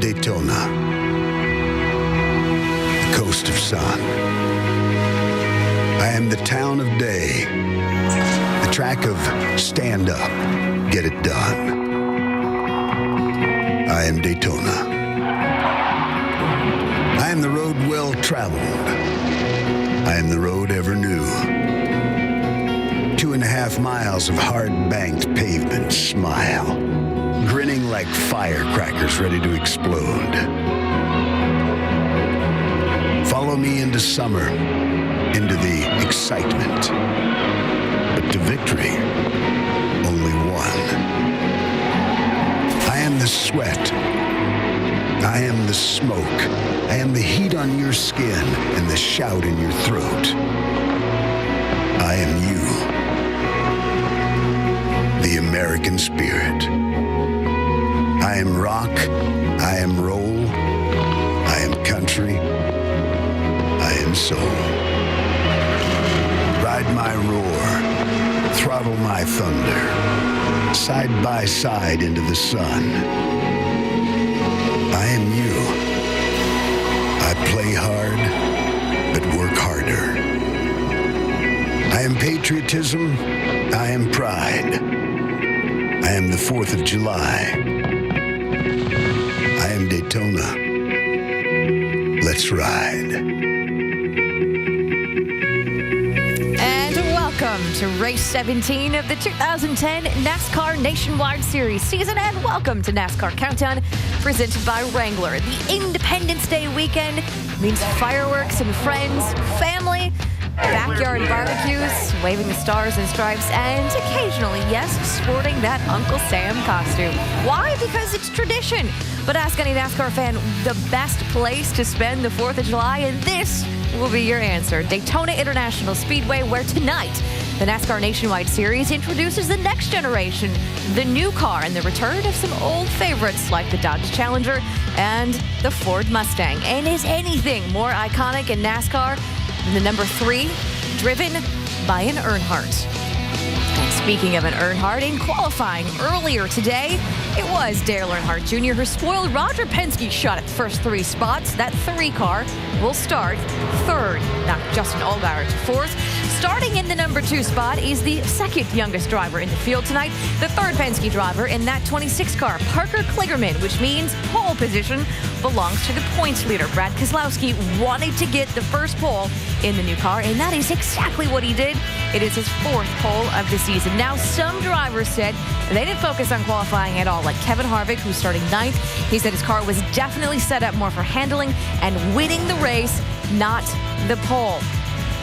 Daytona, the coast of sun. I am the town of day, the track of stand up, get it done. I am Daytona. I am the road well traveled. I am the road ever new. 2.5 miles of hard-banked pavement smile, grinning like firecrackers ready to explode. Follow me into summer, into the excitement, but to victory, only one. I am the sweat. I am the smoke. I am the heat on your skin and the shout in your throat. I am you, the American spirit. I am rock. I am roll. I am country. I am soul. Ride my roar. Throttle my thunder. Side by side into the sun. I am you. I play hard, but work harder. I am patriotism. I am pride. I am the 4th of July. I am Daytona. Let's ride. Welcome to race 17 of the 2010 NASCAR Nationwide Series season, and welcome to NASCAR Countdown, presented by Wrangler. The Independence Day weekend means fireworks and friends, family, backyard barbecues, waving the stars and stripes, and occasionally, yes, sporting that Uncle Sam costume. Why? Because it's tradition. But ask any NASCAR fan the best place to spend the 4th of July, and this will be your answer. Daytona International Speedway, where tonight the NASCAR Nationwide Series introduces the next generation, the new car, and the return of some old favorites like the Dodge Challenger and the Ford Mustang. And is anything more iconic in NASCAR than the number 3, driven by an Earnhardt? And speaking of an Earnhardt, in qualifying earlier today, it was Dale Earnhardt Jr. who spoiled Roger Penske shot at the first 3 spots. That 3 car will start 3rd, not Justin Allgaier to 4th. Starting in the number 2 spot is the 2nd youngest driver in the field tonight, the 3rd Penske driver in that 26 car, Parker Kligerman, which means pole position belongs to the points leader. Brad Keselowski wanted to get the first pole in the new car, and that is exactly what he did. It is his 4th pole of the season. Now, some drivers said they didn't focus on qualifying at all, like Kevin Harvick, who's starting 9th. He said his car was definitely set up more for handling and winning the race, not the pole.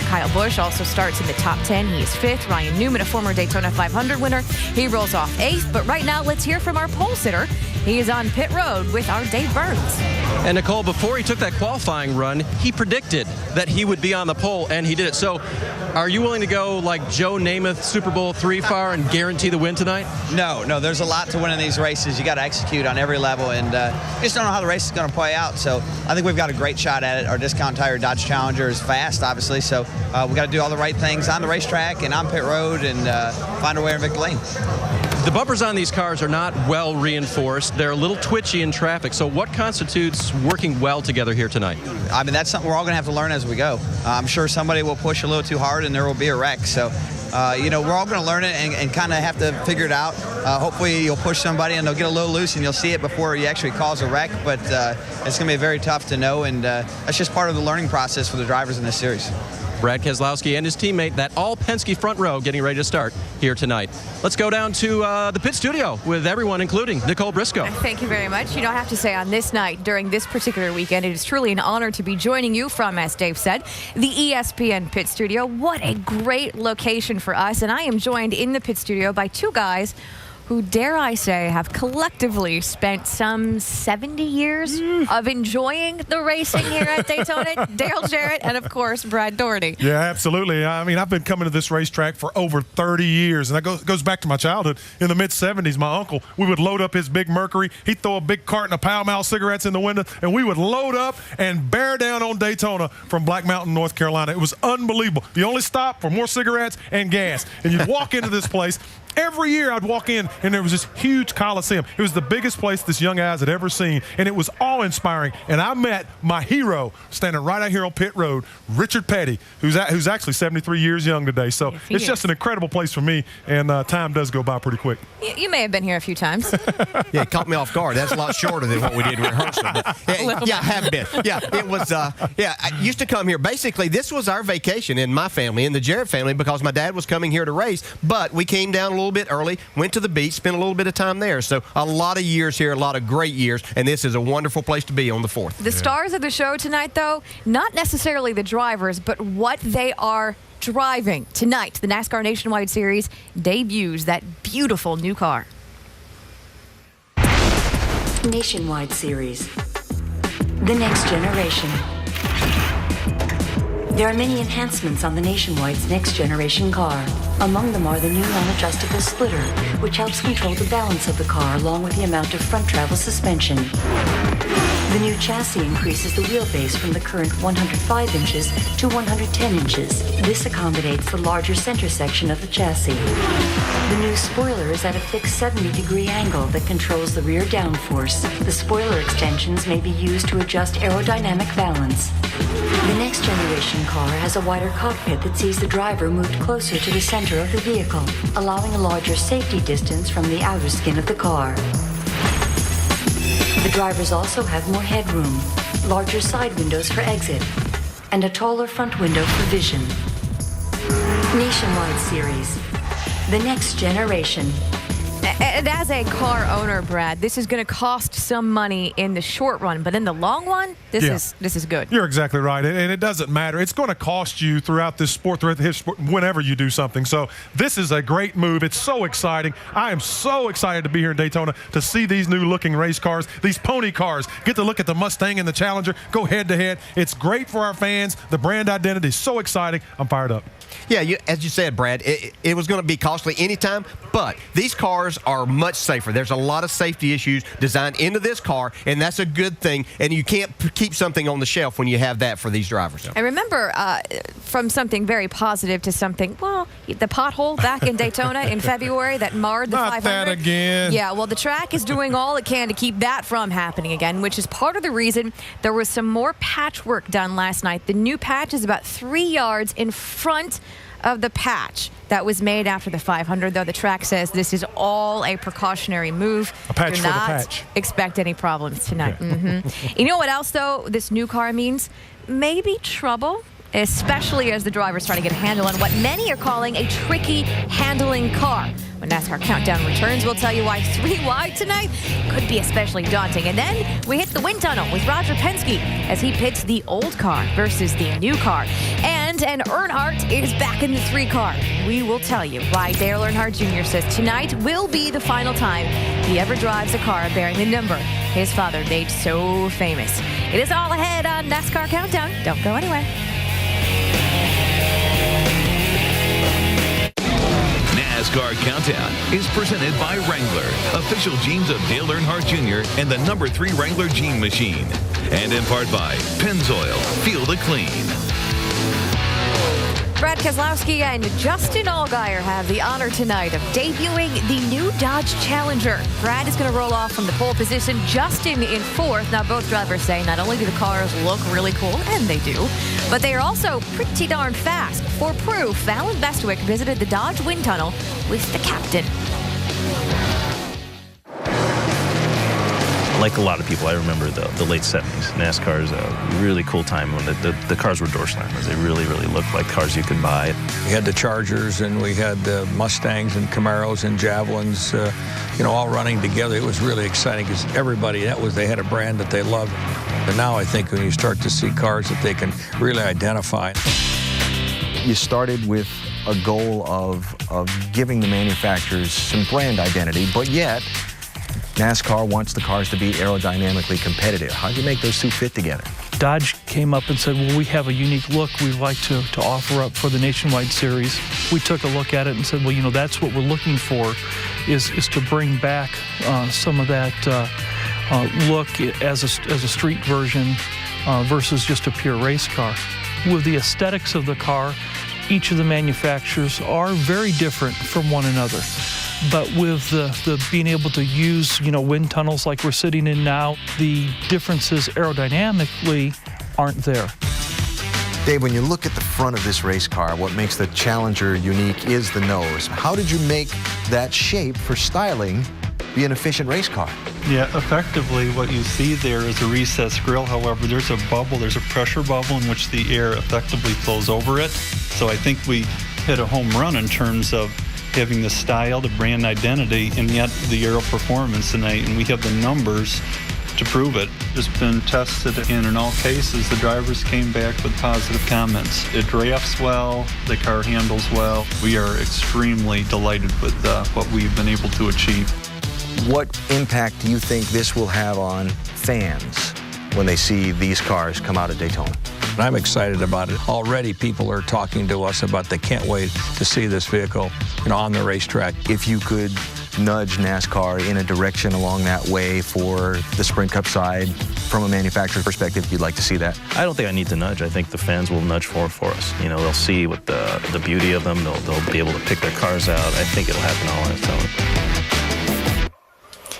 Kyle Busch also starts in the top 10. He is 5th. Ryan Newman, a former Daytona 500 winner, he rolls off 8th. But right now, let's hear from our pole sitter. He is on pit road with our Dave Burns. And Nicole, before he took that qualifying run, he predicted that he would be on the pole, and he did it. So are you willing to go like Joe Namath, Super Bowl III far, and guarantee the win tonight? No, there's a lot to win in these races. You got to execute on every level, and you just don't know how the race is going to play out. So I think we've got a great shot at it. Our discount tire Dodge Challenger is fast, obviously, so we got to do all the right things on the racetrack and on pit road and find our way in victory lane. The bumpers on these cars are not well reinforced. They're a little twitchy in traffic. So what constitutes working well together here tonight? I mean, that's something we're all going to have to learn as we go. I'm sure somebody will push a little too hard and there will be a wreck. So, we're all going to learn it and kind of have to figure it out. Hopefully you'll push somebody and they'll get a little loose and you'll see it before you actually cause a wreck. But it's going to be very tough to know, and that's just part of the learning process for the drivers in this series. Brad Keselowski and his teammate, that all Penske front row, getting ready to start here tonight. Let's go down to the pit studio with everyone, including Nicole Briscoe. Thank you very much. I have to say, on this night, during this particular weekend, it is truly an honor to be joining you from, as Dave said, the ESPN pit studio. What a great location for us. And I am joined in the pit studio by 2 guys who, dare I say, have collectively spent some 70 years of enjoying the racing here at Daytona. Dale Jarrett and, of course, Brad Doherty. Yeah, absolutely. I mean, I've been coming to this racetrack for over 30 years, and that goes back to my childhood. In the mid-'70s, my uncle, we would load up his big Mercury. He'd throw a big carton of Pall Mall cigarettes in the window, and we would load up and bear down on Daytona from Black Mountain, North Carolina. It was unbelievable. The only stop for more cigarettes and gas. And you'd walk into this place, Every year I'd walk in, and there was this huge coliseum. It was the biggest place this young guys had ever seen, and it was awe-inspiring. And I met my hero standing right out here on pit road, Richard Petty, who's actually 73 years young today. So it's just an incredible place for me, and time does go by pretty quick. You may have been here a few times. Yeah, it caught me off guard. That's a lot shorter than what we did in rehearsal. Yeah, I have been. Yeah, it was, I used to come here. Basically, this was our vacation in my family, in the Jarrett family, because my dad was coming here to race, but we came down a little bit early, went to the beach, spent a little bit of time there. So a lot of years here, a lot of great years, and this is a wonderful place to be on the 4th. The stars of the show tonight, though, not necessarily the drivers, but what they are driving. Tonight, the NASCAR Nationwide Series debuts that beautiful new car. Nationwide Series. The next generation. There are many enhancements on the Nationwide's next generation car. Among them are the new non-adjustable splitter, which helps control the balance of the car along with the amount of front travel suspension. The new chassis increases the wheelbase from the current 105 inches to 110 inches. This accommodates the larger center section of the chassis. The new spoiler is at a fixed 70-degree angle that controls the rear downforce. The spoiler extensions may be used to adjust aerodynamic balance. The next generation car has a wider cockpit that sees the driver moved closer to the center of the vehicle, allowing a larger safety distance from the outer skin of the car. The drivers also have more headroom, larger side windows for exit, and a taller front window for vision. Nationwide Series. The next generation. And as a car owner, Brad, this is going to cost some money in the short run, but in the long run, this is good. You're exactly right, and it doesn't matter. It's going to cost you throughout this sport, throughout the sport, whenever you do something. So this is a great move. It's so exciting. I am so excited to be here in Daytona to see these new-looking race cars, these pony cars. Get to look at the Mustang and the Challenger, go head-to-head. It's great for our fans. The brand identity is so exciting. I'm fired up. Yeah, as you said, Brad, it was going to be costly anytime, but these cars are much safer. There's a lot of safety issues designed into this car, and that's a good thing, and you can't keep something on the shelf when you have that for these drivers. I remember from something very positive to something, well, the pothole back in Daytona in February that marred the 500. Not that again. Yeah, well, the track is doing all it can to keep that from happening again, which is part of the reason there was some more patchwork done last night. The new patch is about 3 yards in front of the patch that was made after the 500, though the track says this is all a precautionary move. A patch Do for the not patch. expect any problems tonight. Okay. You know what else, though, this new car means? Maybe trouble, especially as the drivers try to get a handle on what many are calling a tricky handling car. When NASCAR Countdown returns, we'll tell you why 3 wide tonight could be especially daunting. And then we hit the wind tunnel with Roger Penske as he pits the old car versus the new car. And Earnhardt is back in the 3 car. We will tell you why Dale Earnhardt Jr. says tonight will be the final time he ever drives a car bearing the number his father made so famous. It is all ahead on NASCAR Countdown. Don't go anywhere. NASCAR Countdown is presented by Wrangler, official jeans of Dale Earnhardt Jr. and the number 3 Wrangler Jean Machine. And in part by Pennzoil, Feel the Clean. Brad Keselowski and Justin Allgaier have the honor tonight of debuting the new Dodge Challenger. Brad is going to roll off from the pole position, Justin in 4th. Now, both drivers say not only do the cars look really cool, and they do, but they are also pretty darn fast. For proof, Fallon Bestwick visited the Dodge wind tunnel with the captain. Like a lot of people, I remember the late 70s. NASCAR's a really cool time when the cars were door slammers. They really, really looked like cars you could buy. We had the Chargers, and we had the Mustangs and Camaros and Javelins, all running together. It was really exciting because everybody, they had a brand that they loved. And now I think when you start to see cars that they can really identify. You started with a goal of giving the manufacturers some brand identity, but yet NASCAR wants the cars to be aerodynamically competitive. How do you make those two fit together? Dodge came up and said, well, we have a unique look we'd like to offer up for the Nationwide Series. We took a look at it and said, well, that's what we're looking for, is to bring back some of that look as a street version versus just a pure race car. With the aesthetics of the car, each of the manufacturers are very different from one another. But with the being able to use, wind tunnels like we're sitting in now, the differences aerodynamically aren't there. Dave, when you look at the front of this race car, what makes the Challenger unique is the nose. How did you make that shape for styling be an efficient race car? Yeah, effectively what you see there is a recessed grill. However, there's a bubble, there's a pressure bubble in which the air effectively flows over it. So I think we hit a home run in terms of having the style, the brand identity, and yet the aero performance tonight, and we have the numbers to prove it. It's been tested, and in all cases, the drivers came back with positive comments. It drafts well, the car handles well. We are extremely delighted with what we've been able to achieve. What impact do you think this will have on fans when they see these cars come out at Daytona? I'm excited about it. Already people are talking to us about they can't wait to see this vehicle, on the racetrack. If you could nudge NASCAR in a direction along that way for the Sprint Cup side, from a manufacturer's perspective, you'd like to see that? I don't think I need to nudge. I think the fans will nudge for us. They'll see what the beauty of them. They'll be able to pick their cars out. I think it'll happen all on its own.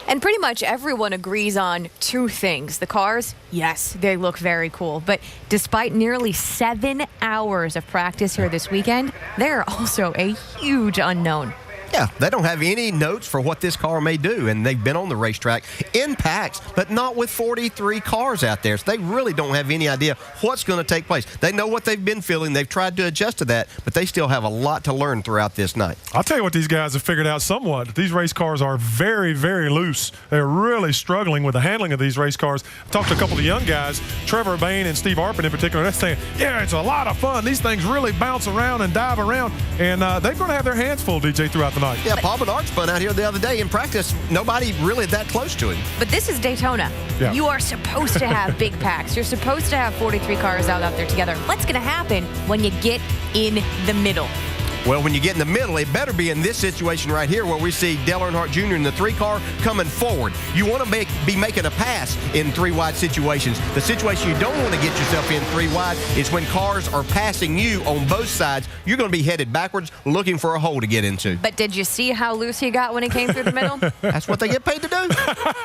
And pretty much everyone agrees on two things. The cars, yes, they look very cool. But despite nearly 7 hours of practice here this weekend, they're also a huge unknown. Yeah, they don't have any notes for what this car may do, and they've been on the racetrack in packs, but not with 43 cars out there. So they really don't have any idea what's going to take place. They know what they've been feeling. They've tried to adjust to that, but they still have a lot to learn throughout this night. I'll tell you what these guys have figured out somewhat. These race cars are very, very loose. They're really struggling with the handling of these race cars. I talked to a couple of young guys, Trevor Bain and Steve Arpin in particular. They're saying, yeah, it's a lot of fun. These things really bounce around and dive around, and they're going to have their hands full, DJ, throughout the night. Yeah, Paul Bedard spun out here the other day in practice. Nobody really that close to him. But this is Daytona. Yeah. You are supposed to have big packs. You're supposed to have 43 cars out there together. What's going to happen when you get in the middle? Well, when you get in the middle, it better be in this situation right here where we see Dale Earnhardt Jr. in the 3-car coming forward. You want to be making a pass in 3-wide situations. The situation you don't want to get yourself in 3-wide is when cars are passing you on both sides. You're going to be headed backwards looking for a hole to get into. But did you see how loose he got when he came through the middle? That's what they get paid to do.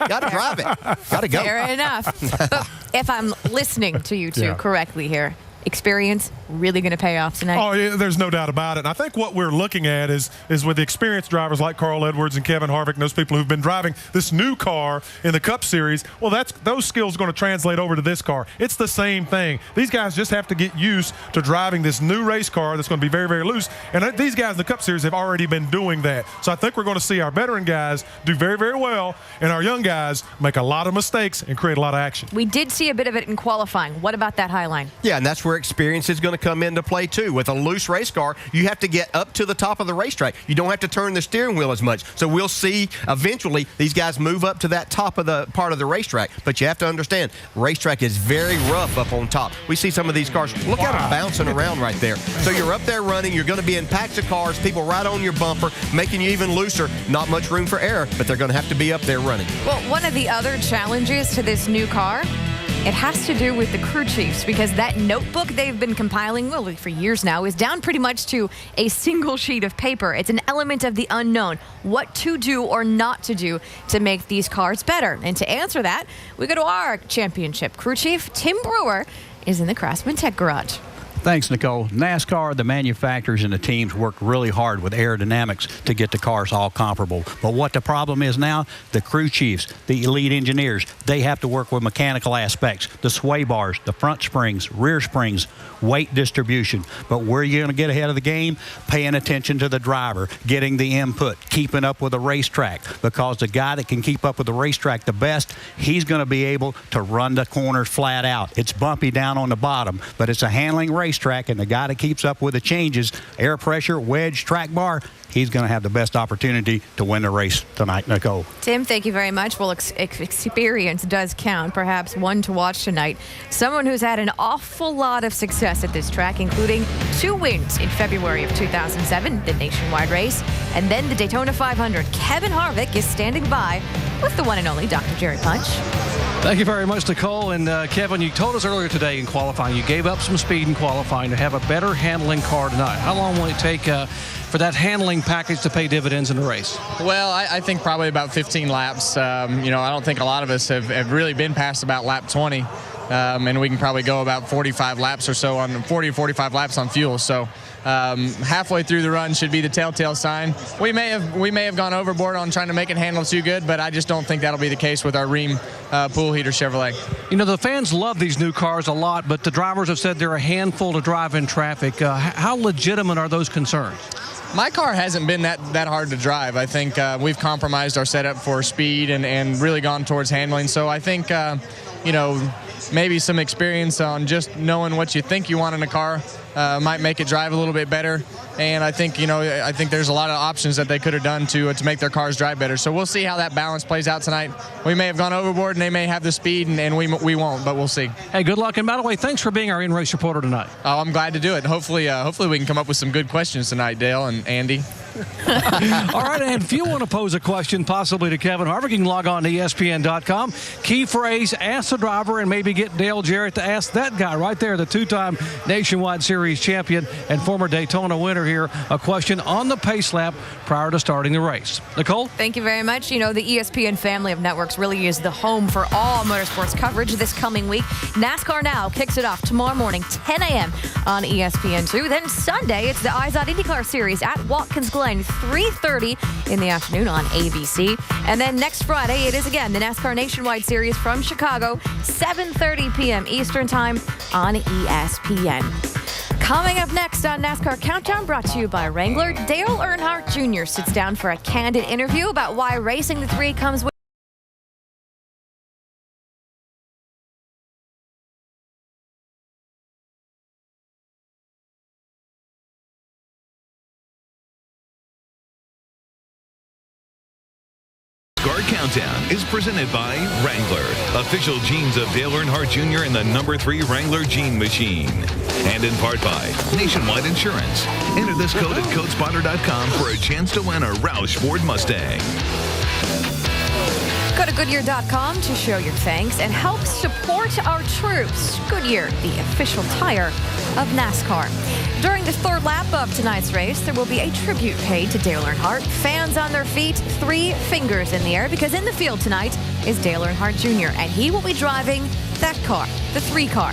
Got to drive it. Got to go. Fair enough. But if I'm listening to you two correctly here, experience really going to pay off tonight? Oh, yeah, there's no doubt about it. And I think what we're looking at is with the experienced drivers like Carl Edwards and Kevin Harvick and those people who've been driving this new car in the Cup Series, well, those skills are going to translate over to this car. It's the same thing. These guys just have to get used to driving this new race car that's going to be very, very loose. And these guys in the Cup Series have already been doing that. So I think we're going to see our veteran guys do very, very well, and our young guys make a lot of mistakes and create a lot of action. We did see a bit of it in qualifying. What about that high line? Yeah, and that's where experience is going to come into play too. With a loose race car, you have to get up to the top of the racetrack. You don't have to turn the steering wheel as much. So we'll see eventually these guys move up to that top of the part of the racetrack. But you have to understand, racetrack is very rough up on top. We see some of these cars. Look at them bouncing around right there. So you're up there running. You're going to be in packs of cars, people right on your bumper, making you even looser. Not much room for error, but they're going to have to be up there running. Well, one of the other challenges to this new car, it has to do with the crew chiefs, because that notebook they've been compiling for years now is down pretty much to a single sheet of paper. It's an element of the unknown, what to do or not to do to make these cars better. And to answer that, we go to our championship crew chief. Tim Brewer is in the Craftsman Tech Garage. Thanks, Nicole. NASCAR, the manufacturers and the teams worked really hard with aerodynamics to get the cars all comparable. But what the problem is now, the crew chiefs, the elite engineers, they have to work with mechanical aspects, the sway bars, the front springs, rear springs, weight distribution. But where are you going to get ahead of the game? Paying attention to the driver, getting the input, keeping up with the racetrack. Because the guy that can keep up with the racetrack the best, he's going to be able to run the corners flat out. It's bumpy down on the bottom, but it's a handling racetrack, and the guy that keeps up with the changes, air pressure, wedge, track bar, he's going to have the best opportunity to win the race tonight, Nicole. Tim, thank you very much. Well, experience does count. Perhaps one to watch tonight. Someone who's had an awful lot of success at this track, including 2 wins in February of 2007, the nationwide race, and then the Daytona 500. Kevin Harvick is standing by with the one and only Dr. Jerry Punch. Thank you very much, Nicole. And Kevin, you told us earlier today in qualifying, you gave up some speed in qualifying to have a better handling car tonight. How long will it take for for that handling package to pay dividends in the race? Well, I think probably about 15 laps. I don't think a lot of us have really been past about lap 20. And we can probably go about 45 laps or so on 40 or 45 laps on fuel. So halfway through the run should be the telltale sign. We may have gone overboard on trying to make it handle too good, but I just don't think that'll be the case with our Rheem pool heater Chevrolet. The fans love these new cars a lot, but the drivers have said they're a handful to drive in traffic. How legitimate are those concerns? My car hasn't been that hard to drive. I think we've compromised our setup for speed and really gone towards handling. So I think, maybe some experience on just knowing what you think you want in a car might make it drive a little bit better. And I think, there's a lot of options that they could have done to make their cars drive better. So we'll see how that balance plays out tonight. We may have gone overboard and they may have the speed and we won't, but we'll see. Hey, good luck. And by the way, thanks for being our in-race reporter tonight. Oh, I'm glad to do it. Hopefully we can come up with some good questions tonight, Dale and Andy. All right, and if you want to pose a question possibly to Kevin Harvick, you can log on to ESPN.com. Key phrase, ask the driver, and maybe get Dale Jarrett to ask that guy right there, the two-time Nationwide Series champion and former Daytona winner here, a question on the pace lap prior to starting the race. Nicole? Thank you very much. The ESPN family of networks really is the home for all motorsports coverage this coming week. NASCAR Now kicks it off tomorrow morning, 10 a.m. on ESPN2. Then Sunday, it's the IZOD IndyCar Series at Watkins Glen, 3:30 in the afternoon on ABC. And then next Friday, it is again the NASCAR Nationwide Series from Chicago, 7:30 p.m. Eastern Time on ESPN. Coming up next on NASCAR Countdown, brought to you by Wrangler, Dale Earnhardt Jr. sits down for a candid interview about why racing the 3 comes with Countdown is presented by Wrangler, official jeans of Dale Earnhardt Jr. and the number 3 Wrangler Jean Machine. And in part by Nationwide Insurance. Enter this code at codespotter.com for a chance to win a Roush Ford Mustang. Go to Goodyear.com to show your thanks and help support our troops. Goodyear, the official tire of NASCAR. During the third lap of tonight's race, there will be a tribute paid to Dale Earnhardt. Fans on their feet, 3 fingers in the air, because in the field tonight is Dale Earnhardt Jr., and he will be driving that car, the 3 car,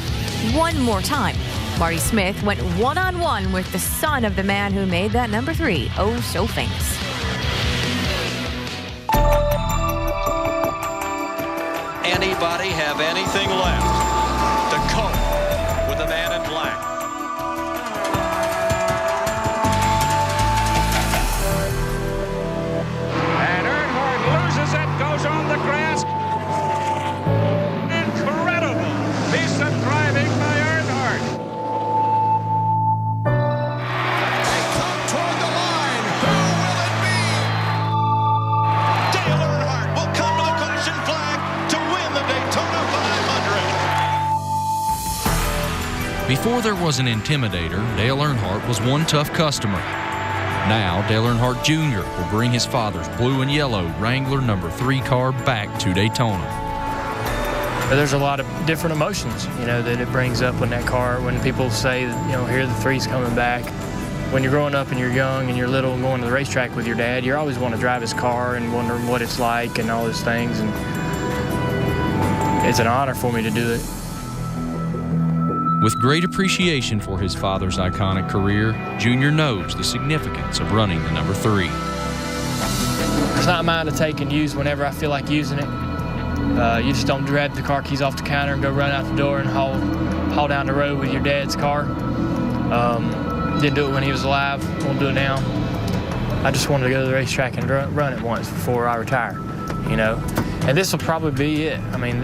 one more time. Marty Smith went one-on-one with the son of the man who made that number 3 oh so famous. Anybody have anything left? The coat with the man in black. And Earnhardt loses it, goes on the grass. Incredible piece of driving by Earnhardt. They come toward the line. Who will it be? Dale Earnhardt will come to the caution flag to win the Daytona 500. Before there was an intimidator, Dale Earnhardt was one tough customer. Now, Dale Earnhardt Jr. will bring his father's blue and yellow Wrangler number 3 car back to Daytona. There's a lot of different emotions, that it brings up when that car, when people say, here the 3's coming back. When you're growing up and you're young and you're little and going to the racetrack with your dad, you always want to drive his car and wondering what it's like and all those things. And it's an honor for me to do it. With great appreciation for his father's iconic career, Junior knows the significance of running the number 3. It's not mine to take and use whenever I feel like using it. You just don't grab the car keys off the counter and go run out the door and haul down the road with your dad's car. Didn't do it when he was alive, won't do it now. I just wanted to go to the racetrack and run it once before I retire, And this will probably be it. I mean,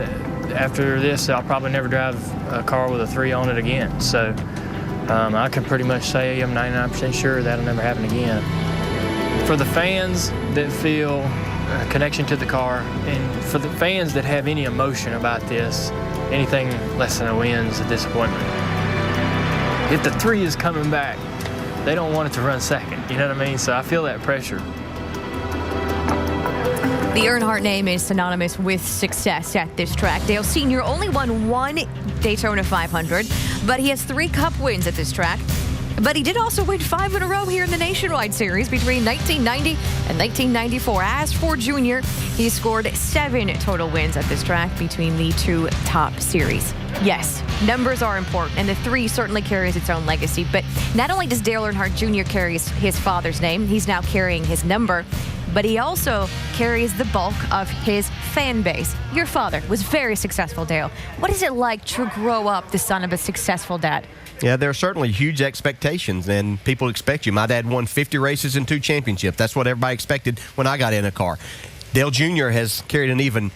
after this, I'll probably never drive a car with a 3 on it again. So I can pretty much say I'm 99% sure that'll never happen again. For the fans that feel a connection to the car, and for the fans that have any emotion about this, anything less than a win is a disappointment. If the 3 is coming back, they don't want it to run second, you know what I mean? So I feel that pressure. The Earnhardt name is synonymous with success at this track. Dale Sr. only won 1 Daytona 500, but he has 3 Cup wins at this track. But he did also win 5 in a row here in the Nationwide Series between 1990 and 1994. As for Junior, he scored 7 total wins at this track between the 2 top series. Yes, numbers are important, and the 3 certainly carries its own legacy. But not only does Dale Earnhardt Jr. carry his father's name, he's now carrying his number, but he also carries the bulk of his fan base. Your father was very successful, Dale. What is it like to grow up the son of a successful dad? Yeah, there are certainly huge expectations, and people expect you. My dad won 50 races and 2 championships. That's what everybody expected when I got in a car. Dale Jr. has carried an even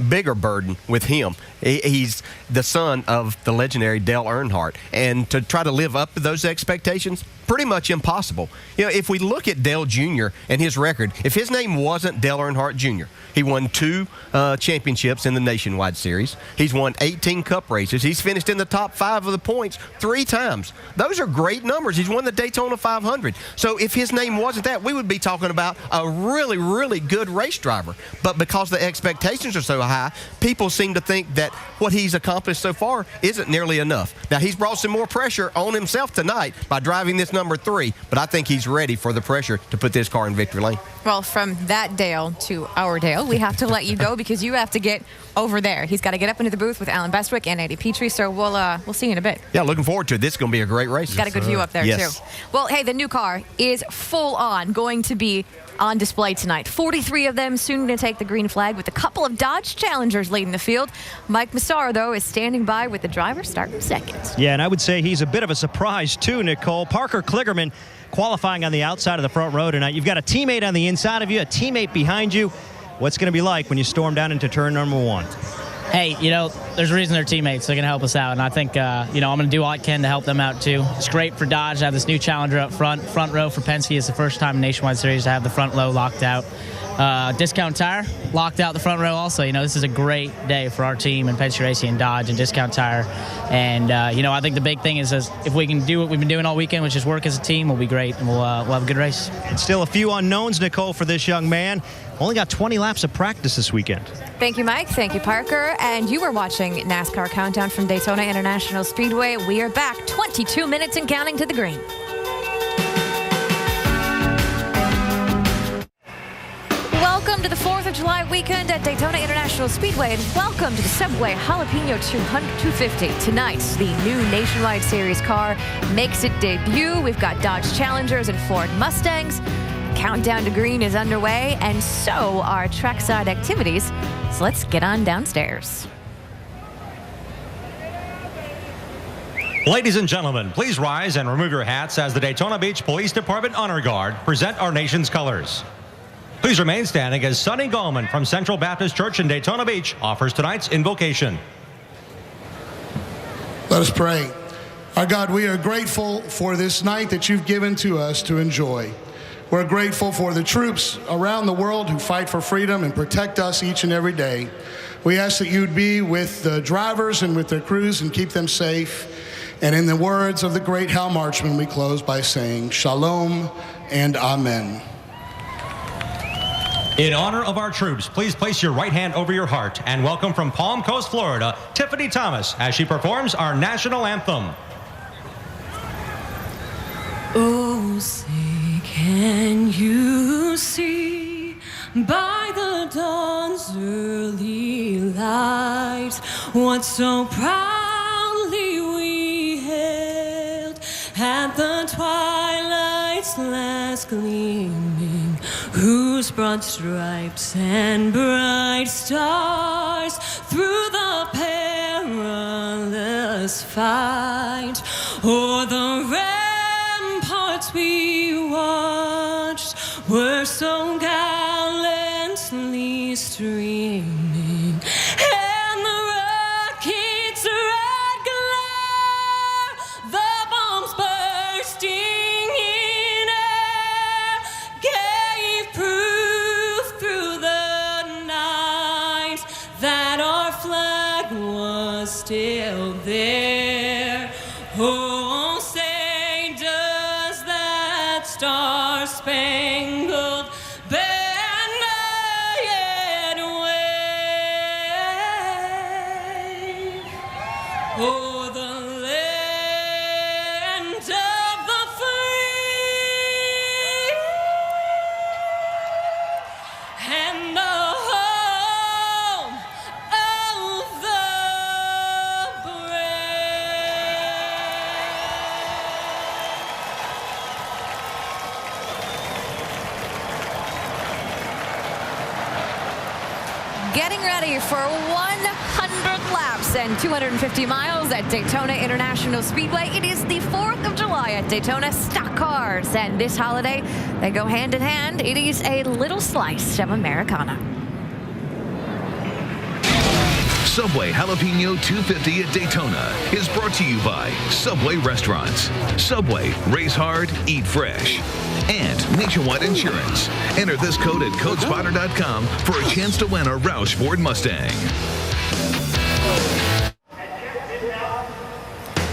bigger burden with him. He's the son of the legendary Dale Earnhardt, and to try to live up to those expectations, pretty much impossible. You know, if we look at Dale Jr. and his record, if his name wasn't Dale Earnhardt Jr., he won 2 championships in the Nationwide Series. He's won 18 Cup races. He's finished in the top 5 of the points 3 times. Those are great numbers. He's won the Daytona 500. So if his name wasn't that, we would be talking about a really, really good race driver. But because the expectations are so high, people seem to think that what he's accomplished so far isn't nearly enough. Now, he's brought some more pressure on himself tonight by driving this number 3, but I think he's ready for the pressure to put this car in victory lane. Well, from that Dale to our Dale, we have to let you go because you have to get over there. He's got to get up into the booth with Alan Bestwick and Andy Petrie, so we'll see you in a bit. Yeah, looking forward to it. This is going to be a great race. Got a good view up there, yes. too. Well, hey, the new car is full on going to be on display tonight. 43 of them soon to take the green flag with a couple of Dodge Challengers leading the field. Mike Massaro, though, is standing by with the driver starting second. Yeah, and I would say he's a bit of a surprise, too, Nicole. Parker Kligerman qualifying on the outside of the front row tonight. You've got a teammate on the inside of you, a teammate behind you. What's going to be like when you storm down into turn number 1? Hey, there's a reason they're teammates. They're going to help us out. And I think, I'm going to do all I can to help them out, too. It's great for Dodge to have this new Challenger up front. Front row for Penske is the first time in Nationwide Series to have the front row locked out. Discount Tire locked out the front row also. This is a great day for our team and Penske Racing and Dodge and Discount Tire. And, I think the big thing is if we can do what we've been doing all weekend, which is work as a team, we'll be great, and we'll have a good race. And still a few unknowns, Nicole, for this young man. Only got 20 laps of practice this weekend. Thank you, Mike. Thank you, Parker. And you are watching NASCAR Countdown from Daytona International Speedway. We are back 22 minutes and counting to the green. Welcome to the 4th of July weekend at Daytona International Speedway, and welcome to the Subway Jalapeno 250. Tonight, the new Nationwide Series car makes its debut. We've got Dodge Challengers and Ford Mustangs. Countdown to green is underway, and so are trackside activities. So let's get on downstairs. Ladies and gentlemen, please rise and remove your hats as the Daytona Beach Police Department Honor Guard present our nation's colors. Please remain standing as Sonny Gallman from Central Baptist Church in Daytona Beach offers tonight's invocation. Let us pray. Our God, we are grateful for this night that you've given to us to enjoy. We're grateful for the troops around the world who fight for freedom and protect us each and every day. We ask that you'd be with the drivers and with their crews and keep them safe. And in the words of the great Hal Marchman, we close by saying, Shalom and Amen. In honor of our troops, please place your right hand over your heart and welcome from Palm Coast, Florida, Tiffany Thomas as she performs our national anthem. Oh, say can you see by the dawn's early light what so proudly we hailed at the twilight's last gleaming, whose broad stripes and bright stars through the perilous fight o'er the ramparts we watched were so gallantly streaming, and the rocket's red glare, the bombs bursting in air, gave proof through the night that our flag was still there. Oh, say does that star-spangled banner yet wave o'er the land of the getting ready for 100 laps and 250 miles at Daytona International Speedway. It is the 4th of July at Daytona Stock Cars, and this holiday, they go hand in hand. It is a little slice of Americana. Subway Jalapeno 250 at Daytona is brought to you by Subway Restaurants. Subway, race hard, eat fresh. And Nationwide Insurance. Enter this code at codespotter.com for a chance to win a Roush Ford Mustang.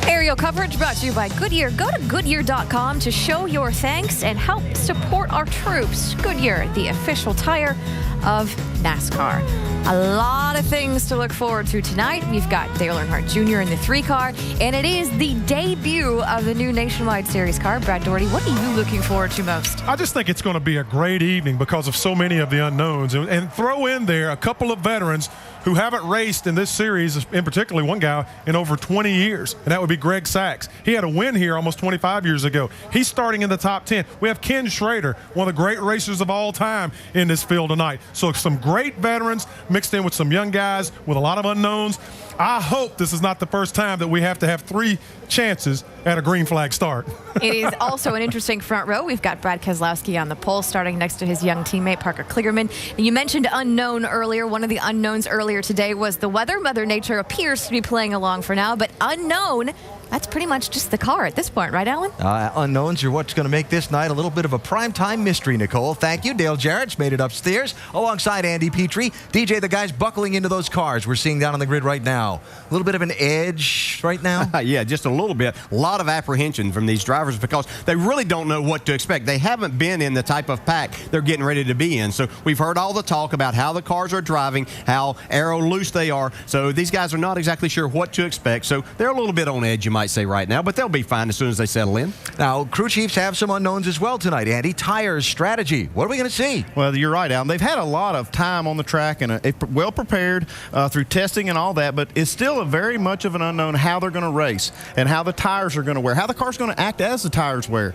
Aerial coverage brought to you by Goodyear. Go to Goodyear.com to show your thanks and help support our troops. Goodyear, the official tire of NASCAR. A lot of things to look forward to tonight. We've got Dale Earnhardt Jr. in the 3-car, and it is the debut of the new Nationwide Series car. Brad Doherty, what are you looking forward to most? I just think it's going to be a great evening because of so many of the unknowns. And throw in there a couple of veterans who haven't raced in this series, in particular one guy, in over 20 years, and that would be Greg Sachs. He had a win here almost 25 years ago. He's starting in the top 10. We have Ken Schrader, one of the great racers of all time in this field tonight. So some great veterans mixed in with some young guys with a lot of unknowns. I hope this is not the first time that we have to have 3 chances at a green flag start. It is also an interesting front row. We've got Brad Keselowski on the pole, starting next to his young teammate, Parker Kligerman. You mentioned unknown earlier. One of the unknowns earlier today was the weather. Mother Nature appears to be playing along for now, but unknown, that's pretty much just the car at this point, right, Alan? Unknowns are what's going to make this night a little bit of a primetime mystery, Nicole. Thank you. Dale Jarrett's made it upstairs alongside Andy Petrie. DJ, the guys buckling into those cars we're seeing down on the grid right now. A little bit of an edge right now? Yeah, just a little bit. A lot of apprehension from these drivers because they really don't know what to expect. They haven't been in the type of pack they're getting ready to be in. So we've heard all the talk about how the cars are driving, how aero loose they are. So these guys are not exactly sure what to expect. So they're a little bit on edge, you might say, right now, but they'll be fine as soon as they settle in. Now, crew chiefs have some unknowns as well tonight. Andy, tires, strategy. What are we going to see? Well, you're right, Alan. They've had a lot of time on the track and well prepared through testing and all that, but it's still a very much of an unknown how they're going to race and how the tires are going to wear, how the car's going to act as the tires wear.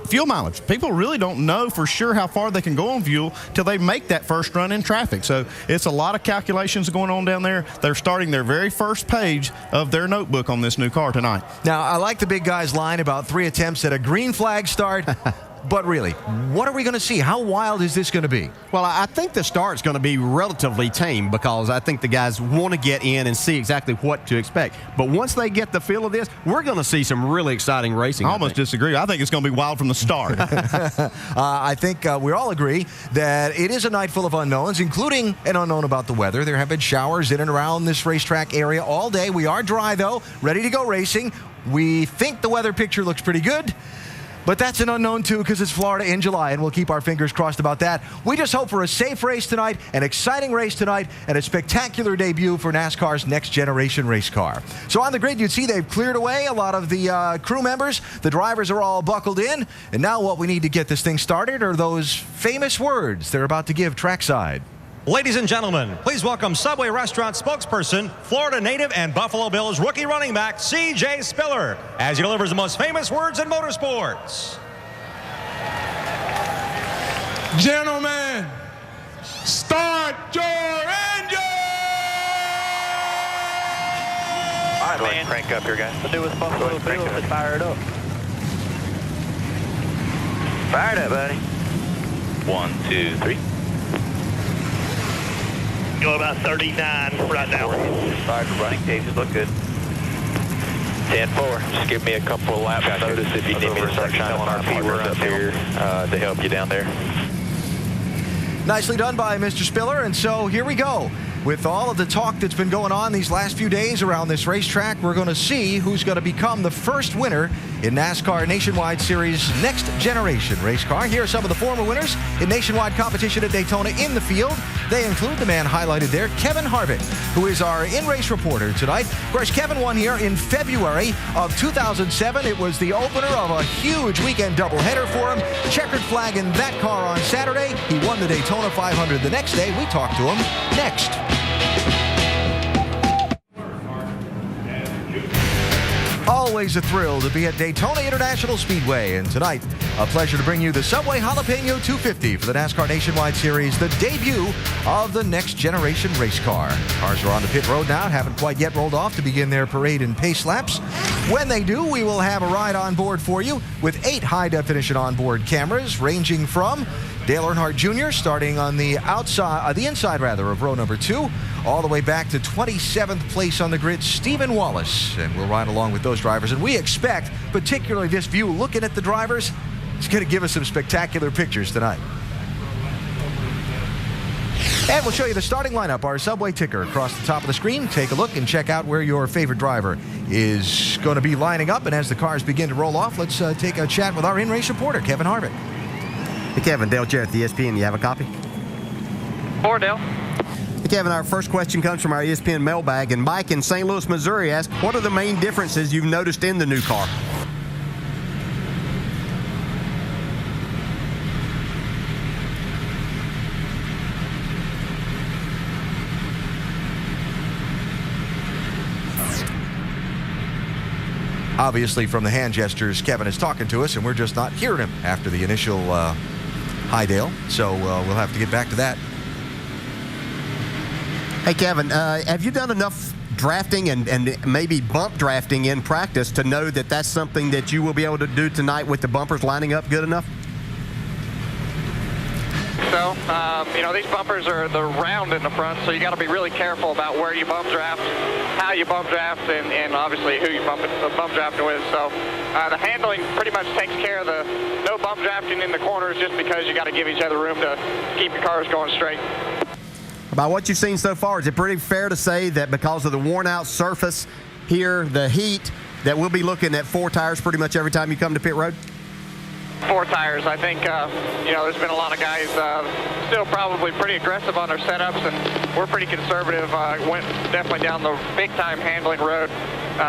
Fuel mileage. People really don't know for sure how far they can go on fuel till they make that first run in traffic. So it's a lot of calculations going on down there. They're starting their very first page of their notebook on this new car tonight. Now, I like the big guy's line about 3 attempts at a green flag start. But really, what are we going to see? How wild is this going to be? Well, I think the start's going to be relatively tame because I think the guys want to get in and see exactly what to expect. But once they get the feel of this, we're going to see some really exciting racing. I almost disagree. I think it's going to be wild from the start. I think we all agree that it is a night full of unknowns, including an unknown about the weather. There have been showers in and around this racetrack area all day. We are dry, though, ready to go racing. We think the weather picture looks pretty good. But that's an unknown, too, because it's Florida in July, and we'll keep our fingers crossed about that. We just hope for a safe race tonight, an exciting race tonight, and a spectacular debut for NASCAR's next-generation race car. So on the grid, you'd see they've cleared away a lot of the crew members. The drivers are all buckled in. And now what we need to get this thing started are those famous words they're about to give trackside. Ladies and gentlemen, please welcome Subway Restaurant spokesperson, Florida native and Buffalo Bills rookie running back, C.J. Spiller, as he delivers the most famous words in motorsports. Gentlemen, start your engine! All right, man. Crank up here, guys. Let's do with Buffalo Bills. Let's fire it up. Fire it up, buddy. 1, 2, 3. Go about 39 right now. Fired running cages look good. 10-4. Just give me a couple of laps notice if you need me to start telling our people up here to help you down there. Nicely done by Mr. Spiller. And so here we go. With all of the talk that's been going on these last few days around this racetrack, we're going to see who's going to become the first winner in NASCAR Nationwide Series Next Generation Race Car. Here are some of the former winners in nationwide competition at Daytona in the field. They include the man highlighted there, Kevin Harvick, who is our in-race reporter tonight. Of course, Kevin won here in February of 2007. It was the opener of a huge weekend doubleheader for him. Checkered flag in that car on Saturday. He won the Daytona 500 the next day. We talked to him next. always a thrill to be at Daytona International Speedway. And tonight, a pleasure to bring you the Subway Jalapeno 250 for the NASCAR Nationwide Series, the debut of the next generation race car. Cars are on the pit road now, haven't quite yet rolled off to begin their parade and pace laps. When they do, we will have a ride on board for you with 8 high-definition onboard cameras ranging from Dale Earnhardt Jr. starting on the inside of row number 2, all the way back to 27th place on the grid, Stephen Wallace. And we'll ride along with those drivers. And we expect, particularly this view, looking at the drivers, it's going to give us some spectacular pictures tonight. And we'll show you the starting lineup, our Subway ticker across the top of the screen. Take a look and check out where your favorite driver is going to be lining up. And as the cars begin to roll off, let's take a chat with our in-race reporter, Kevin Harvick. Hey, Kevin, Dale Jarrett, the ESPN. You have a copy? For Dale. Hey, Kevin, our first question comes from our ESPN mailbag. And Mike in St. Louis, Missouri asks, what are the main differences you've noticed in the new car? Obviously, from the hand gestures, Kevin is talking to us, and we're just not hearing him after the initial hi, Dale. So we'll have to get back to that. Hey, Kevin, have you done enough drafting and maybe bump drafting in practice to know that that's something that you will be able to do tonight with the bumpers lining up good enough? So, these bumpers are the round in the front, so you got to be really careful about where you bump draft, how you bump draft, and obviously who you bump drafting with. So, the handling pretty much takes care of the no bump drafting in the corners, just because you got to give each other room to keep your cars going straight. By what you've seen so far, is it pretty fair to say that because of the worn-out surface here, the heat, that we'll be looking at 4 tires pretty much every time you come to pit road? 4 tires. I think, there's been a lot of guys still probably pretty aggressive on their setups, and we're pretty conservative. Went definitely down the big-time handling road.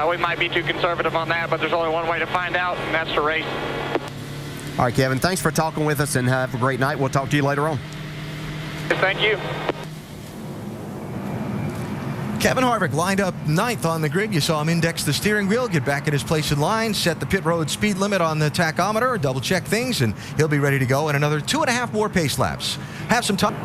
We might be too conservative on that, but there's only one way to find out, and that's to race. All right, Kevin, thanks for talking with us, and have a great night. We'll talk to you later on. Thank you. Kevin Harvick lined up 9th on the grid. You saw him index the steering wheel, get back in his place in line, set the pit road speed limit on the tachometer, double check things, and he'll be ready to go in another 2.5 more pace laps. Have some time.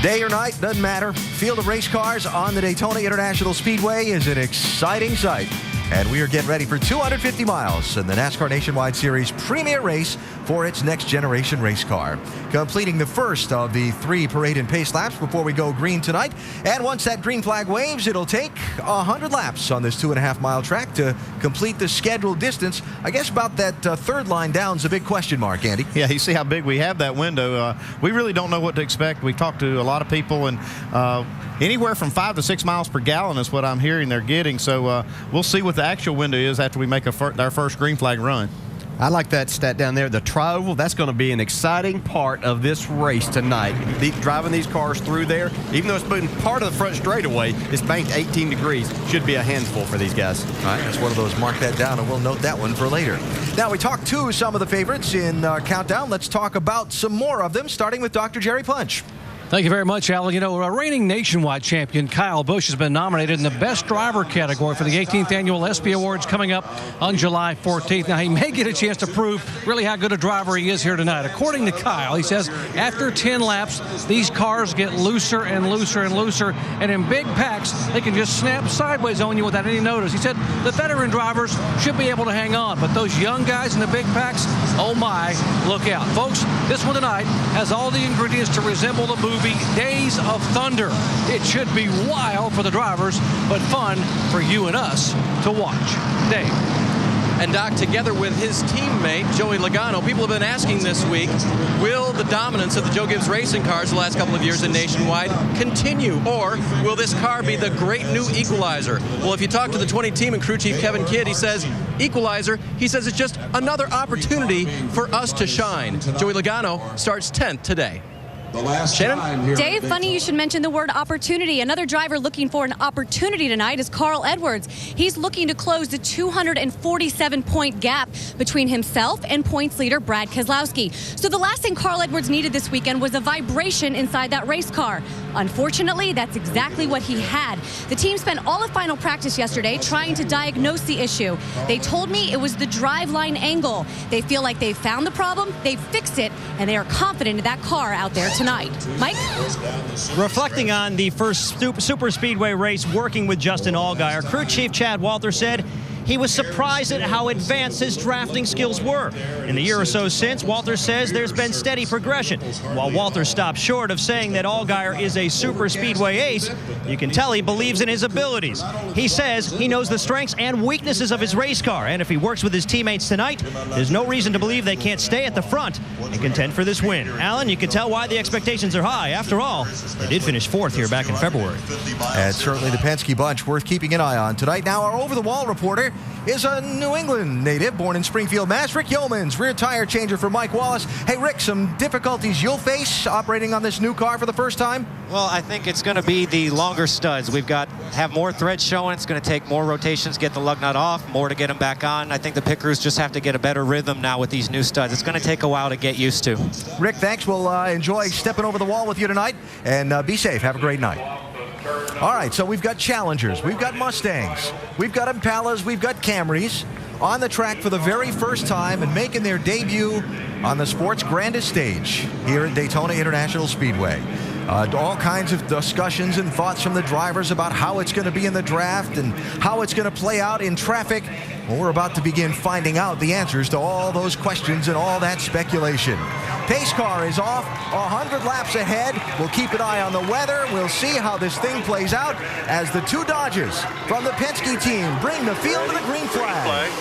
Day or night, doesn't matter. Field of race cars on the Daytona International Speedway is an exciting sight. And we are getting ready for 250 miles in the NASCAR Nationwide Series premier race for its next generation race car. Completing the first of the 3 parade and pace laps before we go green tonight. And once that green flag waves, it'll take 100 laps on this 2.5-mile track to complete the scheduled distance. I guess about that third line down is a big question mark, Andy. Yeah, you see how big we have that window. We really don't know what to expect. We talked to a lot of people, and anywhere from 5 to 6 miles per gallon is what I'm hearing they're getting. So we'll see what the actual window is after we make our first green flag run. I like that stat down there, the tri-oval. That's going to be an exciting part of this race tonight. Driving these cars through there, even though it's been part of the front straightaway, it's banked 18 degrees. Should be a handful for these guys. All right, that's one of those. Mark that down, and we'll note that one for later. Now, we talked to some of the favorites in our countdown. Let's talk about some more of them, starting with Dr. Jerry Punch. Thank you very much, Alan. A reigning nationwide champion, Kyle Busch, has been nominated in the Best Driver category for the 18th Annual ESPY Awards coming up on July 14th. Now, he may get a chance to prove really how good a driver he is here tonight. According to Kyle, he says after 10 laps, these cars get looser and looser and looser, and in big packs, they can just snap sideways on you without any notice. He said the veteran drivers should be able to hang on, but those young guys in the big packs, oh my, look out. Folks, this one tonight has all the ingredients to resemble the movie Days of Thunder. It should be wild for the drivers, but fun for you and us to watch. Dave. And Doc, together with his teammate, Joey Logano, people have been asking this week, will the dominance of the Joe Gibbs racing cars the last couple of years in Nationwide continue, or will this car be the great new equalizer? Well, if you talk to the 20 team and crew chief Kevin Kidd, he says equalizer. He says it's just another opportunity for us to shine. Joey Logano starts 10th today. Dave, funny you should mention the word opportunity. Another driver looking for an opportunity tonight is Carl Edwards. He's looking to close the 247-point gap between himself and points leader Brad Keselowski. So the last thing Carl Edwards needed this weekend was a vibration inside that race car. Unfortunately, that's exactly what he had. The team spent all of final practice yesterday trying to diagnose the issue. They told me it was the driveline angle. They feel like they've found the problem, they've fixed it, and they are confident in that car out there tonight. Mike? Reflecting on the first super speedway race working with Justin Allgaier, crew chief Chad Walter said he was surprised at how advanced his drafting skills were. In the year or so since, Walter says there's been steady progression. While Walter stopped short of saying that Allgaier is a super speedway ace, you can tell he believes in his abilities. He says he knows the strengths and weaknesses of his race car, and if he works with his teammates tonight, there's no reason to believe they can't stay at the front and contend for this win. Alan, you can tell why the expectations are high. After all, they did finish fourth here back in February. And certainly the Penske bunch worth keeping an eye on tonight. Now our over-the-wall reporter is a New England native born in Springfield, Mass. Rick Yeomans, rear tire changer for Mike Wallace. Hey, Rick, some difficulties you'll face operating on this new car for the first time? Well, I think it's going to be the longer studs. We've got have more threads showing. It's going to take more rotations, get the lug nut off, more to get them back on. I think the pit crews just have to get a better rhythm now with these new studs. It's going to take a while to get used to. Rick, thanks. We'll enjoy stepping over the wall with you tonight, and be safe. Have a great night. All right, so we've got Challengers, we've got Mustangs, we've got Impalas, we've got Camrys on the track for the very first time and making their debut on the sport's grandest stage here at Daytona International Speedway. All kinds of discussions and thoughts from the drivers about how it's going to be in the draft and how it's going to play out in traffic. Well, we're about to begin finding out the answers to all those questions and all that speculation. Pace car is off, 100 laps ahead. We'll keep an eye on the weather. We'll see how this thing plays out as the two Dodges from the Penske team bring the field to the green flag.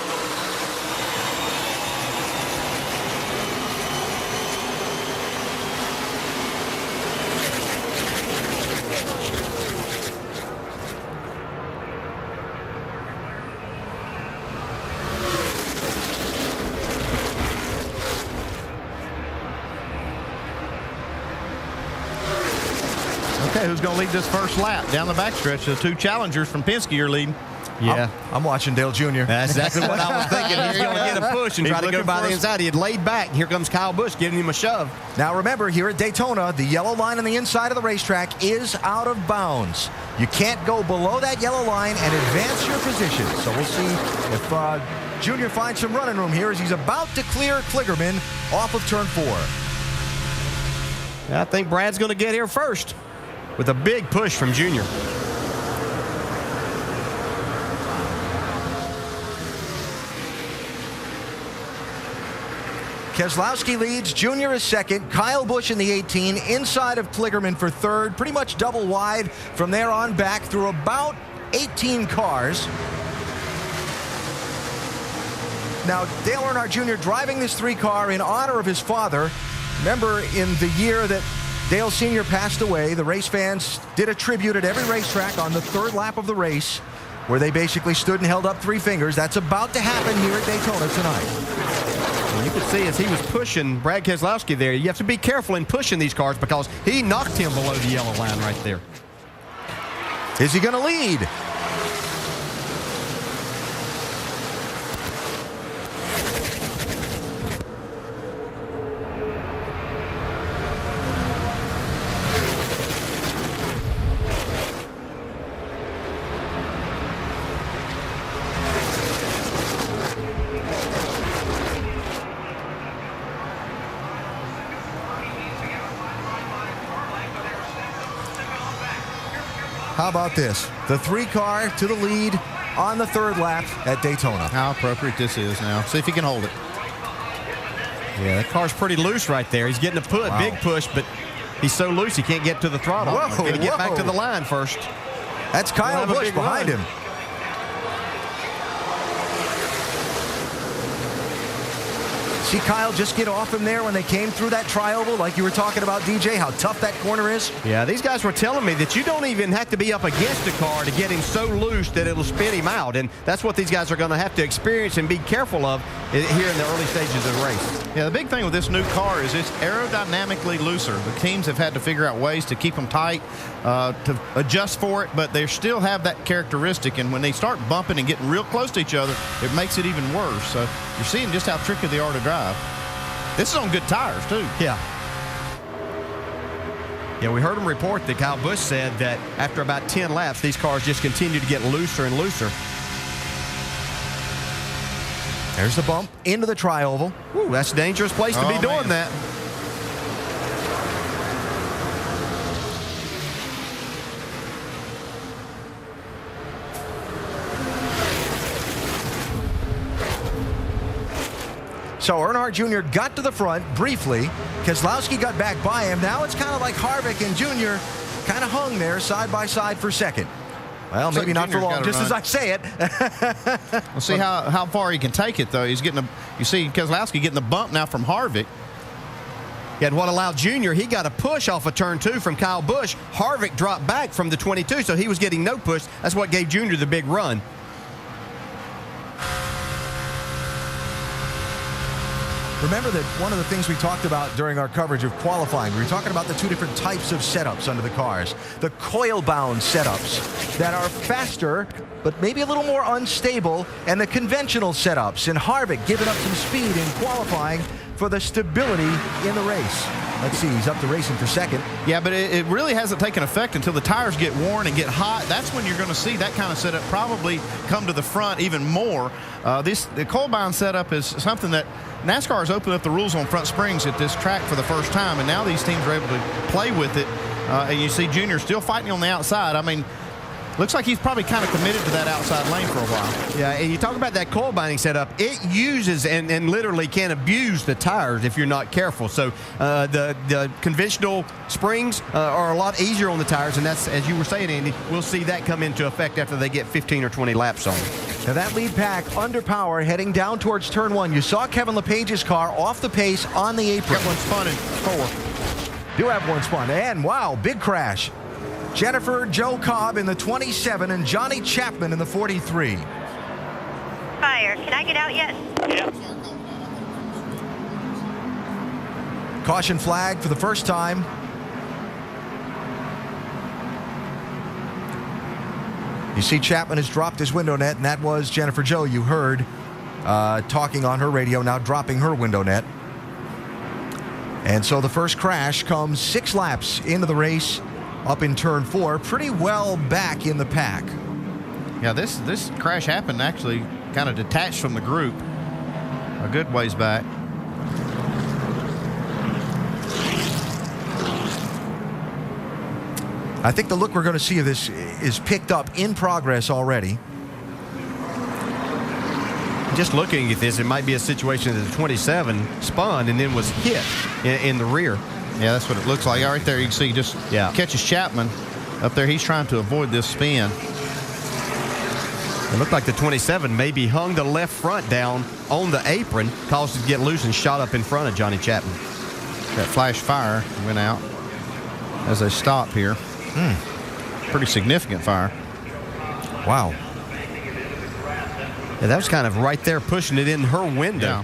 Okay, who's going to lead this first lap down the backstretch? The two Challengers from Penske are leading. Yeah. I'm watching Dale Jr. That's exactly what I was thinking. He's going to get a push and try to go by the inside. He had laid back, and here comes Kyle Busch giving him a shove. Now remember, here at Daytona, the yellow line on the inside of the racetrack is out of bounds. You can't go below that yellow line and advance your position. So we'll see if Junior finds some running room here as he's about to clear Kligerman off of turn 4. I think Brad's going to get here first with a big push from Junior. Keselowski leads, Junior is second, Kyle Busch in the 18, inside of Kligerman for third, pretty much double wide from there on back through about 18 cars. Now, Dale Earnhardt Jr. driving this 3-car in honor of his father. Remember, in the year that Dale Sr. passed away, the race fans did a tribute at every racetrack on the third lap of the race, where they basically stood and held up 3 fingers. That's about to happen here at Daytona tonight. And you could see as he was pushing Brad Keselowski there, you have to be careful in pushing these cars because he knocked him below the yellow line right there. Is he going to lead? How about this? The 3-car to the lead on the third lap at Daytona. How appropriate this is now. See if he can hold it. Yeah, that car's pretty loose right there. He's getting a big push, but he's so loose he can't get to the throttle. He's got to get back to the line first. That's Kyle Busch behind him. See Kyle just get off him there when they came through that tri-oval, like you were talking about, DJ, how tough that corner is? Yeah, these guys were telling me that you don't even have to be up against a car to get him so loose that it'll spin him out. And that's what these guys are going to have to experience and be careful of here in the early stages of the race. Yeah, the big thing with this new car is it's aerodynamically looser. The teams have had to figure out ways to keep them tight, to adjust for it, but they still have that characteristic. And when they start bumping and getting real close to each other, it makes it even worse. So you're seeing just how tricky they are to drive. This is on good tires, too. Yeah. Yeah, we heard him report that Kyle Busch said that after about 10 laps, these cars just continue to get looser and looser. There's the bump into the tri-oval. Ooh, that's a dangerous place to be doing that. So Earnhardt Jr. got to the front briefly. Keselowski got back by him. Now it's kind of like Harvick and Jr. kind of hung there side by side for second. Well, maybe not for long, just as I say it. We'll see how far he can take it, though. He's getting you see Keselowski getting the bump now from Harvick. Yeah, and what allowed Junior, he got a push off of turn 2 from Kyle Busch. Harvick dropped back from the 22, so he was getting no push. That's what gave Junior the big run. Remember that one of the things we talked about during our coverage of qualifying, we were talking about the two different types of setups under the cars. The coil-bound setups that are faster, but maybe a little more unstable, and the conventional setups. And Harvick giving up some speed in qualifying for the stability in the race. Let's see, he's up to racing for second. Yeah, but it really hasn't taken effect until the tires get worn and get hot. That's when you're going to see that kind of setup probably come to the front even more. The coil-bound setup is something that NASCAR has opened up the rules on front springs at this track for the first time, and now these teams are able to play with it. And you see Junior still fighting on the outside. I mean, looks like he's probably kind of committed to that outside lane for a while. Yeah, and you talk about that coil binding setup. It uses and literally can abuse the tires if you're not careful. So the conventional springs are a lot easier on the tires, and that's, as you were saying, Andy, we'll see that come into effect after they get 15 or 20 laps on. Now that lead pack under power heading down towards turn 1. You saw Kevin LePage's car off the pace on the apron. Got one spun in 4. Do have one spun. And wow, big crash. Jennifer Joe Cobb in the 27 and Johnny Chapman in the 43. Fire. Can I get out yet? Yeah. Caution flag for the first time. You see Chapman has dropped his window net, and that was Jennifer Joe you heard talking on her radio, now dropping her window net. And so the first crash comes 6 laps into the race up in turn 4, pretty well back in the pack. Yeah, this crash happened actually kind of detached from the group a good ways back. I think the look we're going to see of this is picked up in progress already. Just looking at this, it might be a situation that the 27 spun and then was hit in the rear. Yeah, that's what it looks like. Right there, you can see just catches Chapman up there. He's trying to avoid this spin. It looked like the 27 maybe hung the left front down on the apron, caused it to get loose and shot up in front of Johnny Chapman. That flash fire went out as they stop here. Pretty significant fire. Wow. Yeah, that was kind of right there pushing it in her window. Yeah.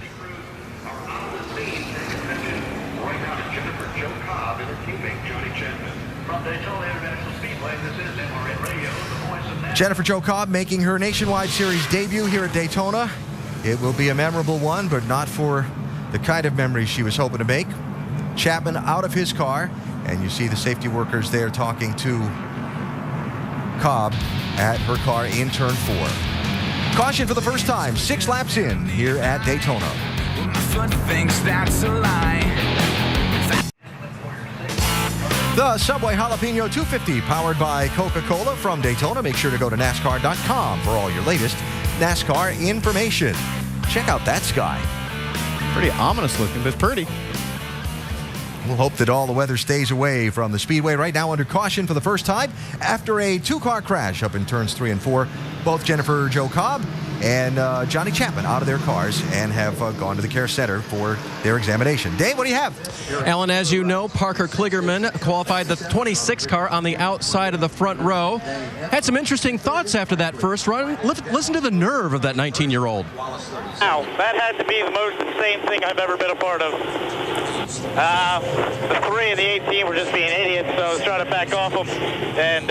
Jennifer Joe Cobb making her Nationwide Series debut here at Daytona. It will be a memorable one, but not for the kind of memories she was hoping to make. Chapman out of his car, and you see the safety workers there talking to Cobb at her car in turn 4. Caution for the first time, 6 laps in here at Daytona. The Subway Jalapeno 250, powered by Coca-Cola from Daytona. Make sure to go to NASCAR.com for all your latest NASCAR information. Check out that sky. Pretty ominous looking, but it's pretty. We'll hope that all the weather stays away from the speedway. Right now under caution for the first time after a 2-car crash up in turns 3 and 4. Both Jennifer Joe Cobb and Johnny Chapman out of their cars and have gone to the care center for their examination. Dave, what do you have? Alan, as you know, Parker Kligerman qualified the 26 car on the outside of the front row. Had some interesting thoughts after that first run. Listen to the nerve of that 19-year-old. Wow, that had to be the most insane thing I've ever been a part of. The 3 and the 18 were just being idiots, so I was trying to back off them, and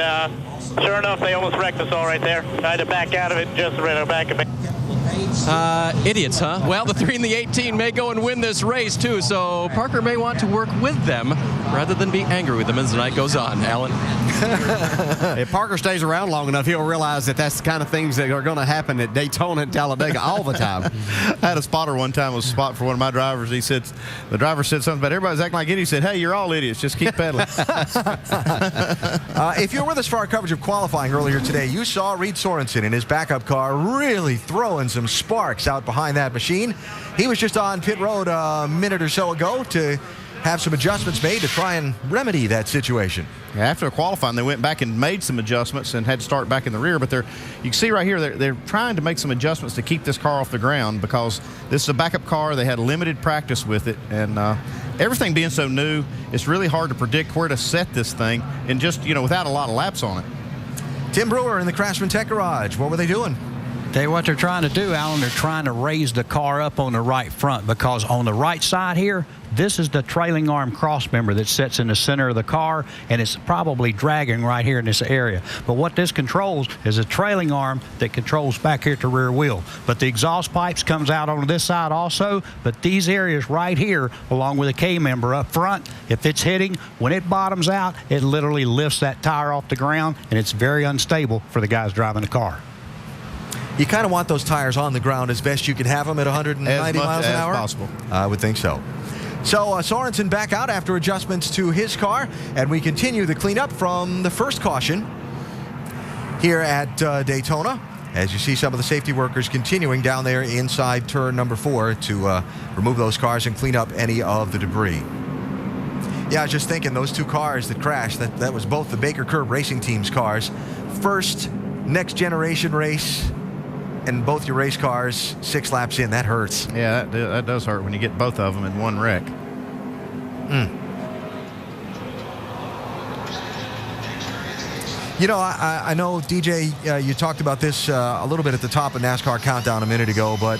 sure enough, they almost wrecked us all right there. I had to back out of it just right on the back of me. Idiots, huh? Well, the 3 and the 18 may go and win this race, too, so Parker may want to work with them rather than be angry with them as the night goes on. Alan? If Parker stays around long enough, he'll realize that that's the kind of things that are going to happen at Daytona and Talladega all the time. I had a spotter one time, was a spot for one of my drivers. He said, the driver said something about everybody's acting like idiots. He said, hey, you're all idiots. Just keep pedaling. If you were with us for our coverage of qualifying earlier today, you saw Reed Sorensen in his backup car really throwing some sparks out behind that machine. He was just on pit road a minute or so ago to have some adjustments made to try and remedy that situation. Yeah, after qualifying, they went back and made some adjustments and had to start back in the rear. But you can see right here, they're trying to make some adjustments to keep this car off the ground because this is a backup car. They had limited practice with it, and everything being so new, it's really hard to predict where to set this thing and just, without a lot of laps on it. Tim Brewer in the Craftsman Tech Garage. What were they doing? Tell you what they're trying to do, Alan. They're trying to raise the car up on the right front because on the right side here, this is the trailing arm cross member that sits in the center of the car, and it's probably dragging right here in this area. But what this controls is a trailing arm that controls back here at the rear wheel. But the exhaust pipes comes out on this side also, but these areas right here, along with a K member up front, if it's hitting, when it bottoms out, it literally lifts that tire off the ground, and it's very unstable for the guys driving the car. You kind of want those tires on the ground as best you can have them at 190 miles an hour? As possible. I would think so. So Sorensen back out after adjustments to his car, and we continue the cleanup from the first caution here at Daytona. As you see some of the safety workers continuing down there inside turn number 4 to remove those cars and clean up any of the debris. Yeah, I was just thinking those two cars that crashed, that was both the Baker Curb Racing Team's cars. First next generation race, and both your race cars 6 laps in. That hurts. Yeah, that does hurt when you get both of them in one wreck. I know, DJ, you talked about this a little bit at the top of NASCAR Countdown a minute ago, but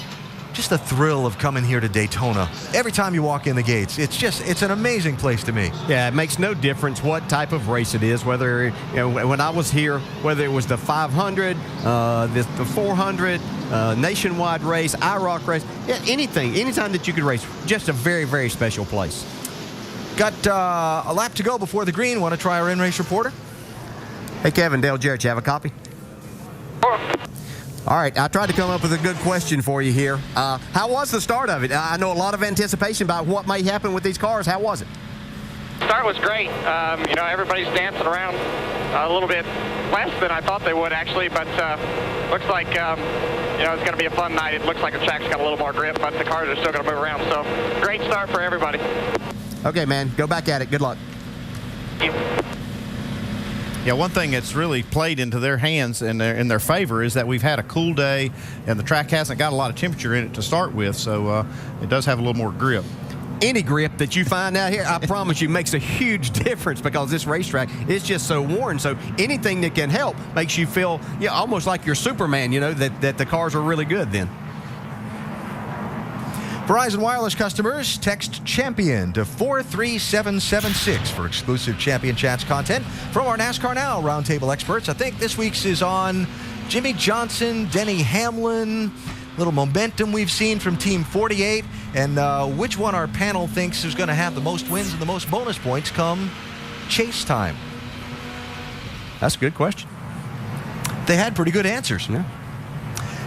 just the thrill of coming here to Daytona. Every time you walk in the gates, it's an amazing place to me. Yeah, it makes no difference what type of race it is, whether, when I was here, whether it was the 500, the 400, nationwide race, IROC race, anything, anytime that you could race, just a very, very special place. Got a lap to go before the green. Want to try our in-race reporter? Hey, Kevin, Dale Jarrett, you have a copy? All right, I tried to come up with a good question for you here. How was the start of it? I know a lot of anticipation about what may happen with these cars. How was it? Start was great. Everybody's dancing around a little bit less than I thought they would, actually, but looks like, it's going to be a fun night. It looks like the track's got a little more grip, but the cars are still going to move around, so great start for everybody. Okay, man, go back at it. Good luck. Thank you. Yeah, one thing that's really played into their hands and in their favor is that we've had a cool day, and the track hasn't got a lot of temperature in it to start with, so it does have a little more grip. Any grip that you find out here, I promise you, makes a huge difference because this racetrack is just so worn. So anything that can help makes you feel almost like you're Superman, that the cars are really good then. Verizon Wireless customers, text CHAMPION to 43776 for exclusive Champion Chats content from our NASCAR Now Roundtable experts. I think this week's is on Jimmy Johnson, Denny Hamlin, little momentum we've seen from Team 48, and which one our panel thinks is going to have the most wins and the most bonus points come chase time. That's a good question. They had pretty good answers. Yeah.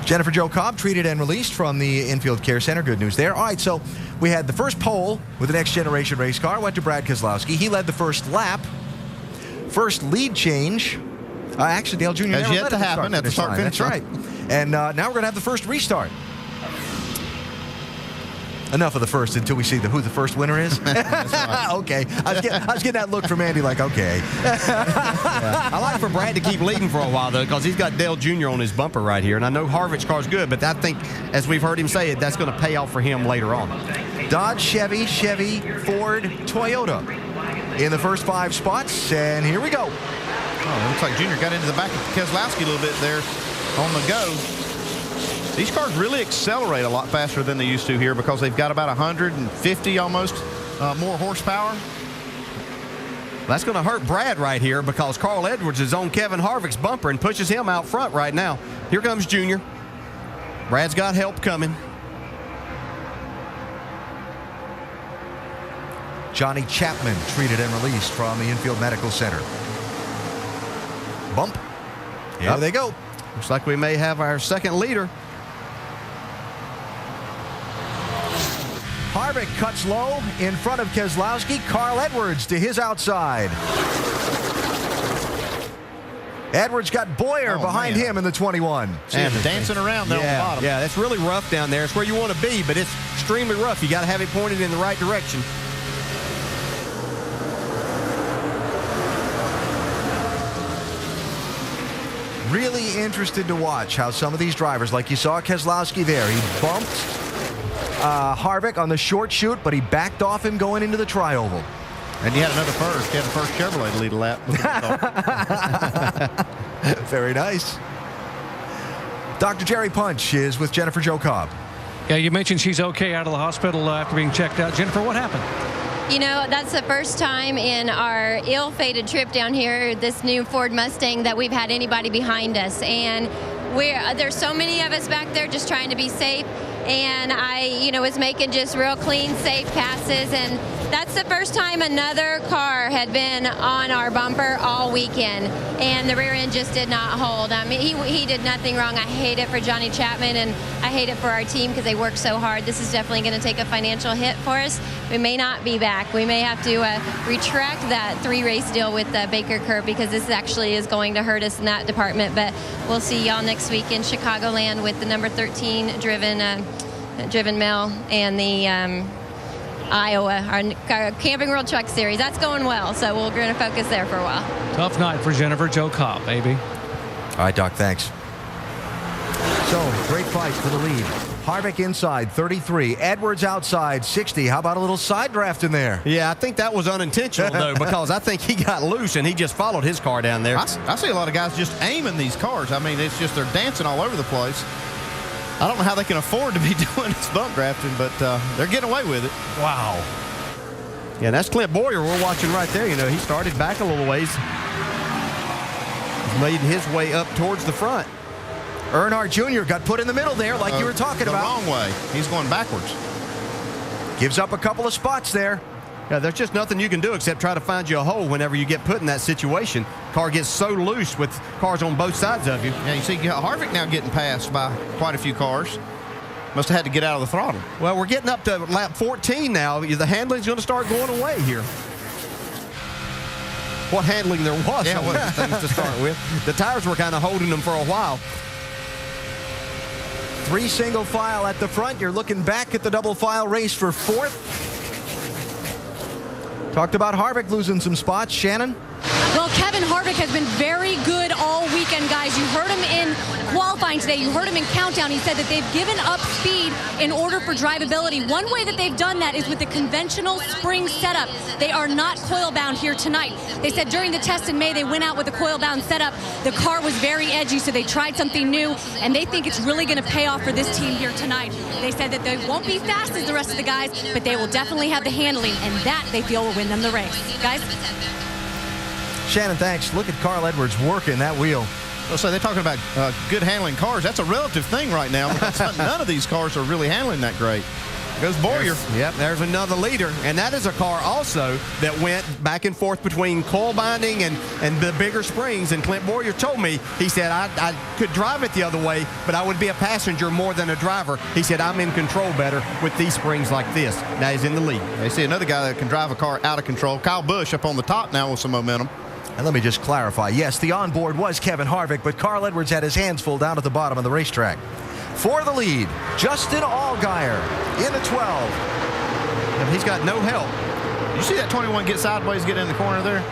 Jennifer Jo Cobb treated and released from the Infield Care Center. Good news there. All right, so we had the first pole with the next generation race car. Went to Brad Keselowski. He led the first lap. First lead change. Actually, Dale Jr. has yet to happen at the start-finish line. That's right. And now we're going to have the first restart. Enough of the first until we see who the first winner is. Okay. I was getting that look from Andy like, okay. I like for Brad to keep leading for a while, though, because he's got Dale Jr. on his bumper right here. And I know Harvick's car's good, but I think, as we've heard him say it, that's going to pay off for him later on. Dodge, Chevy, Ford, Toyota in the first 5 spots. And here we go. Oh, it looks like Junior got into the back of Keselowski a little bit there on the go. These cars really accelerate a lot faster than they used to here because they've got about 150 almost more horsepower. That's going to hurt Brad right here because Carl Edwards is on Kevin Harvick's bumper and pushes him out front right now. Here comes Junior. Brad's got help coming. Johnny Chapman treated and released from the infield medical center. Bump. Here they go. Looks like we may have our second leader. Harvick cuts low in front of Keselowski. Carl Edwards to his outside. Edwards got Boyer behind him in the 21. And dancing around there on the bottom. Yeah, that's really rough down there. It's where you want to be, but it's extremely rough. You got to have it pointed in the right direction. Really interested to watch how some of these drivers, like you saw Keselowski there, he bumped Harvick on the short chute, but he backed off him going into the tri-oval. And he had another first. He had the first Chevrolet to lead a lap. Very nice. Dr. Jerry Punch is with Jennifer Jo Cobb. Yeah, you mentioned she's okay out of the hospital after being checked out. Jennifer, what happened? You know, that's the first time in our ill-fated trip down here, this new Ford Mustang, that we've had anybody behind us. And there's so many of us back there just trying to be safe. And I, was making just real clean, safe passes. And that's the first time another car had been on our bumper all weekend. And the rear end just did not hold. I mean, he did nothing wrong. I hate it for Johnny Chapman, and I hate it for our team because they work so hard. This is definitely going to take a financial hit for us. We may not be back. We may have to retract that 3-race deal with Baker Curve because this actually is going to hurt us in that department. But we'll see y'all next week in Chicagoland with the number 13 driven male and the Iowa, our Camping World Truck Series. That's going well, so we're going to focus there for a while. Tough night for Jennifer Jo Cobb, baby. All right, Doc, thanks. So, great fight for the lead. Harvick inside, 33. Edwards outside, 60. How about a little side draft in there? Yeah, I think that was unintentional, though, because I think he got loose and he just followed his car down there. I see a lot of guys just aiming these cars. I mean, it's just they're dancing all over the place. I don't know how they can afford to be doing this bump drafting, but they're getting away with it. Wow. Yeah, that's Clint Boyer we're watching right there. He started back a little ways. He's made his way up towards the front. Earnhardt Jr. got put in the middle there like you were talking about. The wrong way. He's going backwards. Gives up a couple of spots there. Yeah, there's just nothing you can do except try to find you a hole whenever you get put in that situation. Car gets so loose with cars on both sides of you. Yeah, you see Harvick now getting passed by quite a few cars. Must have had to get out of the throttle. Well, we're getting up to lap 14 now. The handling's going to start going away here. What handling there was on those things to start with. The tires were kind of holding them for a while. 3 single file at the front. You're looking back at the double file race for 4th. Talked about Harvick losing some spots. Shannon? Well, Kevin Harvick has been very good all weekend, guys. You heard him in qualifying today. You heard him in countdown. He said that they've given up speed in order for drivability. One way that they've done that is with the conventional spring setup. They are not coil-bound here tonight. They said during the test in May, they went out with a coil-bound setup. The car was very edgy, so they tried something new, and they think it's really going to pay off for this team here tonight. They said that they won't be fast as the rest of the guys, but they will definitely have the handling, and that they feel will win them the race. Guys? Shannon, thanks. Look at Carl Edwards working that wheel. So they're talking about good handling cars. That's a relative thing right now. None of these cars are really handling that great. Goes Boyer. There's another leader. And that is a car also that went back and forth between coil binding and the bigger springs. And Clint Boyer told me, he said, I could drive it the other way, but I would be a passenger more than a driver. He said, I'm in control better with these springs like this. Now he's in the lead. They see another guy that can drive a car out of control. Kyle Busch up on the top now with some momentum. And let me just clarify. Yes, the onboard was Kevin Harvick, but Carl Edwards had his hands full down at the bottom of the racetrack. For the lead, Justin Allgaier in the 12. And he's got no help. You see that 21 get sideways, get in the corner there?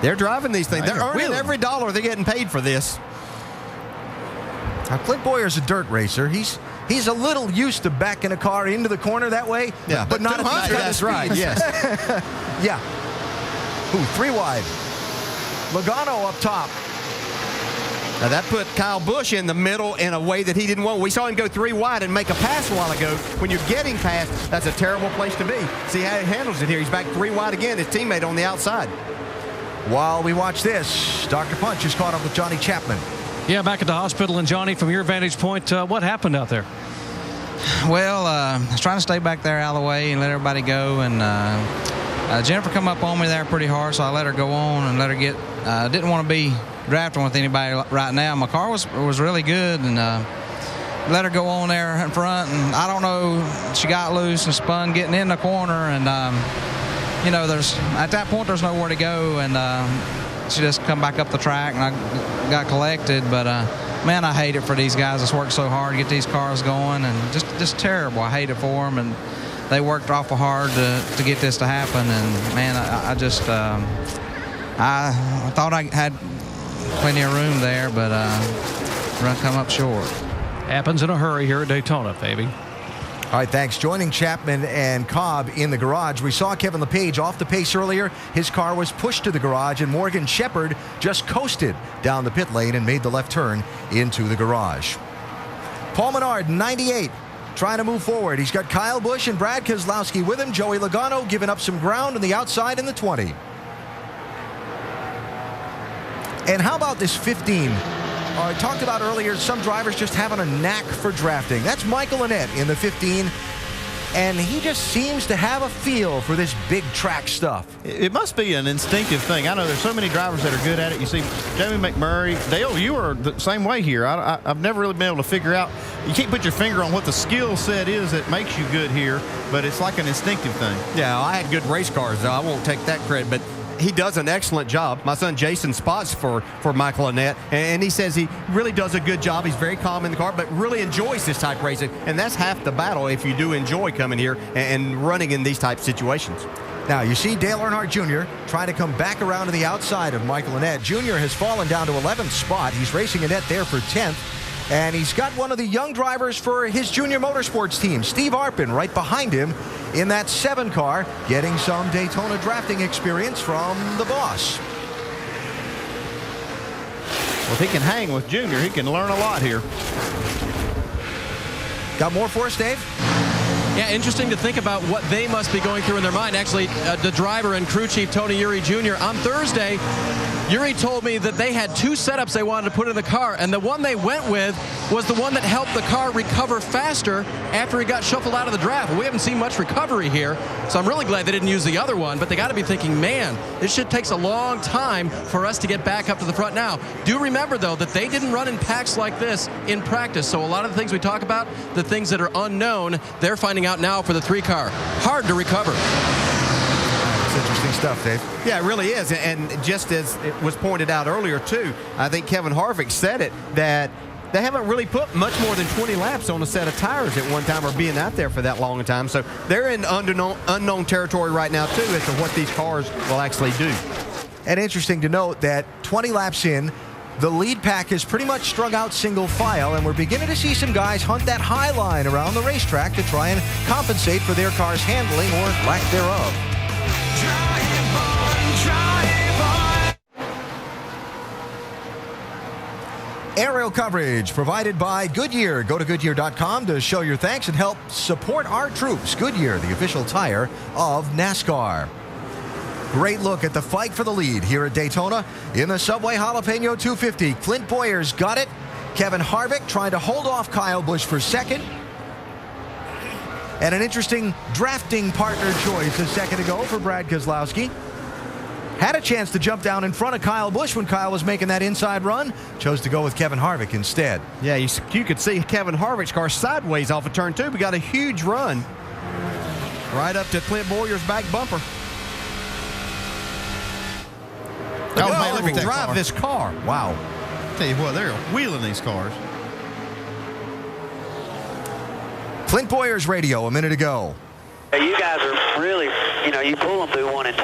They're driving these things. They're earning wheeling. every dollar. They're getting paid for this. Now, Clint Boyer's a dirt racer. He's a little used to backing a car into the corner that way. Yeah, but not at these kind of that's right. speeds. Yes. Yeah. Ooh, 3 wide. Logano up top. Now that put Kyle Busch in the middle in a way that he didn't want. We saw him go 3 wide and make a pass a while ago. When you're getting past, that's a terrible place to be. See how he handles it here. He's back 3 wide again. His teammate on the outside. While we watch this, Dr. Punch is caught up with Johnny Chapman. Yeah, back at the hospital. And Johnny, from your vantage point, what happened out there? Well, I was trying to stay back there out of the way and let everybody go. And Jennifer come up on me there pretty hard, so I let her go on and let her get. Didn't want to be drafting with anybody right now. My car was really good, and let her go on there in front. And I don't know, she got loose and spun getting in the corner. And, you know, at that point, there's nowhere to go. And she just come back up the track, and I got collected. But, man, I hate it for these guys that's worked so hard to get these cars going. And just terrible. I hate it for them. And they worked awful hard to get this to happen. And, man, I just I thought I had plenty of room there, but run come up short. Happens in a hurry here at Daytona, baby. All right, thanks. Joining Chapman and Cobb in the garage, we saw Kevin LePage off the pace earlier. His car was pushed to the garage, and Morgan Shepherd just coasted down the pit lane and made the left turn into the garage. Paul Menard, 98, trying to move forward. He's got Kyle Busch and Brad Keselowski with him. Joey Logano giving up some ground on the outside in the 20. And how about this 15? I talked about earlier, some drivers just having a knack for drafting. That's Michael Annett in the 15. And he just seems to have a feel for this big track stuff. It must be an instinctive thing. I know there's so many drivers that are good at it. You see Jamie McMurray. Dale, you are the same way here. I've never really been able to figure out. You can't put your finger on what the skill set is that makes you good here, but it's like an instinctive thing. Yeah, I had good race cars, though. I won't take that credit, but he does an excellent job. My son Jason spots for Michael Annett, and he says he really does a good job. He's very calm in the car, but really enjoys this type of racing, and that's half the battle if you do enjoy coming here and running in these type of situations. Now, you see Dale Earnhardt Jr. trying to come back around to the outside of Michael Annett. Jr. has fallen down to 11th spot. He's racing Annett there for 10th. And he's got one of the young drivers for his junior motorsports team, Steve Arpin, right behind him in that 7 car, getting some Daytona drafting experience from the boss. Well, if he can hang with Junior, he can learn a lot here. Got more for us, Dave? Yeah, interesting to think about what they must be going through in their mind. Actually, the driver and crew chief, Tony Uri Jr., on Thursday, Uri told me that they had 2 setups they wanted to put in the car, and the one they went with was the one that helped the car recover faster after he got shuffled out of the draft. We haven't seen much recovery here, so I'm really glad they didn't use the other one, but they got to be thinking, man, this shit takes a long time for us to get back up to the front now. Do remember, though, that they didn't run in packs like this in practice, so a lot of the things we talk about, the things that are unknown, they're finding out now for the 3 car. Hard to recover. It's interesting stuff, Dave. Yeah, it really is. And just as it was pointed out earlier, too, I think Kevin Harvick said it, that they haven't really put much more than 20 laps on a set of tires at one time or being out there for that long a time. So they're in unknown territory right now, too, as to what these cars will actually do. And interesting to note that 20 laps in, the lead pack is pretty much strung out single file, and we're beginning to see some guys hunt that high line around the racetrack to try and compensate for their car's handling or lack thereof. Aerial coverage provided by Goodyear. Go to Goodyear.com to show your thanks and help support our troops. Goodyear, the official tire of NASCAR. Great look at the fight for the lead here at Daytona in the Subway Jalapeno 250. Clint Boyer's got it. Kevin Harvick trying to hold off Kyle Busch for second. And an interesting drafting partner choice a second ago for Brad Keselowski. Had a chance to jump down in front of Kyle Busch when Kyle was making that inside run. Chose to go with Kevin Harvick instead. Yeah, you could see Kevin Harvick's car sideways off of turn 2. We got a huge run right up to Clint Boyer's back bumper. Look at Harvick drive this car. Wow. Tell you what, they're wheeling these cars. Clint Boyer's radio a minute ago. You guys are really, you pull them through 1 and 2.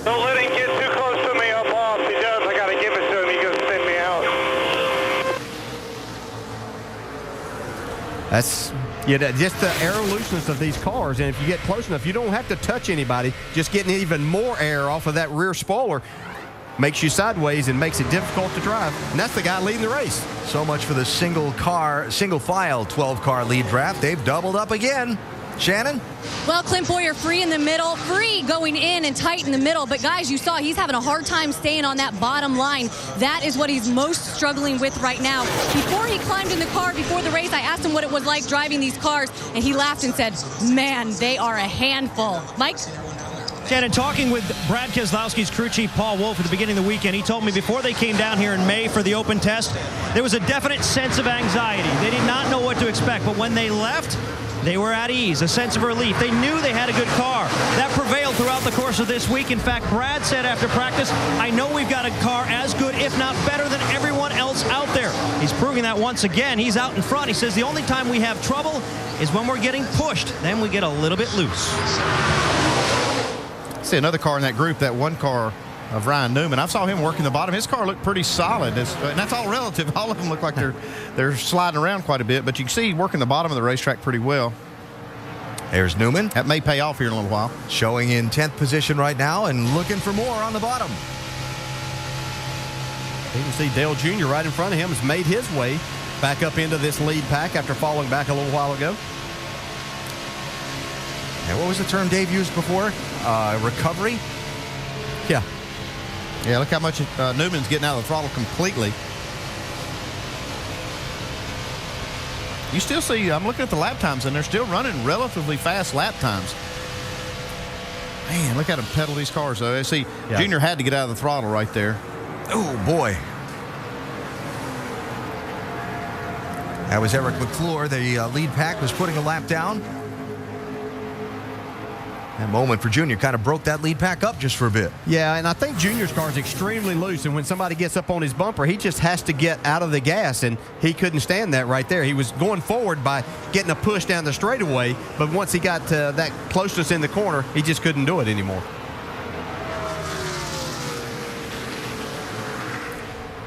Don't let him get too close to me up off. He does, I got to give it to him. He's going to send me out. That's just the air looseness of these cars, and if you get close enough, you don't have to touch anybody. Just getting even more air off of that rear spoiler makes you sideways and makes it difficult to drive. And that's the guy leading the race. So much for the single file 12-car lead draft. They've doubled up again. Shannon? Well, Clint Boyer free in the middle, free going in and tight in the middle. But, guys, you saw he's having a hard time staying on that bottom line. That is what he's most struggling with right now. Before he climbed in the car, before the race, I asked him what it was like driving these cars, and he laughed and said, man, they are a handful. Mike? Shannon, talking with Brad Keselowski's crew chief, Paul Wolf, at the beginning of the weekend, he told me before they came down here in May for the open test, there was a definite sense of anxiety. They did not know what to expect, but when they left, they were at ease, a sense of relief. They knew they had a good car. That prevailed throughout the course of this week. In fact, Brad said after practice, I know we've got a car as good, if not better, than everyone else out there. He's proving that once again. He's out in front. He says the only time we have trouble is when we're getting pushed. Then we get a little bit loose. See another car in that group, that one car of Ryan Newman. I saw him working the bottom. His car looked pretty solid. And that's all relative. All of them look like they're sliding around quite a bit, but you can see working the bottom of the racetrack pretty well. There's Newman. That may pay off here in a little while. Showing in 10th position right now and looking for more on the bottom. You can see Dale Jr. right in front of him has made his way back up into this lead pack after falling back a little while ago. And what was the term Dave used before? Recovery? Yeah. Yeah, look how much Newman's getting out of the throttle completely. You still see, I'm looking at the lap times, and they're still running relatively fast lap times. Man, look at him pedal these cars, though. I see Junior had to get out of the throttle right there. Oh, boy. That was Eric McClure. The lead pack was putting a lap down. That moment for Junior kind of broke that lead pack up just for a bit. Yeah, and I think Junior's car is extremely loose, and when somebody gets up on his bumper, he just has to get out of the gas, and he couldn't stand that right there. He was going forward by getting a push down the straightaway, but once he got to that closeness in the corner, he just couldn't do it anymore.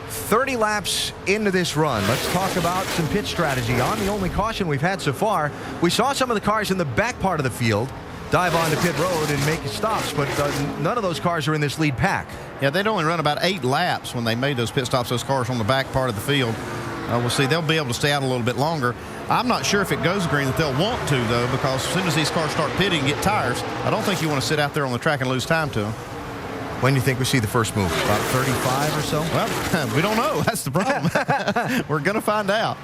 30 laps into this run. Let's talk about some pit strategy. On the only caution we've had so far, we saw some of the cars in the back part of the field dive onto pit road and make stops, but none of those cars are in this lead pack. Yeah, they'd only run about 8 laps when they made those pit stops, those cars on the back part of the field. We'll see. They'll be able to stay out a little bit longer. I'm not sure if it goes green that they'll want to, though, because as soon as these cars start pitting and get tires, I don't think you want to sit out there on the track and lose time to them. When do you think we see the first move? About 35 or so? Well, we don't know. That's the problem. We're going to find out.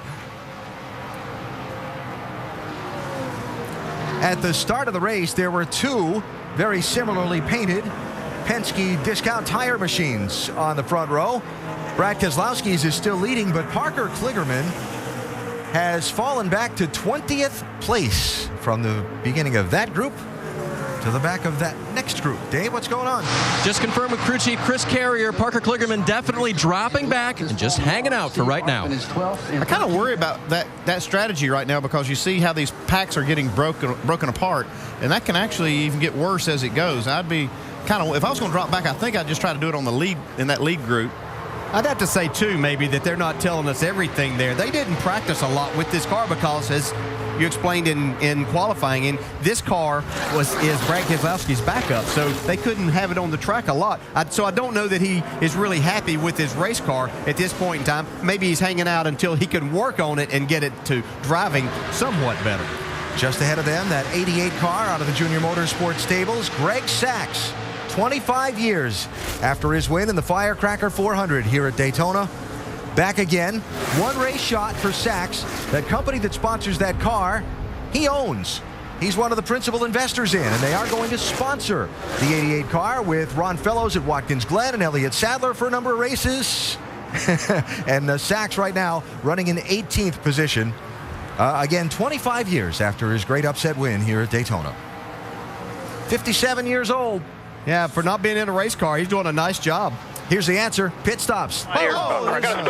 At the start of the race, there were 2 very similarly painted Penske discount tire machines on the front row. Brad Keselowski's is still leading, but Parker Kligerman has fallen back to 20th place from the beginning of that group to the back of that next group. Dave, what's going on? Just confirmed with crew chief Chris Carrier, Parker Kligerman definitely dropping back and just hanging out for right now. I kind of worry about that strategy right now because you see how these packs are getting broken apart, and that can actually even get worse as it goes. I'd be kind of, if I was going to drop back, I think I'd just try to do it on the lead, in that lead group. I'd have to say, too, maybe that they're not telling us everything there. They didn't practice a lot with this car because, as you explained in qualifying, and this car is Brad Keselowski's backup, so they couldn't have it on the track a lot. So I don't know that he is really happy with his race car at this point in time. Maybe he's hanging out until he can work on it and get it to driving somewhat better. Just ahead of them, that 88 car out of the Junior Motorsports stables, Greg Sachs. 25 years after his win in the Firecracker 400 here at Daytona. Back again, 1 race shot for Sachs. That company that sponsors that car, he owns. He's one of the principal investors in, and they are going to sponsor the 88 car with Ron Fellows at Watkins Glen and Elliott Sadler for a number of races. And Sachs right now running in 18th position. Again, 25 years after his great upset win here at Daytona. 57 years old. Yeah, for not being in a race car, he's doing a nice job. Here's the answer. Pit stops. Caution.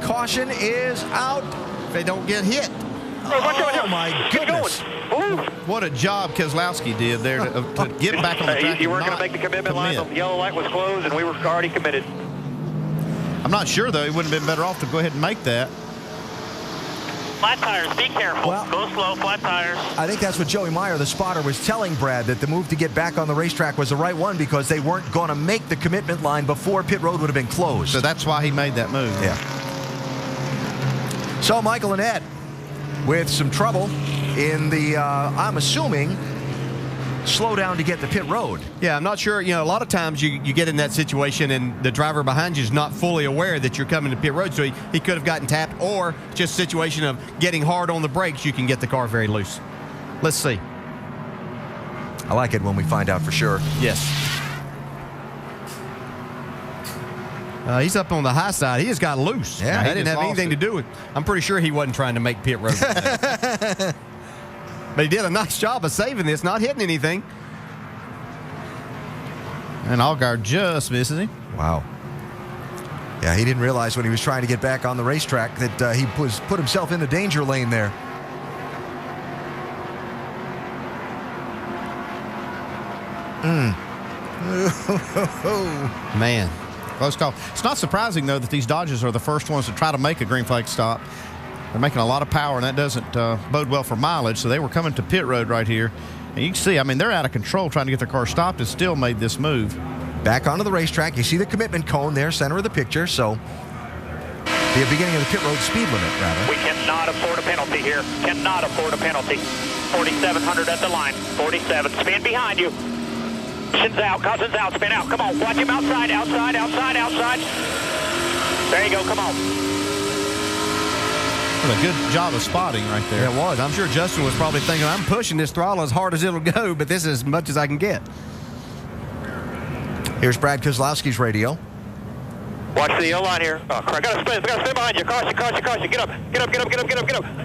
Caution is out. If they don't get hit. Oh, my goodness. What a job Keselowski did there to get back on the track. You weren't going to make the commitment line. The yellow light was closed, and we were already committed. I'm not sure, though. He wouldn't have been better off to go ahead and make that. Flat tires, be careful. Well, go slow, flat tires. I think that's what Joey Meyer, the spotter, was telling Brad, that the move to get back on the racetrack was the right one because they weren't going to make the commitment line before pit road would have been closed. So that's why he made that move. Yeah. So Michael and Ed with some trouble in the, I'm assuming, slow down to get to pit road. Yeah, I'm not sure. You know, a lot of times you get in that situation and the driver behind you is not fully aware that you're coming to pit road, so he could have gotten tapped, or just a situation of getting hard on the brakes, you can get the car very loose. Let's see. I like it when we find out for sure. Yes. He's up on the high side. He just got loose. Yeah, that didn't have anything to do with. I'm pretty sure he wasn't trying to make pit road. But he did a nice job of saving this, not hitting anything. And Allgaier just misses him. Wow. Yeah, he didn't realize when he was trying to get back on the racetrack that he put himself in the danger lane there. Man. Close call. It's not surprising, though, that these Dodges are the first ones to try to make a green flag stop. They're making a lot of power, and that doesn't bode well for mileage. So they were coming to pit road right here. And you can see, I mean, they're out of control trying to get their car stopped and still made this move. Back onto the racetrack. You see the commitment cone there, center of the picture. So the beginning of the pit road speed limit, rather. We cannot afford a penalty here. Cannot afford a penalty. 4,700 at the line. 47. Spin behind you. Caution's out, spin out. Come on, watch him outside. There you go, come on. What a good job of spotting right there. Yeah, it was. I'm sure Justin was probably thinking, I'm pushing this throttle as hard as it'll go, but this is as much as I can get. Here's Brad Keselowski's radio. Watch the yellow line here. Oh, I got to spin behind you. Caution. Get up.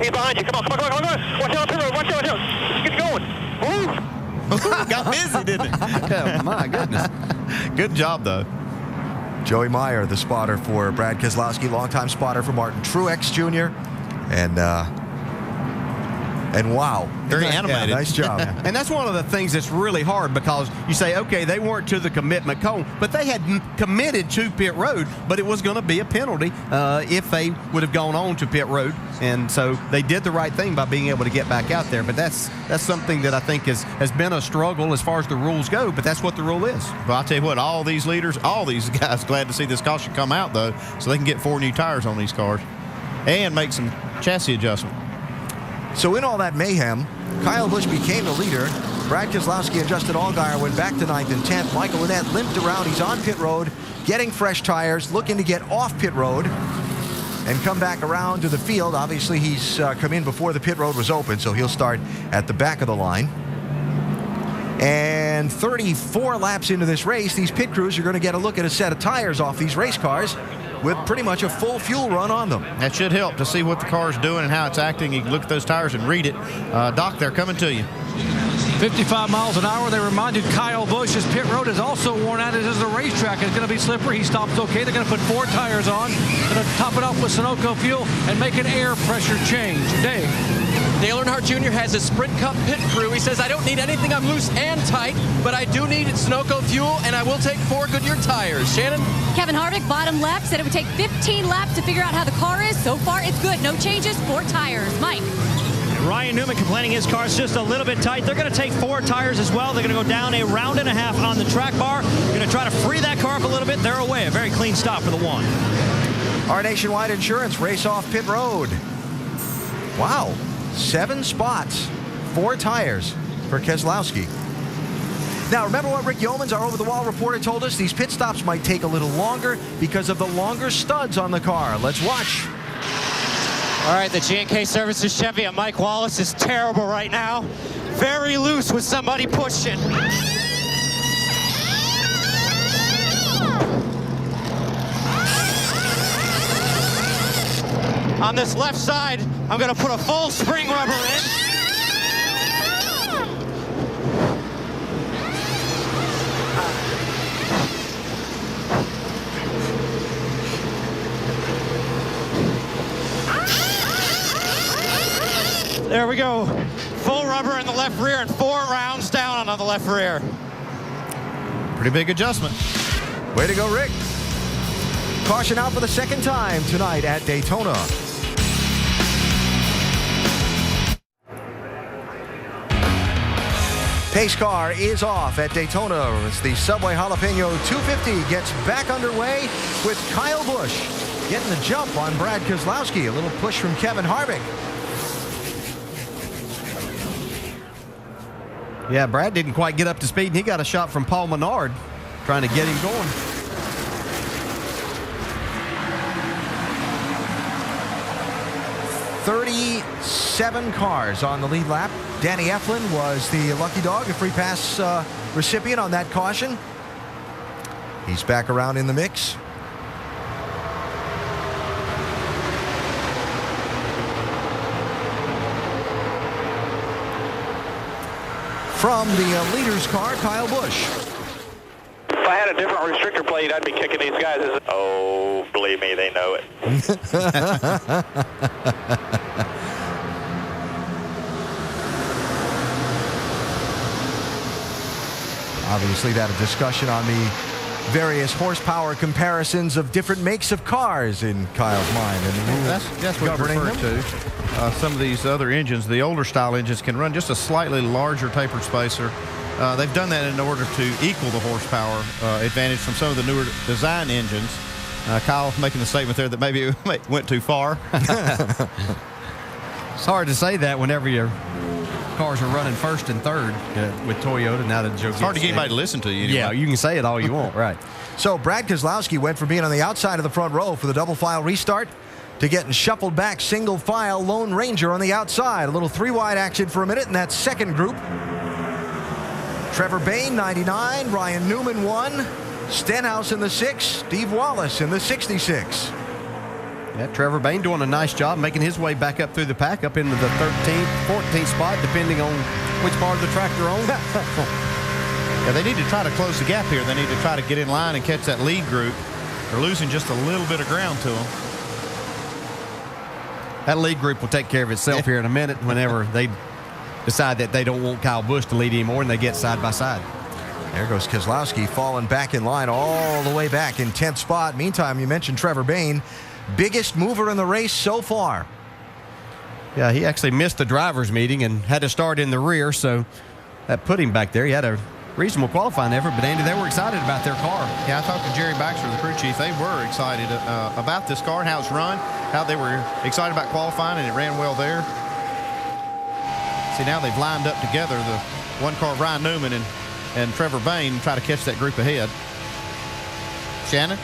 He's behind you. Come on. Watch out, Get going. Move. Got busy, didn't it? Oh, my goodness. Good job, though. Joey Meyer, the spotter for Brad Keselowski, longtime spotter for Martin Truex Jr. And wow. Very animated. Yeah, nice job. And that's one of the things that's really hard, because you say, okay, they weren't to the commitment cone, but they had committed to pit road, but it was going to be a penalty if they would have gone on to pit road. And so they did the right thing by being able to get back out there. But that's something that I think has been a struggle as far as the rules go, but that's what the rule is. Well, I'll tell you what, all these leaders, all these guys glad to see this caution come out, though, so they can get 4 new tires on these cars and make some chassis adjustment. So in all that mayhem, Kyle Busch became the leader. Brad Keselowski and Justin Allgaier went back to 9th and 10th. Michael Annett limped around. He's on pit road, getting fresh tires, looking to get off pit road and come back around to the field. Obviously, he's come in before the pit road was open, so he'll start at the back of the line. And 34 laps into this race, these pit crews are going to get a look at a set of tires off these race cars with pretty much a full fuel run on them. That should help to see what the car's doing and how it's acting. You can look at those tires and read it. Doc, they're coming to you. 55 miles an hour. They reminded Kyle Busch his pit road is also worn out, as is the racetrack. It's going to be slippery. He stops okay. They're going to put 4 tires on. Going to top it off with Sunoco fuel and make an air pressure change. Dave. Dale Earnhardt Jr. has a Sprint Cup pit crew. He says, I don't need anything. I'm loose and tight, but I do need Sunoco fuel, and I will take 4 Goodyear tires. Shannon? Kevin Harvick, bottom left, said it would take 15 laps to figure out how the car is. So far, it's good. No changes, 4 tires. Mike? Ryan Newman complaining his car's just a little bit tight. They're going to take 4 tires as well. They're going to go down a round and a half on the track bar. They're going to try to free that car up a little bit. They're away. A very clean stop for the 1. Our Nationwide Insurance race off pit road. Wow. 7 spots, 4 tires for Keselowski. Now, remember what Rick Yeomans, our over-the-wall reporter, told us? These pit stops might take a little longer because of the longer studs on the car. Let's watch. All right, the G&K Services Chevy and Mike Wallace is terrible right now. Very loose with somebody pushing. On this left side, I'm going to put a full spring rubber in. There we go. Full rubber in the left rear and 4 rounds down on the left rear. Pretty big adjustment. Way to go, Rick. Caution out for the second time tonight at Daytona. Pace car is off at Daytona as the Subway Jalapeno 250 gets back underway with Kyle Busch getting the jump on Brad Keselowski. A little push from Kevin Harvick. Yeah, Brad didn't quite get up to speed, and he got a shot from Paul Menard trying to get him going. "37 cars on the lead lap. Danny Eflin was the lucky dog, a free pass recipient on that caution. He's back around in the mix. From the leader's car, Kyle Busch. If I had a different restrictor plate, I'd be kicking these guys. Oh, believe me, they know it. Obviously, that a discussion on the various horsepower comparisons of different makes of cars in Kyle's mind. And that's what we're referring to. Some of these other engines, the older style engines, can run just a slightly larger taper spacer. They've done that in order to equal the horsepower advantage from some of the newer design engines. Kyle making the statement there that maybe it went too far. It's hard to say that whenever your cars are running first and third with Toyota. Now that Joe, it's hard to get anybody to listen to you. Anyway. Yeah, you can say it all you want, right? So Brad Keselowski went from being on the outside of the front row for the double file restart to getting shuffled back single file Lone Ranger on the outside. A little 3-wide action for a minute in that second group. Trevor Bayne, 99. Ryan Newman, 1. Stenhouse in the 6. Steve Wallace in the 66. Yeah, Trevor Bayne doing a nice job making his way back up through the pack, up into the 13th, 14th spot, depending on which part of the track they're on. Yeah, they need to try to close the gap here. They need to try to get in line and catch that lead group. They're losing just a little bit of ground to them. That lead group will take care of itself here in a minute whenever they decide that they don't want Kyle Busch to lead anymore and they get side by side. There goes Keselowski falling back in line all the way back in 10th spot. Meantime, you mentioned Trevor Bayne, biggest mover in the race so far. Yeah, he actually missed the driver's meeting and had to start in the rear, so that put him back there. He had a reasonable qualifying effort, but Andy, they were excited about their car. Yeah, I talked to Jerry Baxter, the crew chief. They were excited about this car and how it's run, how they were excited about qualifying, and it ran well there. See, now they've lined up together, the one car of Ryan Newman and Trevor Bayne, try to catch that group ahead. Shannon?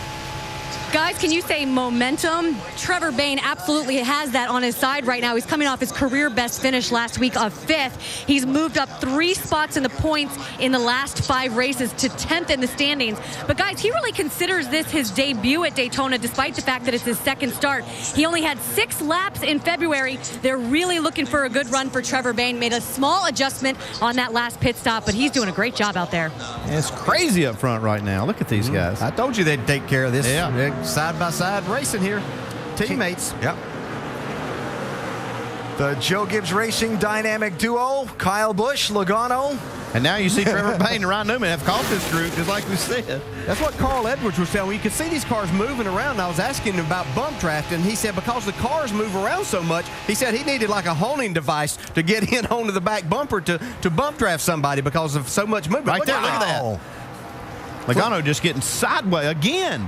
Guys, can you say momentum? Trevor Bayne absolutely has that on his side right now. He's coming off his career best finish last week of 5th. He's moved up 3 spots in the points in the last 5 races to 10th in the standings. But guys, he really considers this his debut at Daytona, despite the fact that it's his second start. He only had 6 laps in February. They're really looking for a good run for Trevor Bayne. Made a small adjustment on that last pit stop, but he's doing a great job out there. Yeah, it's crazy up front right now. Look at these guys. I told you they'd take care of this. Yeah. Side by side racing here. Teammates. Yep. The Joe Gibbs Racing dynamic duo, Kyle Busch, Logano. And now you see Trevor Bayne and Ryan Newman have caught this group, just like we said. That's what Carl Edwards was telling me. You could see these cars moving around. And I was asking him about bump draft, and he said because the cars move around so much, he said he needed like a honing device to get in onto the back bumper to bump draft somebody because of so much movement. Right there, look at that. Logano just getting sideways again.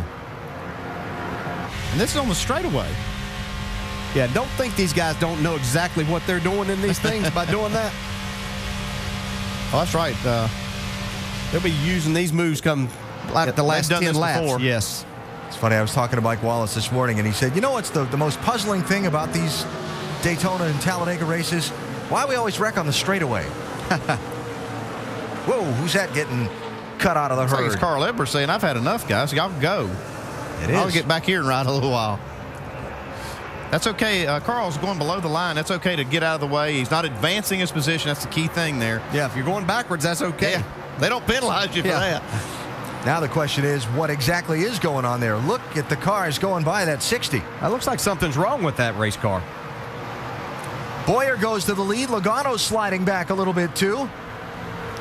And this is on the straightaway. Yeah, don't think these guys don't know exactly what they're doing in these things by doing that. Oh, that's right. They'll be using these moves come like the last 10 laps. Before. Yes. It's funny, I was talking to Mike Wallace this morning, and he said, you know what's the most puzzling thing about these Daytona and Talladega races? Why we always wreck on the straightaway. Whoa, who's that getting cut out of the herd? It's Carl Edwards saying, I've had enough, guys. Y'all can go. I'll get back here and ride a little while. That's okay. Carl's going below the line. That's okay to get out of the way. He's not advancing his position. That's the key thing there. Yeah, if you're going backwards, that's okay. Yeah. They don't penalize you for that. Now the question is, what exactly is going on there? Look at the cars going by that 60. That looks like something's wrong with that race car. Boyer goes to the lead. Logano's sliding back a little bit, too.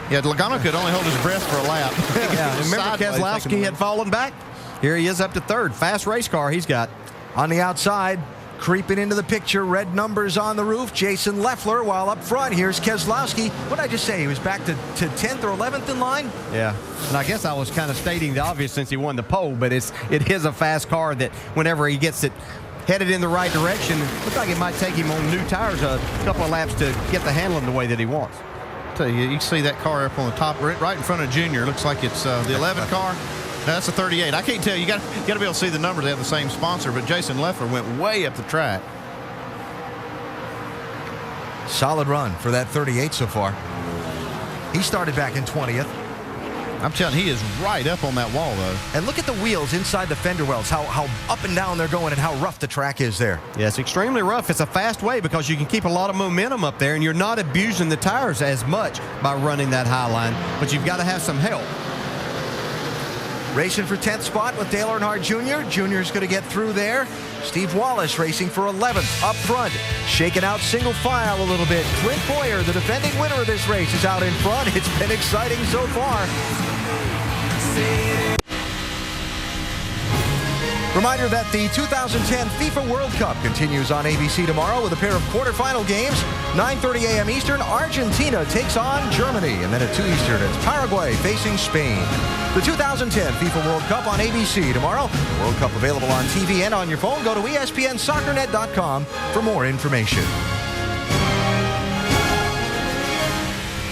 Yeah, Logano could only hold his breath for a lap. Yeah, remember Keselowski had fallen back? Here he is up to third. Fast race car he's got. On the outside, creeping into the picture, red numbers on the roof, Jason Leffler, while up front, here's Keselowski. What did I just say? He was back to 10th or 11th in line? Yeah, and I guess I was kind of stating the obvious since he won the pole, but it is a fast car that whenever he gets it headed in the right direction, looks like it might take him on new tires a couple of laps to get the handling the way that he wants. Tell you, you can see that car up on the top, right in front of Junior. Looks like it's the 11 car. No, that's a 38. I can't tell you. You got to be able to see the numbers. They have the same sponsor, but Jason Leffler went way up the track. Solid run for that 38 so far. He started back in 20th. I'm telling you, he is right up on that wall, though. And look at the wheels inside the fender wells, how up and down they're going and how rough the track is there. Yeah, it's extremely rough. It's a fast way because you can keep a lot of momentum up there, and you're not abusing the tires as much by running that high line, but you've got to have some help. Racing for 10th spot with Dale Earnhardt Jr. Jr.'s going to get through there. Steve Wallace racing for 11th up front. Shaking out single file a little bit. Clint Boyer, the defending winner of this race, is out in front. It's been exciting so far. Reminder that the 2010 FIFA World Cup continues on ABC tomorrow with a pair of quarterfinal games. 9:30 a.m. Eastern, Argentina takes on Germany. And then at 2 Eastern, it's Paraguay facing Spain. The 2010 FIFA World Cup on ABC tomorrow. World Cup available on TV and on your phone. Go to ESPNSoccerNet.com for more information.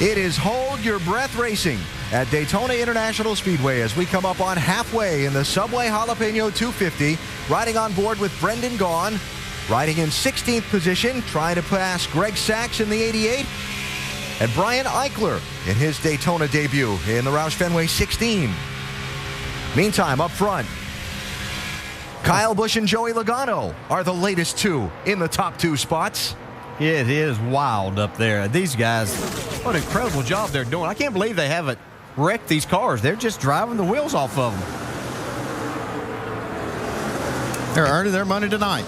It is Hold Your Breath Racing at Daytona International Speedway as we come up on halfway in the Subway Jalapeno 250. Riding on board with Brendan Gaughan. Riding in 16th position, trying to pass Greg Sachs in the 88. And Brian Eichler in his Daytona debut in the Roush Fenway 16. Meantime, up front, Kyle Busch and Joey Logano are the latest two in the top two spots. It is wild up there. These guys, what an incredible job they're doing. I can't believe they haven't wrecked these cars. They're just driving the wheels off of them. They're earning their money tonight.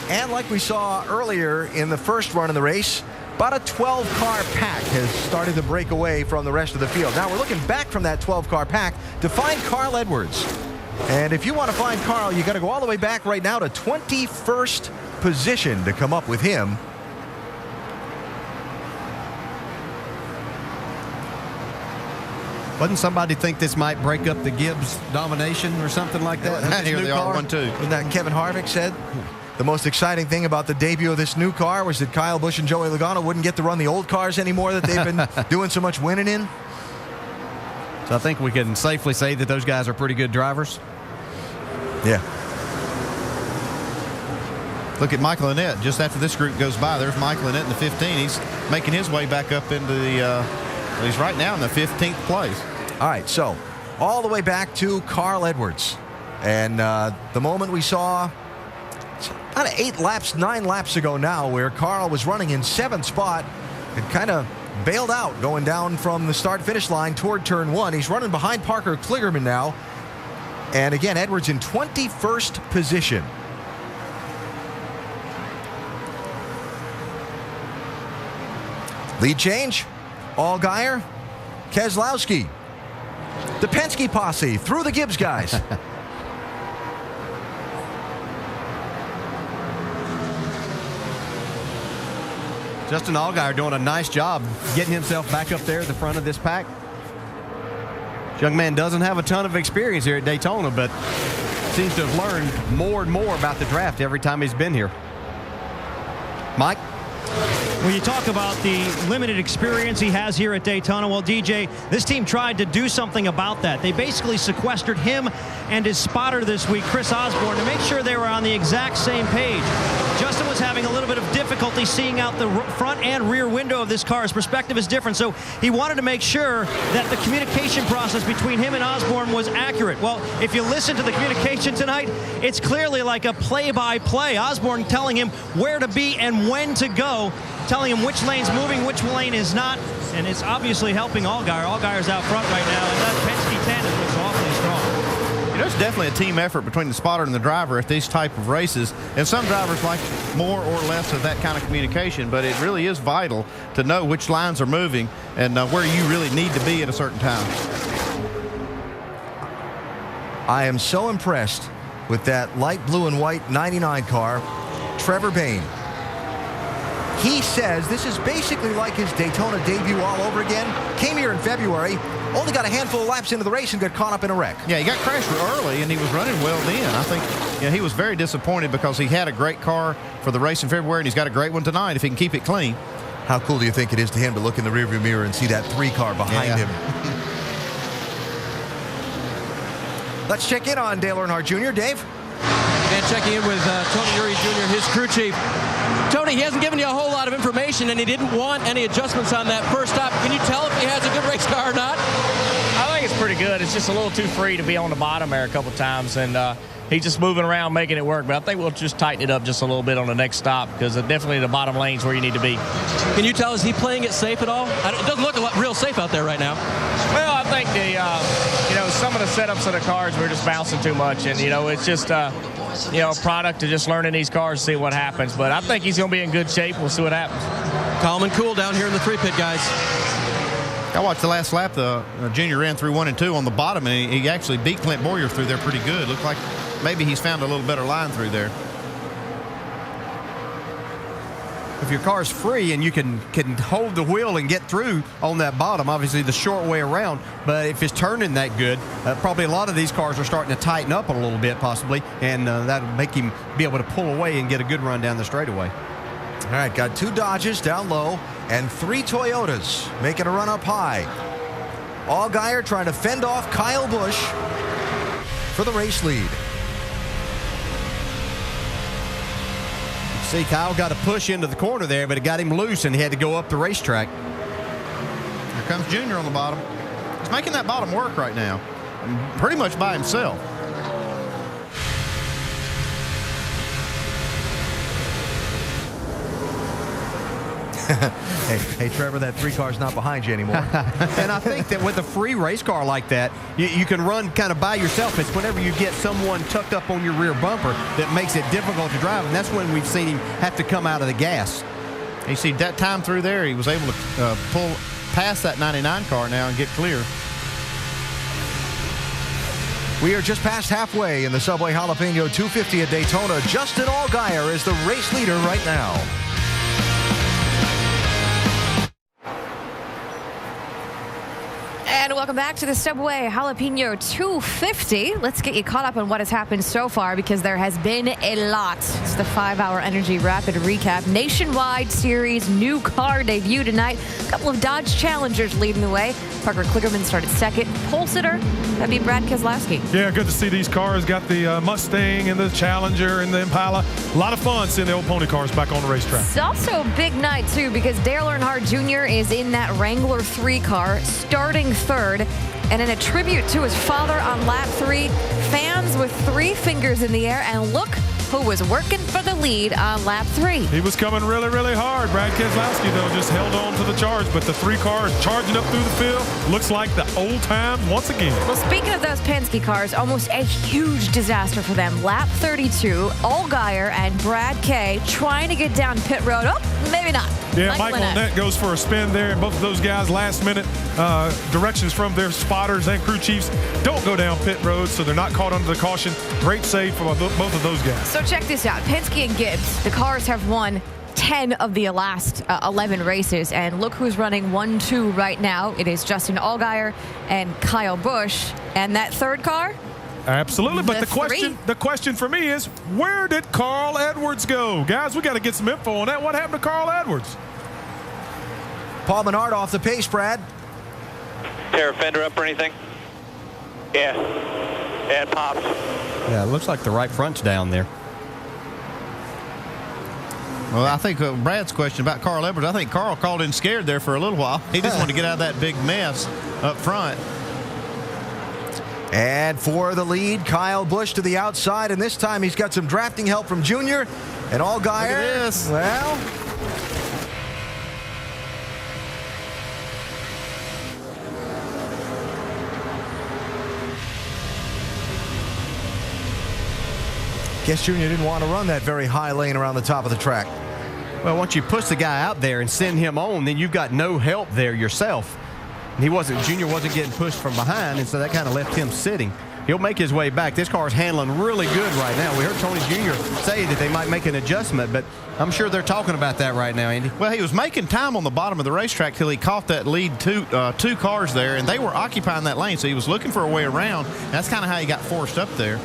And like we saw earlier in the first run of the race, about a 12-car pack has started to break away from the rest of the field. Now we're looking back from that 12-car pack to find Carl Edwards. And if you want to find Carl, you got to go all the way back right now to 21st position to come up with him. Wouldn't somebody think this might break up the Gibbs domination or something like that? And here they are, 1-2. Wasn't that Kevin Harvick said? The most exciting thing about the debut of this new car was that Kyle Busch and Joey Logano wouldn't get to run the old cars anymore that they've been doing so much winning in. So I think we can safely say that those guys are pretty good drivers. Yeah. Look at Michael Annett. Just after this group goes by, there's Michael Annett in the 15. He's making his way back up into the, he's right now in the 15th place. All right, so all the way back to Carl Edwards. And the moment we saw about 9 laps ago now, where Carl was running in 7th spot and kind of bailed out going down from the start-finish line toward turn 1. He's running behind Parker Kligerman now. And again, Edwards in 21st position. Lead change, Allgaier, Keselowski, the Penske posse through the Gibbs guys. Justin Allgaier doing a nice job getting himself back up there at the front of this pack. This young man doesn't have a ton of experience here at Daytona, but seems to have learned more and more about the draft every time he's been here. Mike? When you talk about the limited experience he has here at Daytona, well, DJ, this team tried to do something about that. They basically sequestered him and his spotter this week, Chris Osborne, to make sure they were on the exact same page. Justin was having a little bit of difficulty seeing out the front and rear window of this car. His perspective is different, so he wanted to make sure that the communication process between him and Osborne was accurate. Well, if you listen to the communication tonight, it's clearly like a play-by-play. Osborne telling him where to be and when to go, telling him which lane's moving, which lane is not, and it's obviously helping Allgaier. Allgaier's out front right now, and that Penske tandem looks awfully strong. You know, it's definitely a team effort between the spotter and the driver at these type of races. And some drivers like more or less of that kind of communication, but it really is vital to know which lines are moving and where you really need to be at a certain time. I am so impressed with that light blue and white 99 car, Trevor Bayne. He says this is basically like his Daytona debut all over again. Came here in February, only got a handful of laps into the race and got caught up in a wreck. Yeah, he got crashed early, and he was running well then. I think he was very disappointed because he had a great car for the race in February, and he's got a great one tonight if he can keep it clean. How cool do you think it is to him to look in the rearview mirror and see that 3 car behind him? Let's check in on Dale Earnhardt Jr. Dave? And checking in with Tony Eury Jr., his crew chief. Tony, he hasn't given you a whole lot of information, and he didn't want any adjustments on that first stop. Can you tell if he has a good race car or not? I think it's pretty good. It's just a little too free to be on the bottom there a couple times, and he's just moving around, making it work. But I think we'll just tighten it up just a little bit on the next stop because definitely the bottom lane's where you need to be. Can you tell, is he playing it safe at all? It doesn't look real safe out there right now. Well, I think some of the setups of the cars were just bouncing too much, and it's just a product of just learning these cars, see what happens. But I think he's going to be in good shape. We'll see what happens. Calm and cool down here in the 3-pit, guys. I watched the last lap. The Junior ran through 1 and 2 on the bottom, and he actually beat Clint Boyer through there pretty good. Looked like maybe he's found a little better line through there. If your car's free and you can hold the wheel and get through on that bottom, obviously the short way around, but if it's turning that good, probably a lot of these cars are starting to tighten up a little bit possibly, and that'll make him be able to pull away and get a good run down the straightaway. All right, got 2 Dodges down low and 3 Toyotas making a run up high. Allgaier trying to fend off Kyle Busch for the race lead. See, Kyle got a push into the corner there, but it got him loose and he had to go up the racetrack. Here comes Junior on the bottom. He's making that bottom work right now, pretty much by himself. Hey, Trevor, that 3 car's not behind you anymore. And I think that with a free race car like that, you can run kind of by yourself. It's whenever you get someone tucked up on your rear bumper that makes it difficult to drive, and that's when we've seen him have to come out of the gas. You see that time through there, he was able to pull past that 99 car now and get clear. We are just past halfway in the Subway Jalapeno 250 at Daytona. Justin Allgaier is the race leader right now. And welcome back to the Subway Jalapeno 250. Let's get you caught up on what has happened so far because there has been a lot. It's the 5-hour Energy Rapid Recap. Nationwide Series new car debut tonight. A couple of Dodge Challengers leading the way. Parker Kligerman started second. Pole sitter, that'd be Brad Keselowski. Yeah, good to see these cars. Got the Mustang and the Challenger and the Impala. A lot of fun seeing the old pony cars back on the racetrack. It's also a big night, too, because Dale Earnhardt Jr. is in that Wrangler 3 car, starting third. And in a tribute to his father on lap 3, fans with 3 fingers in the air, and look who was working for the lead on lap 3. He was coming really, really hard. Brad Keselowski, though, just held on to the charge, but the 3 cars charging up through the field looks like the old times once again. Well, speaking of those Penske cars, almost a huge disaster for them. Lap 32, Allgaier and Brad K trying to get down pit road. Oh, maybe not. Yeah, Michael Annett goes for a spin there, and both of those guys last minute directions from their spotters and crew chiefs don't go down pit road, so they're not caught under the caution. Great save for both of those guys. So check this out. Penske and Gibbs, the cars have won 10 of the last 11 races, and look who's running 1-2 right now. It is Justin Allgaier and Kyle Busch, and that third car. Absolutely, but the the question for me is, where did Carl Edwards go? Guys, we got to get some info on that. What happened to Carl Edwards? Paul Menard off the pace, Brad. Tear a fender up or anything? Yeah. Yeah, it pops. Yeah, it looks like the right front's down there. Well, I think Brad's question about Carl Edwards, I think Carl called in scared there for a little while. He just wanted to get out of that big mess up front. And for the lead, Kyle Busch to the outside, and this time he's got some drafting help from Junior. And Allgaier, look at this. Well, Guess Junior didn't want to run that very high lane around the top of the track. Well, once you push the guy out there and send him on, then you've got no help there yourself. And Junior wasn't getting pushed from behind, and so that kind of left him sitting. He'll make his way back. This car is handling really good right now. We heard Tony Jr. say that they might make an adjustment, but I'm sure they're talking about that right now, Andy. Well, he was making time on the bottom of the racetrack till he caught that lead two cars there, and they were occupying that lane, so he was looking for a way around. That's kind of how he got forced up there.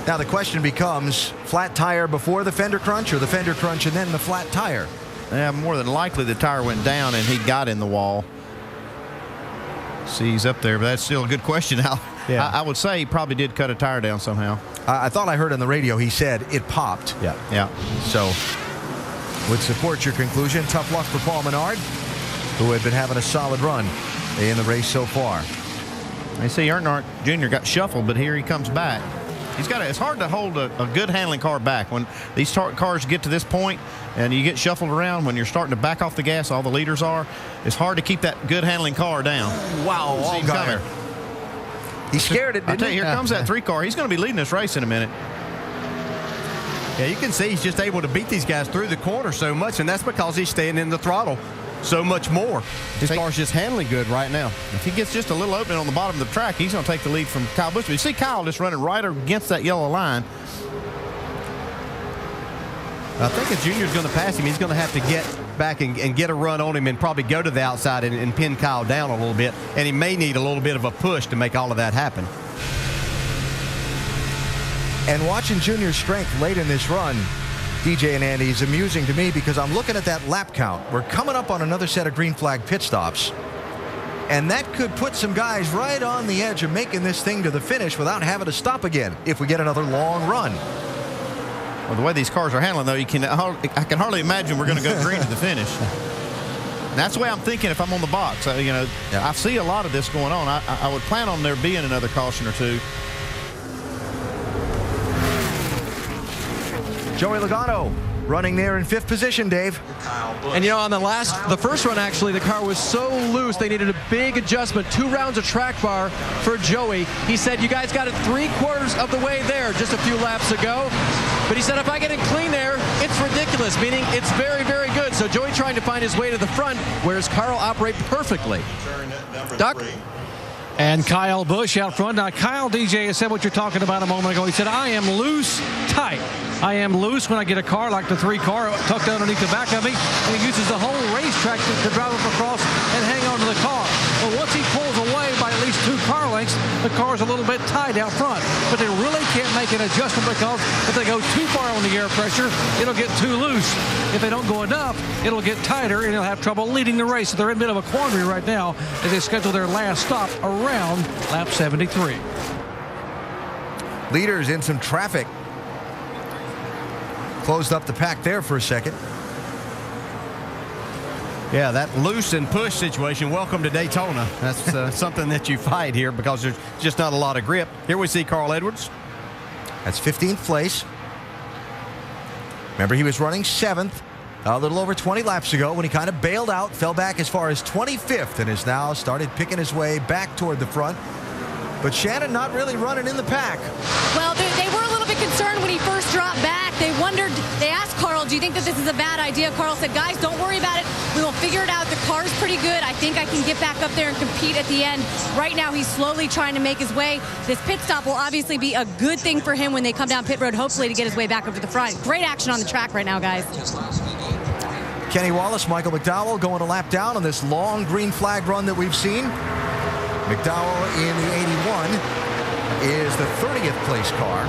Now the question becomes, flat tire before the fender crunch or the fender crunch and then the flat tire? Yeah, more than likely the tire went down and he got in the wall. See, he's up there, but that's still a good question. Yeah. I would say he probably did cut a tire down somehow. I thought I heard on the radio he said it popped. Yeah. So, would support your conclusion. Tough luck for Paul Menard, who had been having a solid run in the race so far. You see, Earnhardt Jr. got shuffled, but here he comes back. It's hard to hold a good handling car back when these cars get to this point and you get shuffled around. When you're starting to back off the gas, all the leaders are. It's hard to keep that good handling car down. Wow, Allgaier. He scared it, didn't I tell you, here comes that 3 car. He's going to be leading this race in a minute. Yeah, you can see he's just able to beat these guys through the corner so much, and that's because he's staying in the throttle so much more. His car's just handling good right now. If he gets just a little opening on the bottom of the track, he's going to take the lead from Kyle Busch. But you see Kyle just running right against that yellow line. I think if Junior's going to pass him, he's going to have to get back and get a run on him and probably go to the outside and pin Kyle down a little bit. And he may need a little bit of a push to make all of that happen. And watching Junior's strength late in this run, DJ and Andy, is amusing to me because I'm looking at that lap count. We're coming up on another set of green flag pit stops. And that could put some guys right on the edge of making this thing to the finish without having to stop again if we get another long run. Well, the way these cars are handling, though, I can hardly imagine we're going to go green to the finish. And that's the way I'm thinking if I'm on the box. I see a lot of this going on. I would plan on there being another caution or two. Joey Logano running there in 5th position, Dave. And on the first run, actually, the car was so loose they needed a big adjustment. 2 rounds of track bar for Joey. He said, you guys got it 3/4 of the way there just a few laps ago. But he said, if I get it clean there, it's ridiculous, meaning it's very, very good. So Joey trying to find his way to the front, whereas Carl operate perfectly. Duck. And Kyle Busch out front. Now, Kyle, DJ, has said what you're talking about a moment ago. He said, I am loose tight. I am loose when I get a car like the 3 car tucked underneath the back of me. And he uses the whole racetrack to drive up across and hang on to the car. Well, once he pulls away by at least 2 car lengths, the car's a little bit tight out front. But they really can't make an adjustment because if they go too far on the air pressure, it'll get too loose. If they don't go enough, it'll get tighter and they'll have trouble leading the race. So they're in a bit of a quandary right now as they schedule their last stop around lap 73. Leaders in some traffic. Closed up the pack there for a second. Yeah, that loose and push situation, welcome to Daytona. That's something that you fight here because there's just not a lot of grip. Here we see Carl Edwards. That's 15th place. Remember, he was running 7th a little over 20 laps ago when he kind of bailed out, fell back as far as 25th, and has now started picking his way back toward the front. But Shannon not really running in the pack. Well, they were a little bit concerned when he first dropped back. They asked Carl, do you think that this is a bad idea? Carl said, guys, don't worry about it. We will figure it out. The car's pretty good. I think I can get back up there and compete at the end. Right now, he's slowly trying to make his way. This pit stop will obviously be a good thing for him when they come down pit road, hopefully to get his way back up to the front. Great action on the track right now, guys. Kenny Wallace, Michael McDowell going a lap down on this long green flag run that we've seen. McDowell in the 81 is the 30th place car.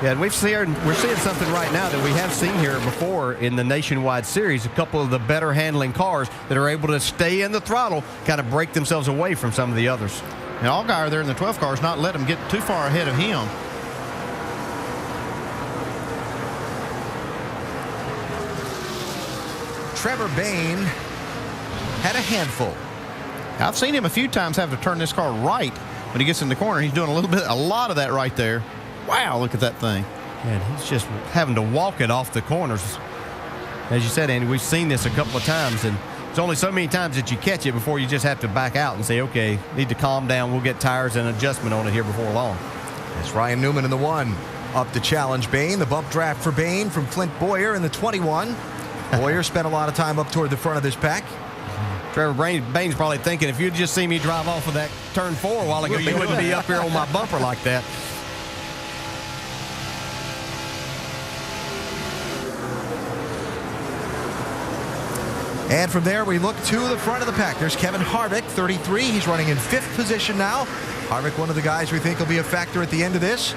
Yeah, and we're seeing something right now that we have seen here before in the Nationwide Series. A couple of the better handling cars that are able to stay in the throttle, kind of break themselves away from some of the others. And Allgaier there in the 12 car is not letting them get too far ahead of him. Trevor Bayne had a handful. I've seen him a few times have to turn this car right when he gets in the corner. He's doing a lot of that right there. Wow, look at that thing. And he's just having to walk it off the corners. As you said, Andy, we've seen this a couple of times, and there's only so many times that you catch it before you just have to back out and say, okay, need to calm down. We'll get tires and adjustment on it here before long. It's Ryan Newman in the 1. Up to challenge Bain. The bump draft for Bain from Clint Boyer in the 21. Boyer spent a lot of time up toward the front of this pack. Trevor Bain's probably thinking, if you'd just seen me drive off of that turn 4 a while ago, you wouldn't be up here on my bumper like that. And from there, we look to the front of the pack. There's Kevin Harvick, 33. He's running in 5th position now. Harvick, one of the guys we think will be a factor at the end of this.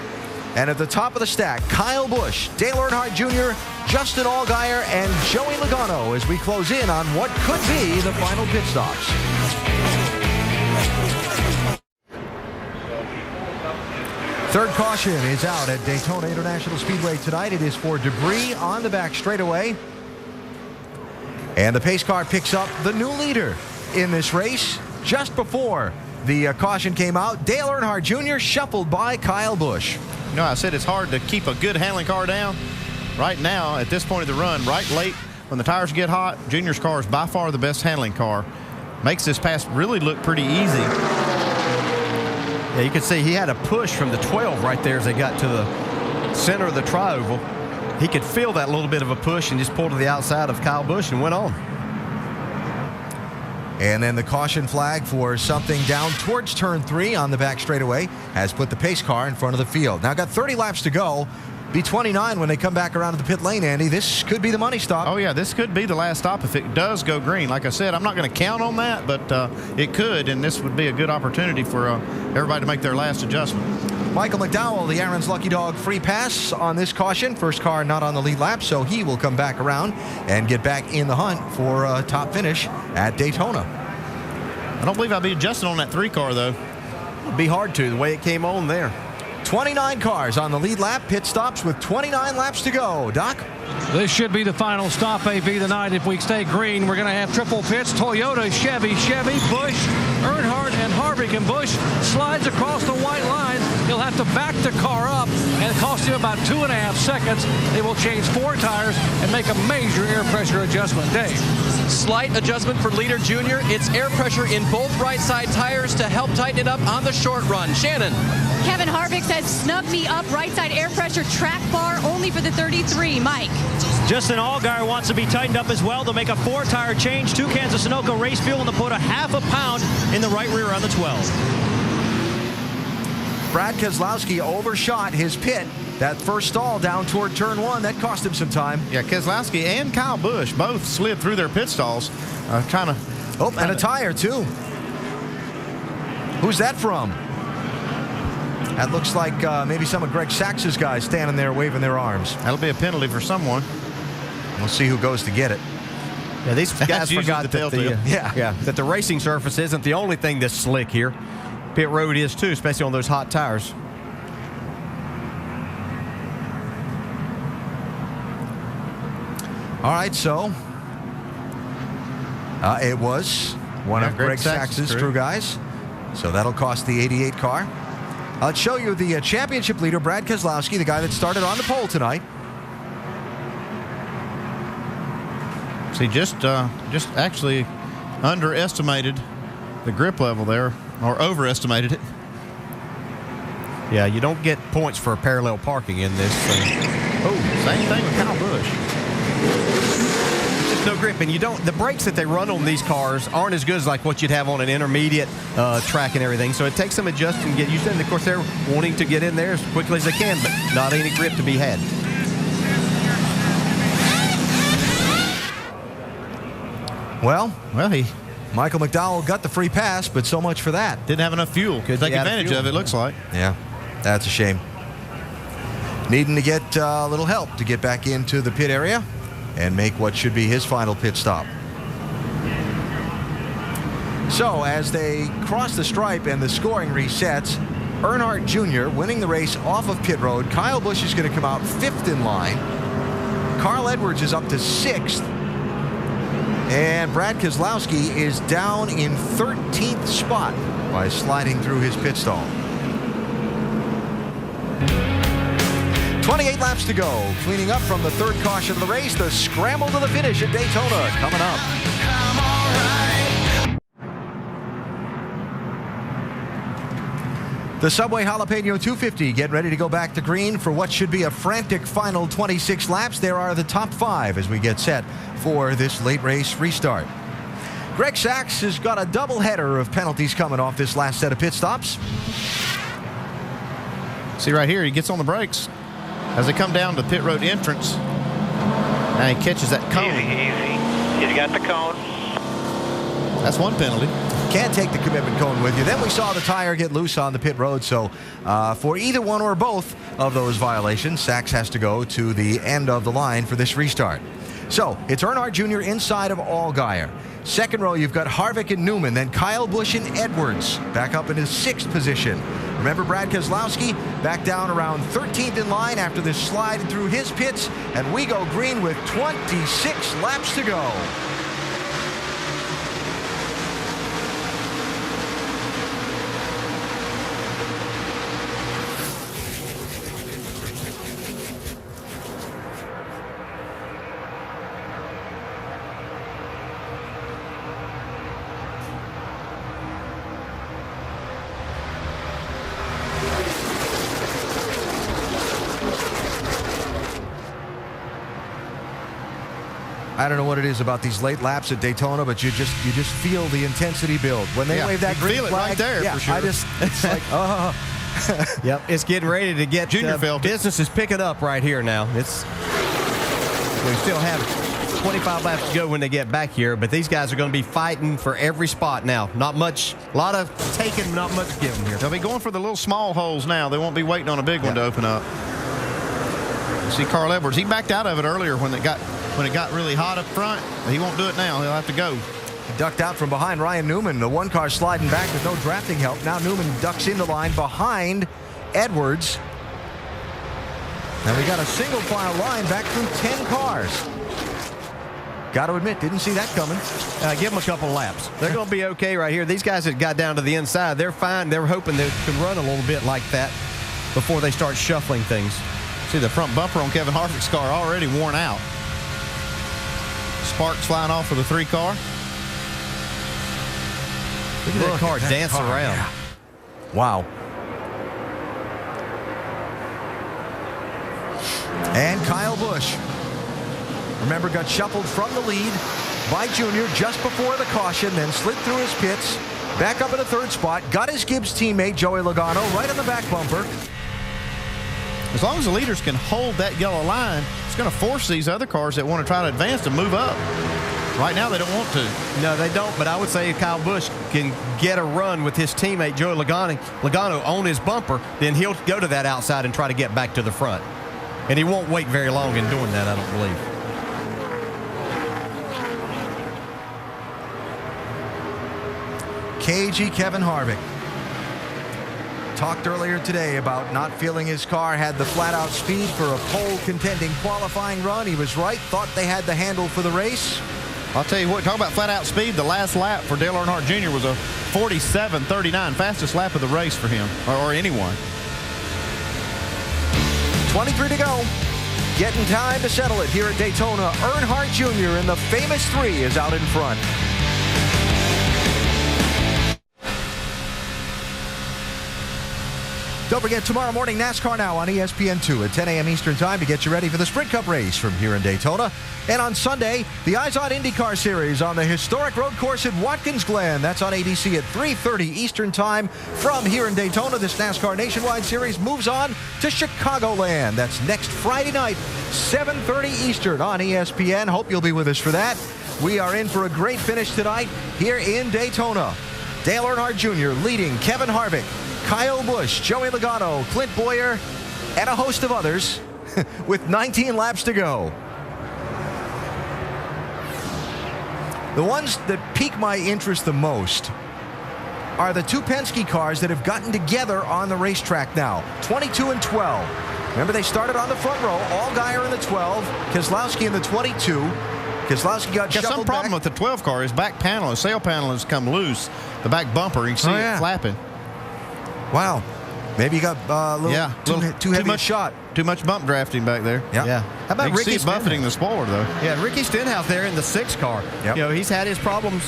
And at the top of the stack, Kyle Busch, Dale Earnhardt Jr., Justin Allgaier, and Joey Logano as we close in on what could be the final pit stops. Third caution is out at Daytona International Speedway tonight. It is for debris on the back straightaway. And the pace car picks up the new leader in this race just before the caution came out. Dale Earnhardt Jr. shuffled by Kyle Busch. You know, I said it's hard to keep a good handling car down. Right now, at this point of the run, right late, when the tires get hot, Junior's car is by far the best handling car. Makes this pass really look pretty easy. Yeah, you can see he had a push from the 12 right there as they got to the center of the tri-oval. He could feel that little bit of a push and just pulled to the outside of Kyle Busch and went on. And then the caution flag for something down towards turn 3 on the back straightaway has put the pace car in front of the field. Now got 30 laps to go. Be 29 when they come back around to the pit lane, Andy. This could be the money stop. Oh, yeah, this could be the last stop if it does go green. Like I said, I'm not going to count on that, but it could, and this would be a good opportunity for everybody to make their last adjustment. Michael McDowell, the Aaron's Lucky Dog free pass on this caution. First car not on the lead lap, so he will come back around and get back in the hunt for a top finish at Daytona. I don't believe I'll be adjusting on that 3 car, though. It'd be hard to, the way it came on there. 29 cars on the lead lap. Pit stops with 29 laps to go. Doc? This should be the final stop, AV, tonight. If we stay green, we're going to have triple pits. Toyota, Chevy, Busch, Earnhardt, and Harvick. And Busch slides across the white line. He'll have to back the car up, and it costs him about 2.5 seconds. They will change 4 tires and make a major air pressure adjustment. Dave. Slight adjustment for leader Junior. It's air pressure in both right side tires to help tighten it up on the short run. Shannon. Kevin Harvick says, snug me up, right side air pressure track bar only for the 33. Mike. Justin Allgaier wants to be tightened up as well. They'll make a 4-tire change, 2 cans of Sunoco race fuel, and they'll put a ½ pound in the right rear on the 12. Brad Keselowski overshot his pit. That first stall down toward turn 1, that cost him some time. Yeah, Keselowski and Kyle Busch both slid through their pit stalls. And a tire, too. Who's that from? That looks like maybe some of Greg Sachs's guys standing there waving their arms. That'll be a penalty for someone. We'll see who goes to get it. Yeah, these guys forgot that that the racing surface isn't the only thing that's slick here. Pit road is too, especially on those hot tires. All right, so it was one of Greg Sachs's crew guys. So that'll cost the 88 car. I'll show you the championship leader, Brad Keselowski, the guy that started on the pole tonight. See, just actually underestimated the grip level there, or overestimated it. Yeah, you don't get points for parallel parking in this thing. Oh, same thing with Kyle Busch. Just no grip, and you don't. The brakes that they run on these cars aren't as good as like what you'd have on an intermediate track and everything. So it takes some adjusting to get used to it. And of course, they're wanting to get in there as quickly as they can, but not any grip to be had. Well, Michael McDowell got the free pass, but so much for that. Didn't have enough fuel. Could take advantage of it, looks like. Yeah, that's a shame. Needing to get a little help to get back into the pit area and make what should be his final pit stop. So as they cross the stripe and the scoring resets, Earnhardt Jr. winning the race off of pit road. Kyle Busch is going to come out 5th in line. Carl Edwards is up to 6th. And Brad Keselowski is down in 13th spot by sliding through his pit stall. 28 laps to go. Cleaning up from the 3rd caution of the race, the scramble to the finish at Daytona coming up. The Subway Jalapeno 250 getting ready to go back to green for what should be a frantic final 26 laps. There are the top 5 as we get set for this late race restart. Greg Sachs has got a doubleheader of penalties coming off this last set of pit stops. See right here, he gets on the brakes as they come down to pit road entrance. Now he catches that cone. Easy. You got the cone. That's one penalty. Can't take the commitment cone with you. Then we saw the tire get loose on the pit road. So for either one or both of those violations, Sachs has to go to the end of the line for this restart. So it's Earnhardt Jr. inside of Allgaier. Second row, you've got Harvick and Newman, then Kyle Busch and Edwards back up in his 6th position. Remember Brad Keselowski back down around 13th in line after this slide through his pits, and we go green with 26 laps to go. I don't know what it is about these late laps at Daytona, but you just feel the intensity build when they wave that green feel flag. It right there, for sure. It's like, Yep, it's getting ready to get business is picking up right here now. We still have 25 laps to go when they get back here, but these guys are going to be fighting for every spot now. Not much, a lot of taking, not much giving here. They'll be going for the little small holes now. They won't be waiting on a big one to open up. You see Carl Edwards, he backed out of it earlier when it got really hot up front. He won't do it now. He'll have to go. He ducked out from behind Ryan Newman. The one car sliding back with no drafting help. Now Newman ducks into line behind Edwards. Now we got a single file line back through 10 cars. Got to admit, didn't see that coming. Give them a couple laps. They're going to be okay right here. These guys that got down to the inside, they're fine. They're hoping they can run a little bit like that before they start shuffling things. See the front bumper on Kevin Harvick's car already worn out. Sparks flying off of the 3 car. Look at that car dance around. Yeah. Wow. And Kyle Busch, remember, got shuffled from the lead by Junior just before the caution, then slid through his pits, back up in the 3rd spot, got his Gibbs teammate Joey Logano right on the back bumper. As long as the leaders can hold that yellow line, it's going to force these other cars that want to try to advance to move up. Right now, they don't want to. No, they don't, but I would say if Kyle Busch can get a run with his teammate Joey Logano on his bumper, then he'll go to that outside and try to get back to the front. And he won't wait very long in doing that, I don't believe. KG Kevin Harvick talked earlier today about not feeling his car had the flat-out speed for a pole contending qualifying run. He was right, thought they had the handle for the race. I'll tell you what, talk about flat-out speed. The last lap for Dale Earnhardt Jr. was a 47.39, fastest lap of the race for him, or anyone. 23 to go. Getting time to settle it here at Daytona. Earnhardt Jr. in the famous 3 is out in front. Don't forget, tomorrow morning, NASCAR Now on ESPN2 at 10 a.m. Eastern Time to get you ready for the Sprint Cup race from here in Daytona. And on Sunday, the Eyes on IndyCar Series on the historic road course at Watkins Glen. That's on ABC at 3:30 Eastern Time. From here in Daytona, this NASCAR Nationwide Series moves on to Chicagoland. That's next Friday night, 7:30 Eastern on ESPN. Hope you'll be with us for that. We are in for a great finish tonight here in Daytona. Dale Earnhardt Jr. leading Kevin Harvick, Kyle Busch, Joey Logano, Clint Boyer, and a host of others with 19 laps to go. The ones that pique my interest the most are the 2 Penske cars that have gotten together on the racetrack now, 22 and 12. Remember, they started on the front row, Allgaier in the 12, Keselowski in the 22. Keselowski got shuffled some problem back. with the 12 car. His back panel, his sail panel has come loose. The back bumper, you can see it flapping. Wow. Maybe he got a little too heavy a shot. Too much bump drafting back there. Yeah. How about you Ricky see it buffeting the spoiler, though? Yeah, Ricky Stenhouse there in the 6 car. Yep. You know, he's had his problems.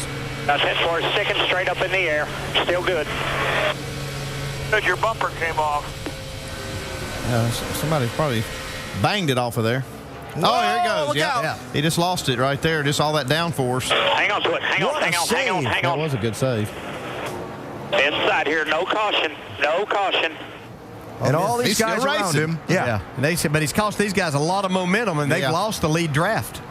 That's it for a second straight up in the air. Still good. Because your bumper came off. Somebody probably banged it off of there. Oh, here he goes. Yeah. He just lost it right there. Just all that downforce. Hang on to it. Hang on. That was a good save. Inside here, no caution. No caution. And all these guys around him. Yeah. And but he's cost these guys a lot of momentum, and they've lost the lead draft.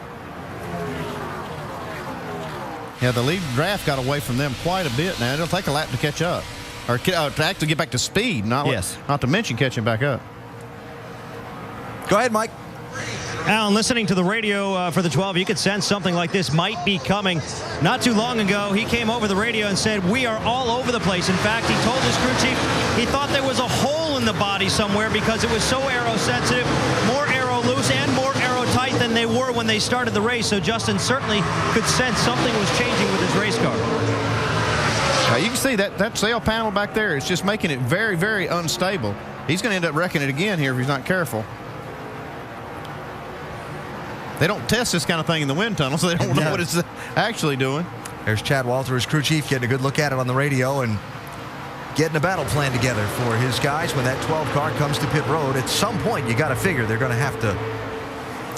Yeah, the lead draft got away from them quite a bit now. It'll take a lap to catch up. Or to actually get back to speed, not to mention catching back up. Go ahead, Mike. Alan, listening to the radio for the 12, you could sense something like this might be coming. Not too long ago, he came over the radio and said, we are all over the place. In fact, he told his crew chief he thought there was a hole in the body somewhere because it was so aero-sensitive, more aero-loose and more aero-tight than they were when they started the race. So Justin certainly could sense something was changing with his race car. You can see that sail panel back there. It's just making it very, very unstable. He's going to end up wrecking it again here if he's not careful. They don't test this kind of thing in the wind tunnel, so they don't know what it's actually doing. There's Chad Walter, his crew chief, getting a good look at it on the radio and getting a battle plan together for his guys when that 12 car comes to pit road. At some point, you got to figure they're going to have to.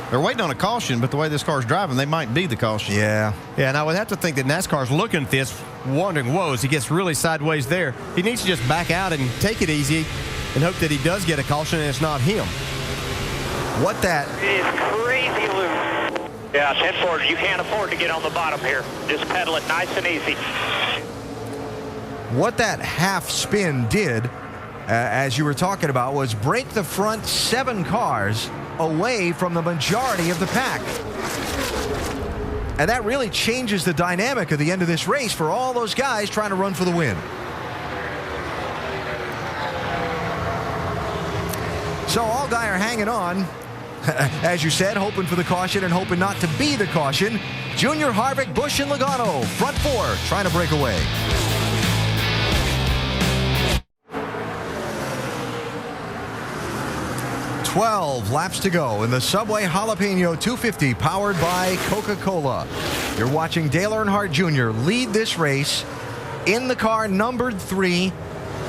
They're waiting on a caution, but the way this car's driving, they might be the caution. Yeah, and I would have to think that NASCAR's looking at this, wondering, whoa, as he gets really sideways there, he needs to just back out and take it easy and hope that he does get a caution and it's not him. What that is crazy loose. Yeah, 10 forward. You can't afford to get on the bottom here. Just pedal it nice and easy. What that half spin did, as you were talking about, was break the front 7 cars away from the majority of the pack. And that really changes the dynamic of the end of this race for all those guys trying to run for the win. So Allgaier hanging on, as you said, hoping for the caution and hoping not to be the caution. Junior, Harvick, Busch, and Logano, front 4, trying to break away. "12 laps to go in the Subway Jalapeno 250 powered by Coca-Cola. You're watching Dale Earnhardt Jr. lead this race in the car numbered 3,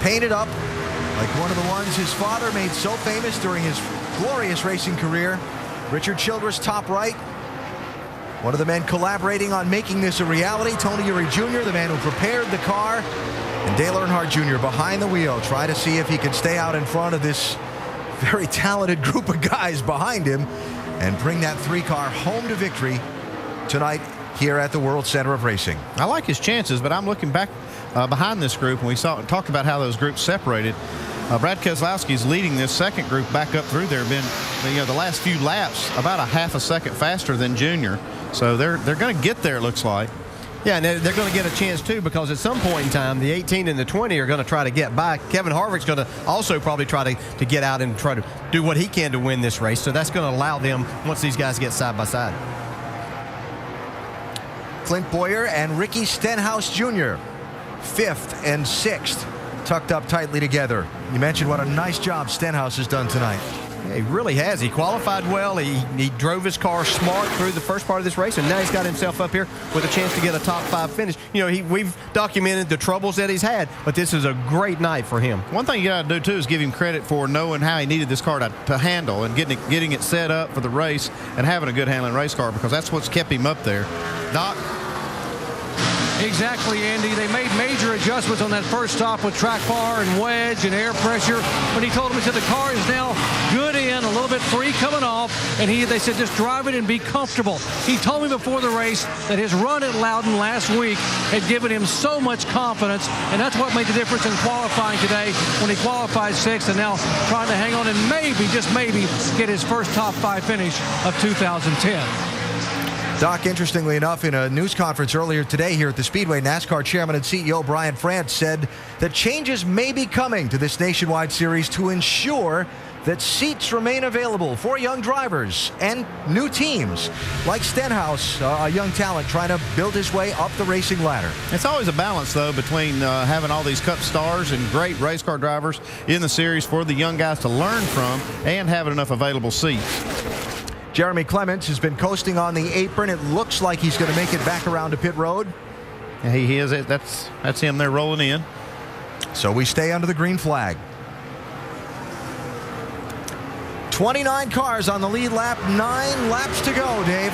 painted up like one of the ones his father made so famous during his glorious racing career. Richard Childress, top right. One of the men collaborating on making this a reality. Tony Eury Jr., the man who prepared the car. And Dale Earnhardt Jr. behind the wheel, try to see if he can stay out in front of this very talented group of guys behind him and bring that 3 car home to victory tonight here at the World Center of Racing. I like his chances, but I'm looking back behind this group, and we talked about how those groups separated. Brad Keselowski's leading this second group back up through there. Been the last few laps about a half a second faster than Junior, so they're going to get there. It looks like. Yeah, and they're going to get a chance too, because at some point in time, the 18 and the 20 are going to try to get by. Kevin Harvick's going to also probably try to get out and try to do what he can to win this race. So that's going to allow them once these guys get side by side. Clint Boyer and Ricky Stenhouse Jr., 5th and 6th, tucked up tightly together. You mentioned what a nice job Stenhouse has done tonight. Yeah, he really has. He qualified well. He drove his car smart through the first part of this race, and now he's got himself up here with a chance to get a top 5 finish. We've documented the troubles that he's had, but this is a great night for him. One thing you got to do too is give him credit for knowing how he needed this car to handle and getting it set up for the race and having a good handling race car, because that's what's kept him up there. Doc? Exactly, Andy. They made major adjustments on that first stop with track bar and wedge and air pressure. But he told him, he said the car is now good in, a little bit free coming off, and they said just drive it and be comfortable. He told me before the race that his run at Loudon last week had given him so much confidence, and that's what made the difference in qualifying today when he qualified 6th and now trying to hang on and maybe, just maybe, get his first top 5 finish of 2010. Doc, interestingly enough, in a news conference earlier today here at the Speedway, NASCAR Chairman and CEO Brian France said that changes may be coming to this nationwide series to ensure that seats remain available for young drivers and new teams like Stenhouse, a young talent trying to build his way up the racing ladder. It's always a balance, though, between having all these Cup stars and great race car drivers in the series for the young guys to learn from and having enough available seats. Jeremy Clements has been coasting on the apron. It looks like he's going to make it back around to pit road. Yeah, he is. That's him there rolling in. So we stay under the green flag. 29 cars on the lead lap, 9 laps to go, Dave.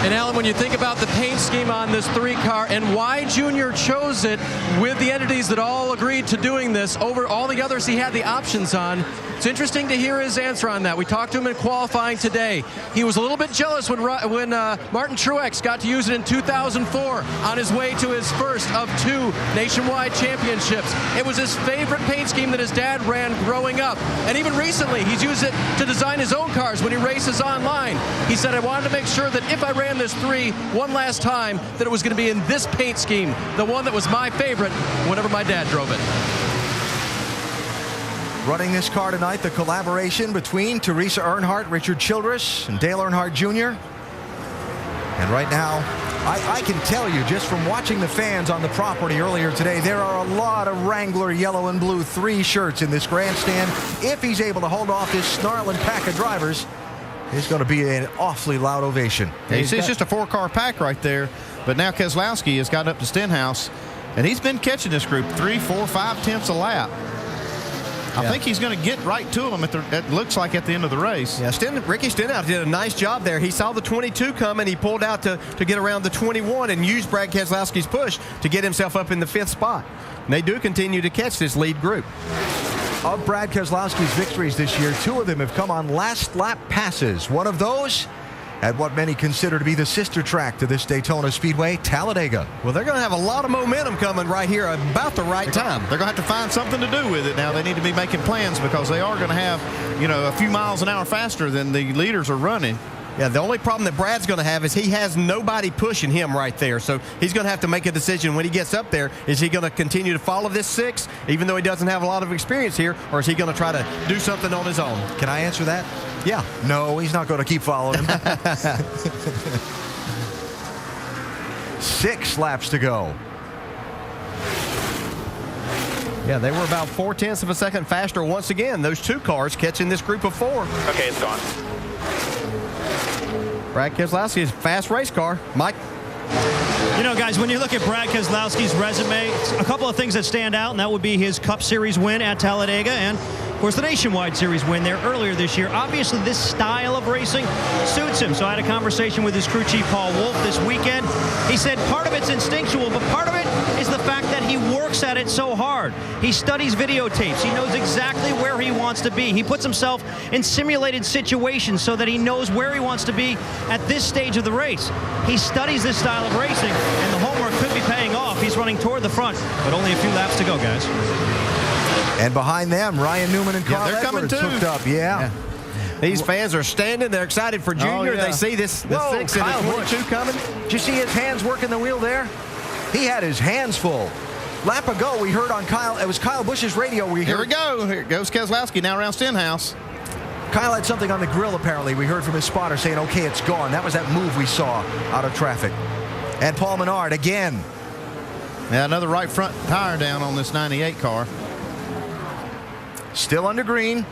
And Alan, when you think about the paint scheme on this 3-car and why Junior chose it with the entities that all agreed to doing this over all the others he had the options on, it's interesting to hear his answer on that. We talked to him in qualifying today. He was a little bit jealous when Martin Truex got to use it in 2004 on his way to his first of 2 nationwide championships. It was his favorite paint scheme that his dad ran growing up. And even recently, he's used it to design his own cars when he races online. He said, I wanted to make sure that if I ran this 3 one last time, that it was going to be in this paint scheme, the one that was my favorite whenever my dad drove it. Running this car tonight, the collaboration between Teresa Earnhardt, Richard Childress, and Dale Earnhardt Jr. And right now, I can tell you just from watching the fans on the property earlier today, there are a lot of Wrangler yellow and blue 3 shirts in this grandstand. If he's able to hold off this snarling pack of drivers, it's going to be an awfully loud ovation. Yeah, you see, it's just a 4-car pack right there, but now Keselowski has got up to Stenhouse, and he's been catching this group 3, 4, 5 tenths a lap. I think he's going to get right to him, it looks like, at the end of the race. Yeah, Ricky Stenhouse did a nice job there. He saw the 22 coming. He pulled out to get around the 21 and used Brad Keselowski's push to get himself up in the 5th spot. And they do continue to catch this lead group. Of Brad Keselowski's victories this year, 2 of them have come on last lap passes. One of those at what many consider to be the sister track to this Daytona Speedway, Talladega. Well, they're going to have a lot of momentum coming right here about the right time. They're going to have to find something to do with it now. They need to be making plans because they are going to have, a few miles an hour faster than the leaders are running. Yeah, the only problem that Brad's going to have is he has nobody pushing him right there. So he's going to have to make a decision when he gets up there. Is he going to continue to follow this 6, even though he doesn't have a lot of experience here, or is he going to try to do something on his own? Can I answer that? Yeah. No, he's not going to keep following him. 6 laps to go. Yeah, they were about 4 tenths of a second faster once again. Those 2 cars catching this group of 4. Okay, it's gone. Brad Keselowski is a fast race car. Mike? Guys, when you look at Brad Keselowski's resume, a couple of things that stand out, and that would be his Cup Series win at Talladega and, of course, the Nationwide Series win there earlier this year. Obviously, this style of racing suits him. So I had a conversation with his crew chief, Paul Wolf, this weekend. He said part of it's instinctual, but part of it is the fact that he works at it so hard. He studies videotapes. He knows exactly where he wants to be. He puts himself in simulated situations so that he knows where he wants to be at this stage of the race. He studies this style of racing, and the homework could be paying off. He's running toward the front, but only a few laps to go, guys. And behind them, Ryan Newman and Carl Edwards hooked up. Yeah. These fans are standing. They're excited for Junior. Oh, yeah. They see the 6 and the 22 coming. Did you see his hands working the wheel there? He had his hands full. Lap ago, we heard on it was Kyle Busch's radio. Here we go. Here goes Keselowski now around Stenhouse. Kyle had something on the grill, apparently. We heard from his spotter saying, okay, it's gone. That was that move we saw out of traffic. And Paul Menard again. Yeah, another right front tire down on this 98 car. Still under green.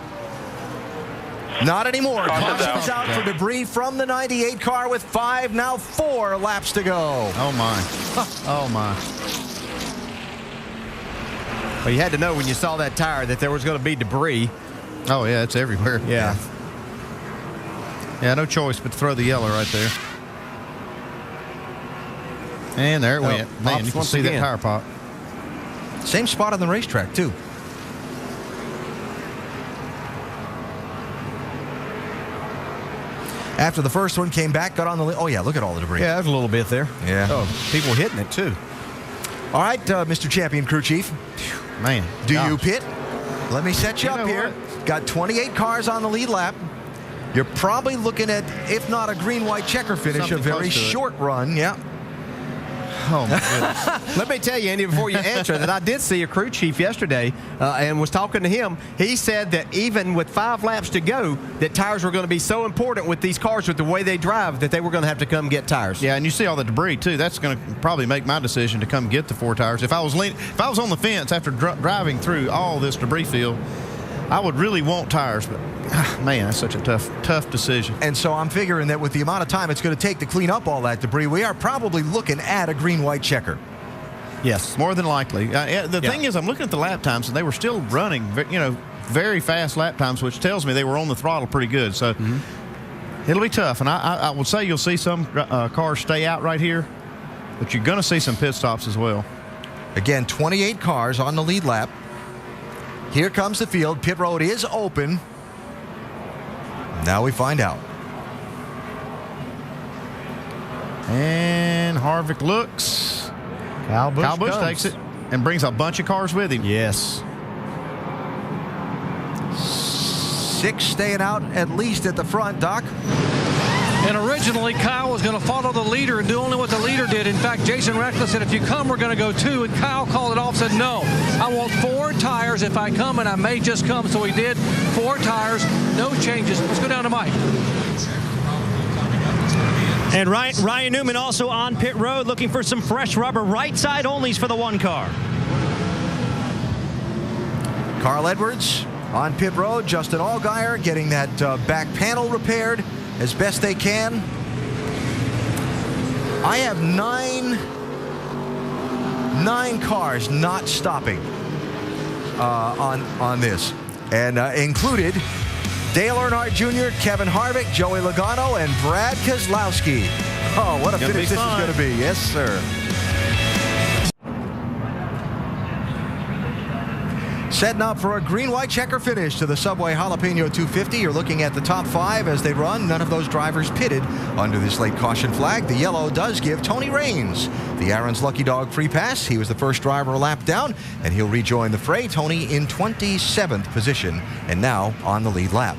Not anymore. Caution's out for debris from the 98 car with 5, now 4 laps to go. Oh, my. Oh, my. Well, you had to know when you saw that tire that there was going to be debris. Oh, yeah, it's everywhere. Yeah. Yeah, no choice but to throw the yellow right there. And there it went. Man, you can see that tire pop. Same spot on the racetrack, too. After the first one came back, got on the... Oh, yeah, look at all the debris. Yeah, there's a little bit there. Yeah. Oh, people hitting it, too. All right, Mr. Champion Crew Chief. Man. Do you pit? Let me set you up here. What? Got 28 cars on the lead lap. You're probably looking at, if not a green-white checker finish, a very short run. Yeah. Oh, my goodness. Let me tell you, Andy, before you answer, that I did see a crew chief yesterday and was talking to him. He said that even with 5 laps to go, that tires were going to be so important with these cars, with the way they drive, that they were going to have to come get tires. Yeah, and you see all the debris, too. That's going to probably make my decision to come get the 4 tires. If I was on the fence after driving through all this debris field, I would really want tires, but man, that's such a tough decision. And so I'm figuring that with the amount of time it's going to take to clean up all that debris, we are probably looking at a green-white checker. Yes, more than likely. The thing is, I'm looking at the lap times, and they were still running, very fast lap times, which tells me they were on the throttle pretty good. So it'll be tough. And I will say you'll see some cars stay out right here, but you're going to see some pit stops as well. Again, 28 cars on the lead lap. Here comes the field. Pit road is open. Now we find out. And Harvick looks. Kyle Busch takes it and brings a bunch of cars with him. Yes. 6 staying out at least at the front, Doc. And originally, Kyle was going to follow the leader and do only what the leader did. In fact, Jason Reckler said, if you come, we're going to go 2. And Kyle called it off, said, no, I want 4 tires if I come, and I may just come. So he did 4 tires, no changes. Let's go down to Mike. And Ryan Newman also on pit road looking for some fresh rubber. Right side onlys for the 1 car. Carl Edwards on pit road. Justin Allgaier getting that back panel repaired as best they can. I have 9 cars not stopping on this, and included Dale Earnhardt Jr., Kevin Harvick, Joey Logano, and Brad Keselowski. Oh, what a finish this is going to be. Yes, sir. Setting up for a green-white checker finish to the Subway Jalapeno 250. You're looking at the top 5 as they run. None of those drivers pitted under this late caution flag. The yellow does give Tony Raines the Aaron's Lucky Dog free pass. He was the first driver a lap down, and he'll rejoin the fray. Tony in 27th position and now on the lead lap.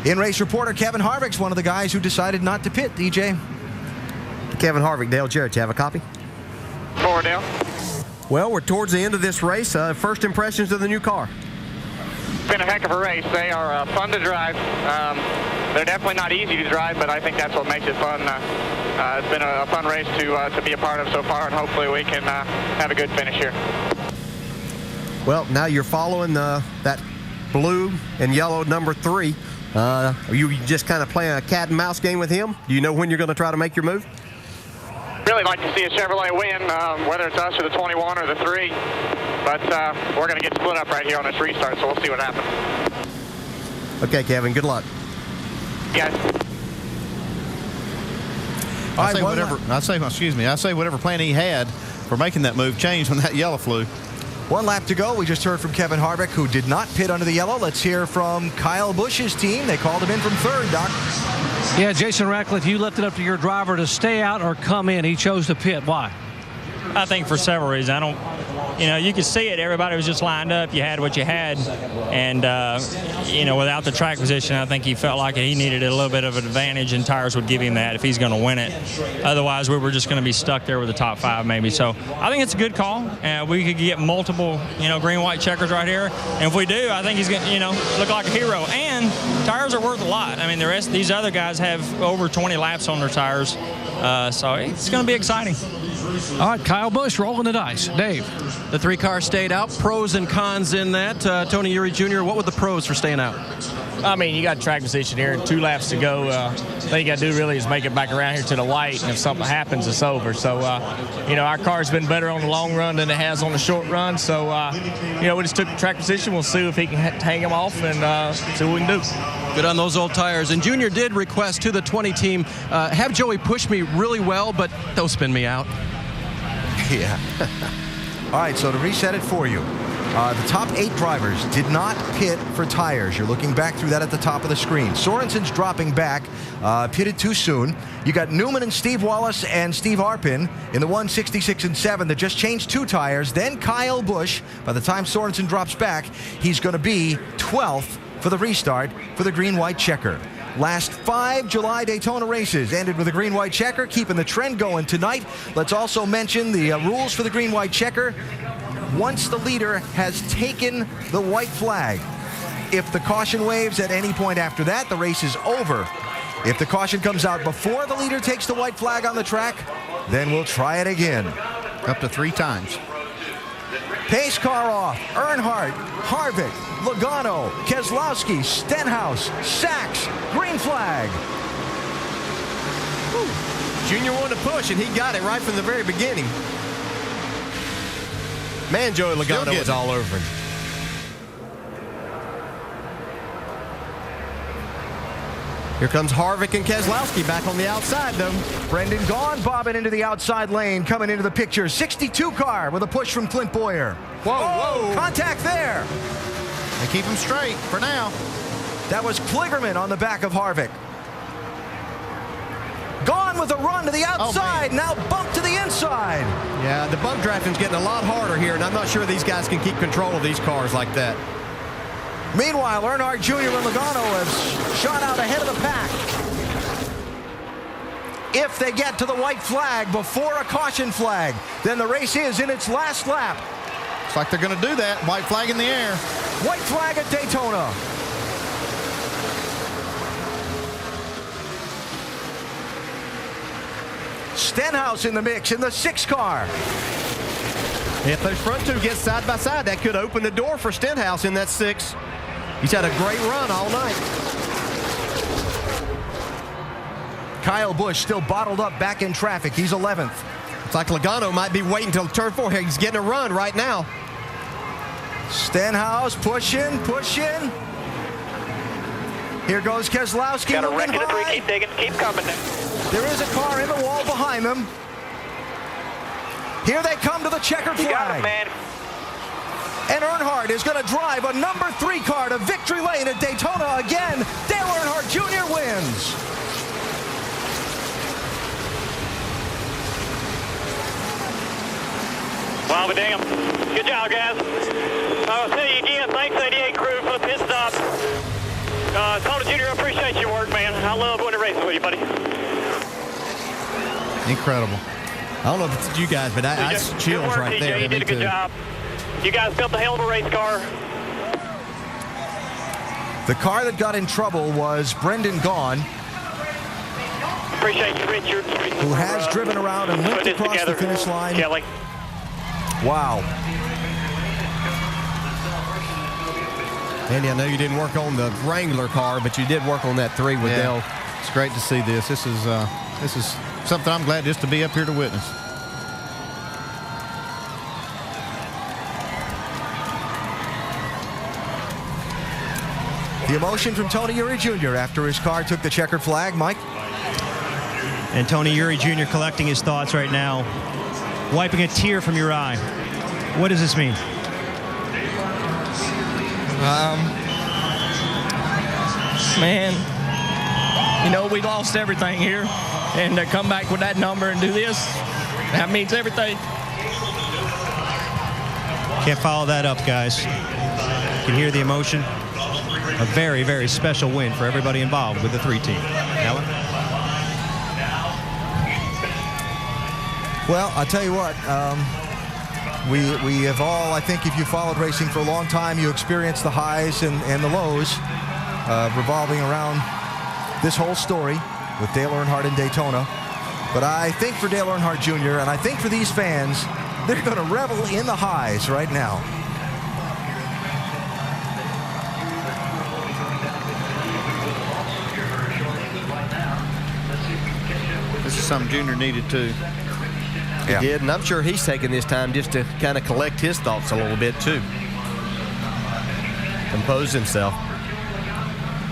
In-race reporter Kevin Harvick's one of the guys who decided not to pit, DJ. Kevin Harvick, Dale Jarrett, you have a copy? Forward, Dale. Well, we're towards the end of this race. First impressions of the new car. It's been a heck of a race. They are fun to drive. They're definitely not easy to drive, but I think that's what makes it fun. It's been a fun race to be a part of so far, and hopefully we can have a good finish here. Well, now you're following that blue and yellow number 3. Are you just kind of playing a cat and mouse game with him? Do you know when you're going to try to make your move? Really like to see a Chevrolet win, whether it's us or the 21 or the 3. But we're going to get split up right here on this restart, so we'll see what happens. Okay, Kevin, good luck. Guys. I say whatever plan he had for making that move changed when that yellow flew. 1 lap to go. We just heard from Kevin Harvick, who did not pit under the yellow. Let's hear from Kyle Busch's team. They called him in from 3rd, Doc. Yeah, Jason Ratcliffe, you left it up to your driver to stay out or come in. He chose to pit. Why? I think for several reasons. You could see it. Everybody was just lined up. You had what you had. And, without the track position, I think he felt like he needed a little bit of an advantage, and tires would give him that if he's going to win it. Otherwise, we were just going to be stuck there with the top 5 maybe. So I think it's a good call. We could get multiple, green-white checkers right here. And if we do, I think he's going to, look like a hero. And tires are worth a lot. I mean, the rest of these other guys have over 20 laps on their tires. So it's going to be exciting. All right, Kyle Busch rolling the dice. Dave. The 3 cars stayed out. Pros and cons in that. Tony Eury Jr., what were the pros for staying out? I mean, you got track position here, 2 laps to go. Thing you got to do really is make it back around here to the white, and if something happens, it's over. So, our car's been better on the long run than it has on the short run. So, we just took the track position. We'll see if he can hang him off and see what we can do. Good on those old tires. And Junior did request to the 20 team, have Joey push me really well, but don't spin me out. Yeah. All right, so to reset it for you, the top 8 drivers did not pit for tires. You're looking back through that at the top of the screen. Sorensen's dropping back, pitted too soon. You got Newman and Steve Wallace and Steve Arpin in the 166 and 7 that just changed 2 tires. Then Kyle Busch. By the time Sorensen drops back, he's going to be 12th for the restart for the green-white checker. Last 5 July Daytona races ended with a green-white checker, keeping the trend going tonight. Let's also mention the rules for the green-white checker. Once the leader has taken the white flag, if the caution waves at any point after that, the race is over. If the caution comes out before the leader takes the white flag on the track, then we'll try it again. Up to 3 times. Pace car off. Earnhardt, Harvick, Logano, Keselowski, Stenhouse, Sachs, green flag. Junior wanted to push, and he got it right from the very beginning. Man, Joey Logano was all over him. Here comes Harvick and Keselowski back on the outside, though. Brendan Gaughan bobbing into the outside lane, coming into the picture. 62 car with a push from Clint Boyer. Whoa. Contact there. They keep him straight for now. That was Kligerman on the back of Harvick. Gaughan with a run to the outside, now bump to the inside. Yeah, the bump drafting's getting a lot harder here, and I'm not sure these guys can keep control of these cars like that. Meanwhile, Earnhardt Jr. and Logano have shot out ahead of the pack. If they get to the white flag before a caution flag, then the race is in its last lap. Looks like they're going to do that. White flag in the air. White flag at Daytona. Stenhouse in the mix in the 6 car. If those front two get side by side, that could open the door for Stenhouse in that 6. He's had a great run all night. Kyle Busch still bottled up back in traffic. He's 11th. It's like Logano might be waiting until turn 4 here. He's getting a run right now. Stenhouse pushing. Here goes Keselowski. Got a wreck in a 3. Keep digging. Keep coming. There is a car in the wall behind them. Here they come to the checkered flag. You got it, man. And Earnhardt is going to drive a number 3 car to victory lane at Daytona again. Dale Earnhardt Jr. wins. Well, but damn. Good job, guys. I'll say again, thanks 88 crew for the pit stop. Tony Jr., I appreciate your work, man. I love winning races with you, buddy. Incredible. I don't know if it's you guys, but that's chills work, right TJ. there. You did a good job. You guys built a hell of a race car. The car that got in trouble was Brendan Gaughan, Appreciate you, Richard. who has driven around and limped across the finish line. Kelly. Wow. Andy, I know you didn't work on the Wrangler car, but you did work on that 3 with Dale. It's great to see this. This is something I'm glad just to be up here to witness. The emotion from Tony Eury Jr. after his car took the checkered flag. Mike? And Tony Eury Jr. collecting his thoughts right now, wiping a tear from your eye. What does this mean? Man, we lost everything here, and to come back with that number and do this, that means everything. Can't follow that up, guys. You can hear the emotion. A very, very special win for everybody involved with the 3 team. Alan? Well, I'll tell you what. We have all, I think if you followed racing for a long time, you experienced the highs and the lows revolving around this whole story with Dale Earnhardt in Daytona. But I think for Dale Earnhardt Jr. and I think for these fans, they're going to revel in the highs right now. This is something Junior needed too. He did, and I'm sure he's taking this time just to kind of collect his thoughts a little bit too. Compose himself.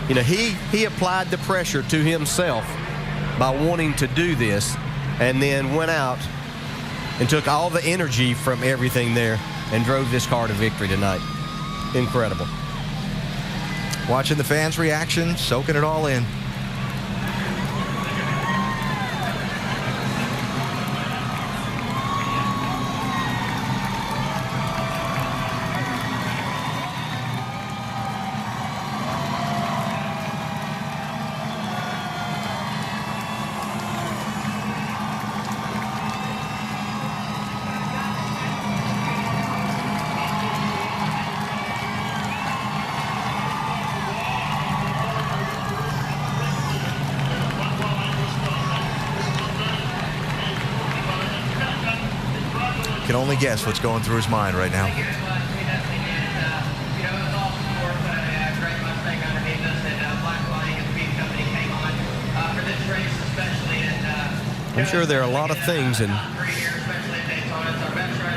He applied the pressure to himself by wanting to do this, and then went out and took all the energy from everything there and drove this car to victory tonight. Incredible. Watching the fans' reaction, soaking it all in. Can only guess what's going through his mind right now. I'm sure there are a lot of things, and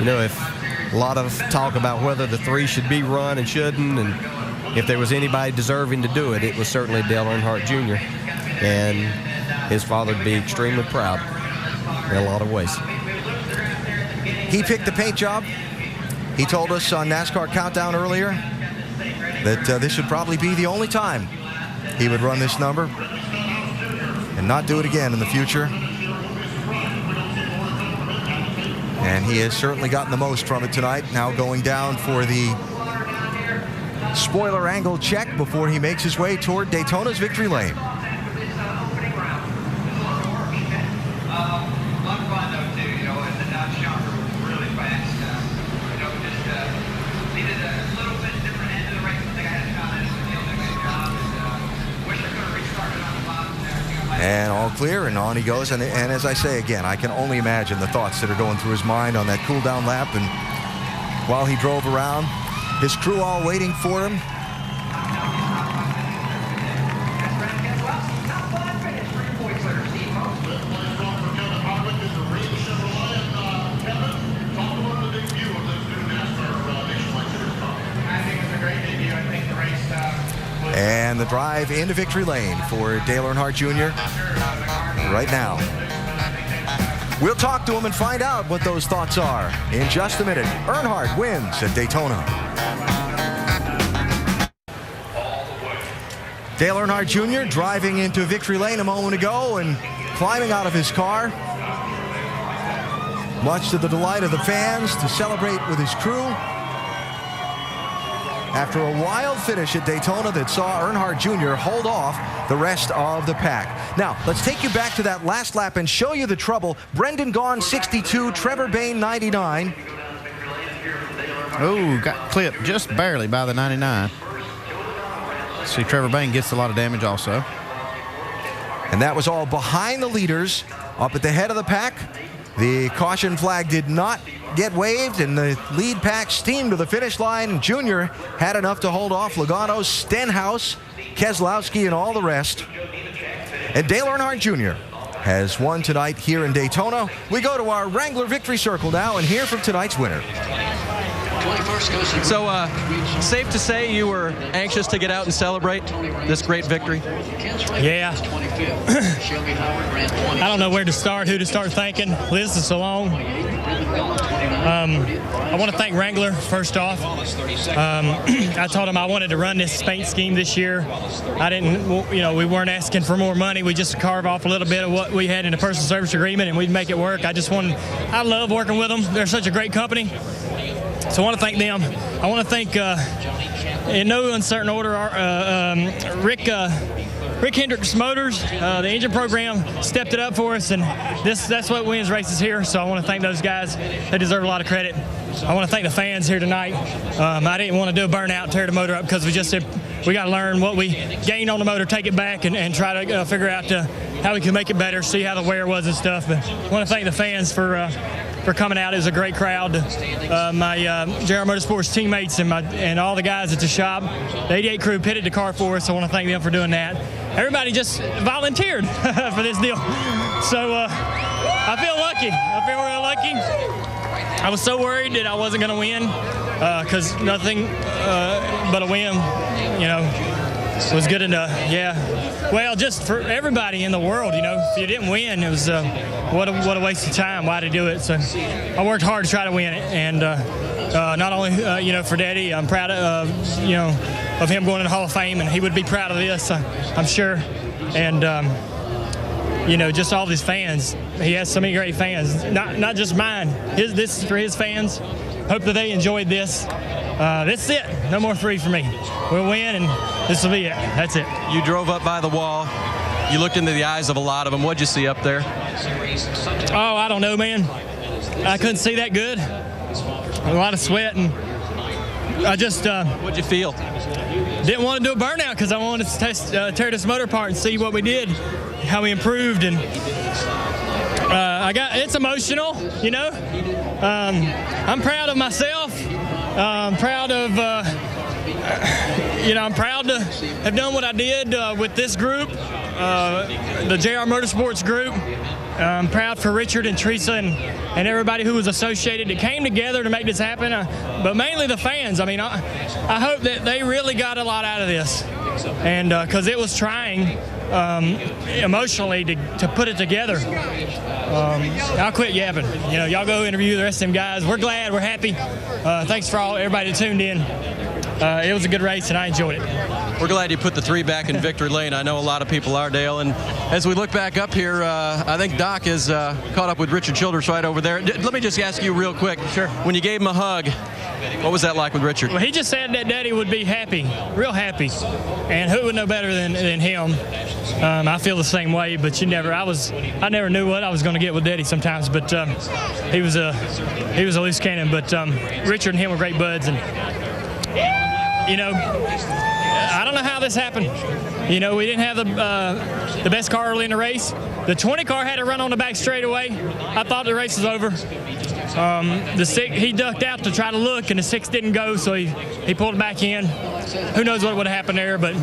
if A lot of talk about whether the 3 should be run and shouldn't, and if there was anybody deserving to do it, it was certainly Dale Earnhardt Jr. And his father would be extremely proud in a lot of ways. He picked the paint job. He told us on NASCAR Countdown earlier that this would probably be the only time he would run this number and not do it again in the future. And he has certainly gotten the most from it tonight. Now going down for the spoiler angle check before he makes his way toward Daytona's victory lane. And all clear, and on he goes. And as I say again, I can only imagine the thoughts that are going through his mind on that cool-down lap. And while he drove around, his crew all waiting for him. And the drive into victory lane for Dale Earnhardt Jr. right now. We'll talk to him and find out what those thoughts are in just a minute. Earnhardt wins at Daytona. Dale Earnhardt Jr. driving into victory lane a moment ago and climbing out of his car, much to the delight of the fans, to celebrate with his crew. After a wild finish at Daytona that saw Earnhardt Jr. hold off the rest of the pack. Now, let's take you back to that last lap and show you the trouble. Brendan Gaughan, 62, Trevor Bayne, 99. Oh, got clipped just barely by the 99. See, Trevor Bayne gets a lot of damage also. And that was all behind the leaders up at the head of the pack. The caution flag did not get waved, and the lead pack steamed to the finish line. Junior had enough to hold off Logano, Stenhouse, Keselowski, and all the rest. And Dale Earnhardt Jr. has won tonight here in Daytona. We go to our Wrangler Victory Circle now and hear from tonight's winner. So, safe to say you were anxious to get out and celebrate this great victory? Yeah. I don't know where to start, who to start thanking. Liz is so long. I want to thank Wrangler, first off. I told him I wanted to run this paint scheme this year. I didn't, we weren't asking for more money. We just carve off a little bit of what we had in the personal service agreement, and we'd make it work. I love working with them. They're such a great company. So I want to thank them. I want to thank, in no uncertain order, Rick Hendricks Motors, the engine program, stepped it up for us, and that's what wins races here. So I want to thank those guys. They deserve a lot of credit. I want to thank the fans here tonight. I didn't want to do a burnout, tear the motor up, because we got to learn what we gained on the motor, take it back, and try to figure out how we can make it better, see how the wear was and stuff. But I want to thank the fans for coming out. It was a great crowd. My JR Motorsports teammates and all the guys at the shop, the 88 crew pitted the car for us. I want to thank them for doing that. Everybody just volunteered for this deal. So I feel lucky. I feel really lucky. I was so worried that I wasn't going to win, because nothing but a win, was good enough. Yeah. Well, just for everybody in the world, if you didn't win, it was what a waste of time. Why to do it? So I worked hard to try to win it, and not only for Daddy, I'm proud of him going to the Hall of Fame, and he would be proud of this, I'm sure. And just all these fans. He has so many great fans. Not just mine. This is for his fans. Hope that they enjoyed this. This is it. No more 3 for me. We'll win, and this will be it. That's it. You drove up by the wall. You looked into the eyes of a lot of them. What'd you see up there? Oh, I don't know, man. I couldn't see that good. A lot of sweat, and I just... What'd you feel? Didn't want to do a burnout, because I wanted to tear this motor apart and see what we did, how we improved, and it's emotional, I'm proud of myself. I'm proud of I'm proud to have done what I did with this group, the JR Motorsports group. I'm proud for Richard and Teresa and everybody who was associated that came together to make this happen, but mainly the fans. I mean, I hope that they really got a lot out of this, and because it was trying emotionally to put it together. I'll quit yapping. Y'all go interview the rest of them guys. We're glad. We're happy. Thanks for everybody that tuned in. It was a good race, and I enjoyed it. We're glad you put the 3 back in victory lane. I know a lot of people are, Dale. And as we look back up here, I think Doc is caught up with Richard Childress right over there. Let me just ask you real quick. Sure. When you gave him a hug, what was that like with Richard? Well, he just said that Daddy would be happy, real happy. And who would know better than him? I feel the same way, but I never knew what I was going to get with Daddy sometimes. But he was a loose cannon. But Richard and him were great buds, and I don't know how this happened. We didn't have the best car early in the race. The 20 car had to run on the back straightaway. I thought the race was over. The 6, he ducked out to try to look, and the 6 didn't go, so he pulled it back in. Who knows what would have happened there, but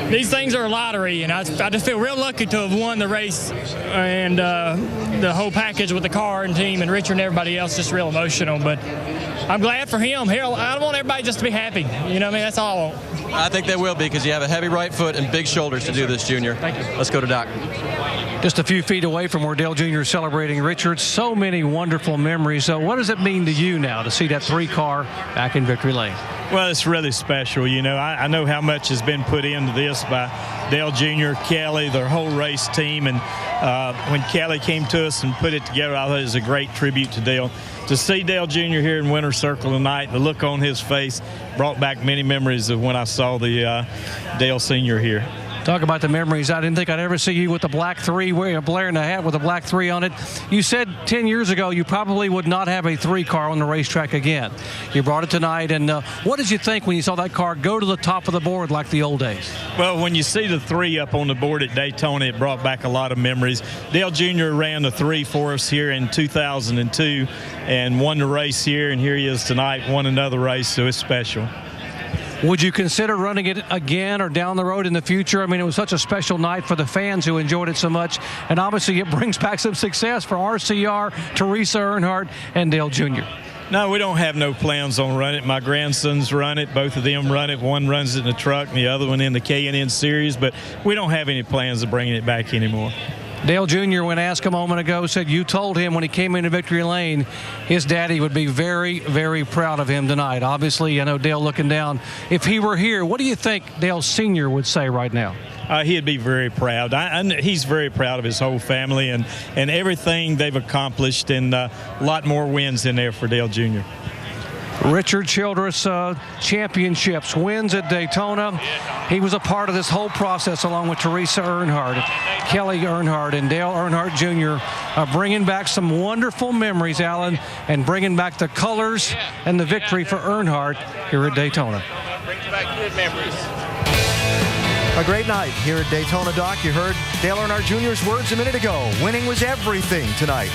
these things are a lottery, and I just feel real lucky to have won the race and the whole package with the car and team and Richard and everybody else, just real emotional. But I'm glad for him. I want everybody just to be happy. That's all I want. I think they will be, because you have a heavy right foot and big shoulders to do this, Junior. Thank you. Let's go to Doc. Just a few feet away from where Dale Jr. is celebrating Richard. So many wonderful memories. So what does it mean to you now to see that 3 car back in victory lane? Well, it's really special. I know how much has been put into this by Dale Jr., Kelly, their whole race team. And when Kelly came to us and put it together, I thought it was a great tribute to Dale. To see Dale Jr. here in Winter Circle tonight, the look on his face brought back many memories of when I saw the Dale Sr. here. Talk about the memories. I didn't think I'd ever see you with the black 3, blaring the hat with a black 3 on it. You said 10 years ago you probably would not have a 3 car on the racetrack again. You brought it tonight, and what did you think when you saw that car go to the top of the board like the old days? Well, when you see the 3 up on the board at Daytona, it brought back a lot of memories. Dale Jr. ran the 3 for us here in 2002 and won the race here, and here he is tonight, won another race, so it's special. Would you consider running it again or down the road in the future? I mean, it was such a special night for the fans who enjoyed it so much, and obviously it brings back some success for RCR, Teresa Earnhardt, and Dale Jr. No, we don't have no plans on running it. My grandsons run it. Both of them run it. One runs it in the truck and the other one in the K&N series, but we don't have any plans of bringing it back anymore. Dale Jr., when asked a moment ago, said you told him when he came into victory lane his daddy would be very, very proud of him tonight. Obviously, I know Dale looking down. If he were here, what do you think Dale Sr. would say right now? He'd be very proud. He's very proud of his whole family and everything they've accomplished, and a lot more wins in there for Dale Jr. Richard Childress, championships, wins at Daytona. He was a part of this whole process along with Teresa Earnhardt, Kelly Earnhardt, and Dale Earnhardt Jr. Bringing back some wonderful memories, Alan, and bringing back the colors and the victory for Earnhardt here at Daytona. Brings back good memories. A great night here at Daytona, Doc. You heard Dale Earnhardt Jr.'s words a minute ago. Winning was everything tonight.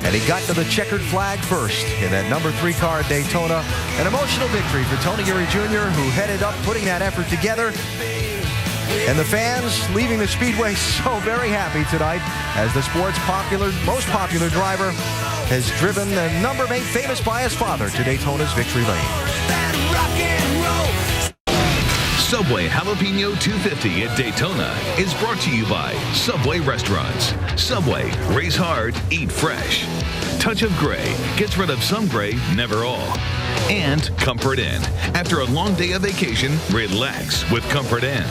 And he got to the checkered flag first in that number 3 car at Daytona. An emotional victory for Tony Eury Jr., who headed up putting that effort together. And the fans leaving the speedway so very happy tonight as the sport's most popular driver has driven the number 8 famous by his father to Daytona's victory lane. Subway Jalapeno 250 at Daytona is brought to you by Subway Restaurants. Subway, race hard, eat fresh. Touch of Gray gets rid of some gray, never all. And Comfort Inn. After a long day of vacation, relax with Comfort Inn.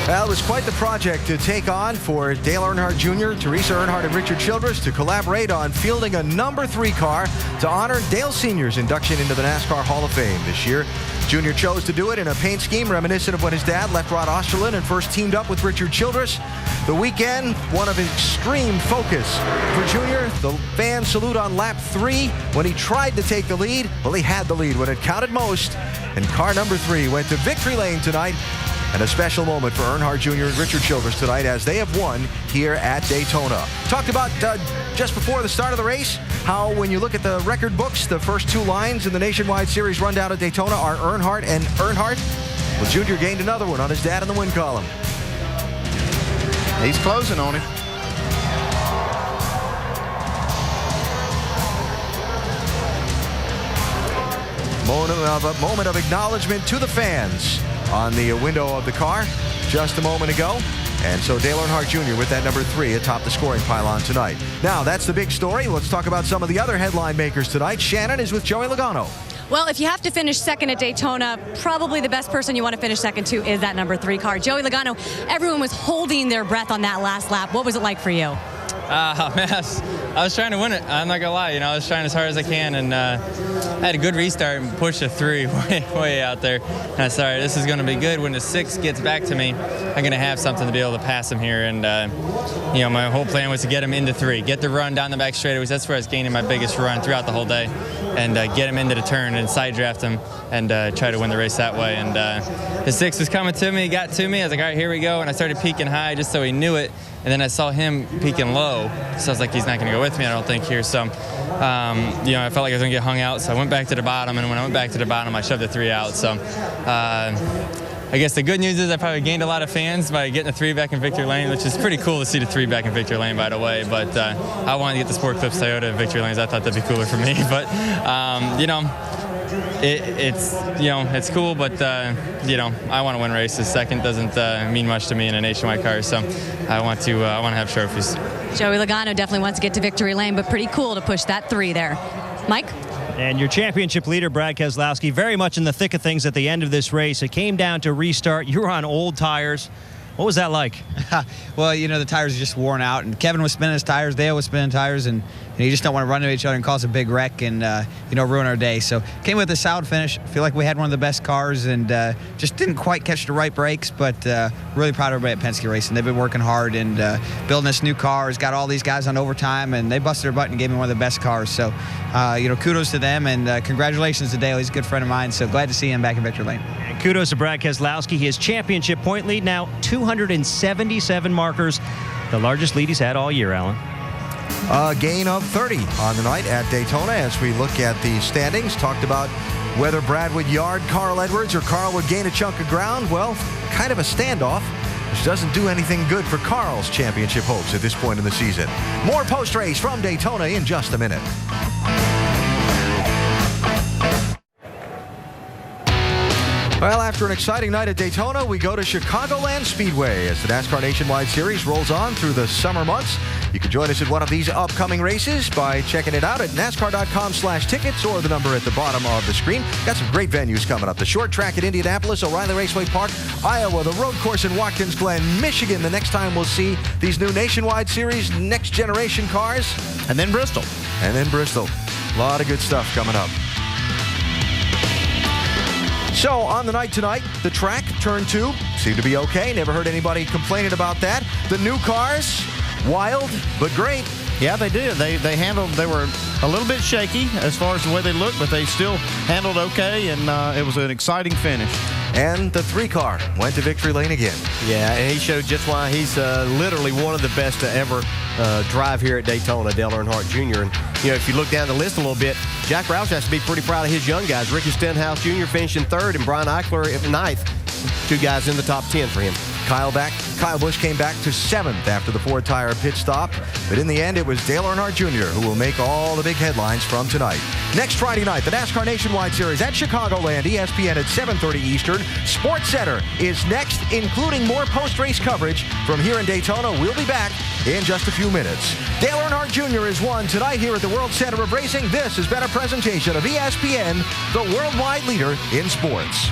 Well, it was quite the project to take on for Dale Earnhardt Jr., Teresa Earnhardt, and Richard Childress to collaborate on fielding a number 3 car to honor Dale Sr.'s induction into the NASCAR Hall of Fame this year. Jr. chose to do it in a paint scheme reminiscent of when his dad left Rod Osterlund and first teamed up with Richard Childress. The weekend, one of extreme focus for Jr. The fan salute on lap 3 when he tried to take the lead. Well, he had the lead when it counted most, and car number 3 went to victory lane tonight And a special moment for Earnhardt Jr. and Richard Childress tonight as they have won here at Daytona. Talked about just before the start of the race, how when you look at the record books, the first two lines in the Nationwide Series rundown at Daytona are Earnhardt and Earnhardt. Well, Junior gained another one on his dad in the win column. He's closing on him. Moment of acknowledgement to the fans on the window of the car just a moment ago. And so Dale Earnhardt Jr. with that number 3 atop the scoring pylon tonight. Now, that's the big story. Let's talk about some of the other headline makers tonight. Shannon is with Joey Logano. Well, if you have to finish second at Daytona, probably the best person you want to finish second to is that number 3 car. Joey Logano, everyone was holding their breath on that last lap. What was it like for you? Man, I was trying to win it. I'm not going to lie. I was trying as hard as I can, and I had a good restart and pushed a 3 way out there. And I said, all right, this is going to be good. When the 6 gets back to me, I'm going to have something to be able to pass him here. And, my whole plan was to get him into 3, get the run down the back straightaways. That's where I was gaining my biggest run throughout the whole day. And get him into the turn and side draft him and try to win the race that way. And the 6 was coming to me, he got to me. I was like, all right, here we go. And I started peaking high just so he knew it. And then I saw him peaking low. So I was like, he's not going to go with me, I don't think, here. So, I felt like I was going to get hung out. So I went back to the bottom. And when I went back to the bottom, I shoved the 3 out. So I guess the good news is I probably gained a lot of fans by getting the 3 back in victory lane, which is pretty cool to see the 3 back in victory lane, by the way. But I wanted to get the Sport Clips Toyota in victory lanes. I thought that'd be cooler for me. But, it's cool, but, I want to win races. Second doesn't mean much to me in a nationwide car, so I want to have trophies. Joey Logano definitely wants to get to victory lane, but pretty cool to push that 3 there. Mike? And your championship leader, Brad Keselowski, very much in the thick of things at the end of this race. It came down to restart. You were on old tires. What was that like? Well, the tires are just worn out, and Kevin was spinning his tires, Dale was spinning tires, and you just don't want to run into each other and cause a big wreck and, ruin our day. So came with a solid finish. I feel like we had one of the best cars and just didn't quite catch the right brakes, but really proud of everybody at Penske Racing. They've been working hard and building this new car. Has got all these guys on overtime, and they busted their butt and gave me one of the best cars. So, kudos to them, and congratulations to Dale. He's a good friend of mine, so glad to see him back in victory lane. And kudos to Brad Keselowski. His championship point lead now 277 markers, the largest lead he's had all year, Alan. A gain of 30 on the night at Daytona as we look at the standings. Talked about whether Brad would yard Carl Edwards or Carl would gain a chunk of ground. Well, kind of a standoff, which doesn't do anything good for Carl's championship hopes at this point in the season. More post-race from Daytona in just a minute. Well, after an exciting night at Daytona, we go to Chicagoland Speedway as the NASCAR Nationwide Series rolls on through the summer months. You can join us at one of these upcoming races by checking it out at NASCAR.com/tickets or the number at the bottom of the screen. Got some great venues coming up. The short track at Indianapolis, O'Reilly Raceway Park, Iowa, the road course in Watkins Glen, Michigan. The next time we'll see these new Nationwide Series next generation cars. And then Bristol. A lot of good stuff coming up. So on the night tonight, the track, turn 2, seemed to be okay. Never heard anybody complaining about that. The new cars, wild, but great. Yeah, they did. They were a little bit shaky as far as the way they looked, but they still handled okay, and it was an exciting finish. And the 3 car went to victory lane again. Yeah, and he showed just why he's literally one of the best to ever drive here at Daytona, Dale Earnhardt Jr. And, if you look down the list a little bit, Jack Roush has to be pretty proud of his young guys. Ricky Stenhouse Jr. finishing 3rd and Brian Eichler at 9th. 2 guys in the top 10 for him. Kyle Busch came back to 7th after the 4-tire pit stop. But in the end, it was Dale Earnhardt Jr. who will make all the big headlines from tonight. Next Friday night, the NASCAR Nationwide Series at Chicagoland, ESPN at 7:30 Eastern. Sports Center is next, including more post-race coverage from here in Daytona. We'll be back in just a few minutes. Dale Earnhardt Jr. is won tonight here at the World Center of Racing. This has been a presentation of ESPN, the worldwide leader in sports.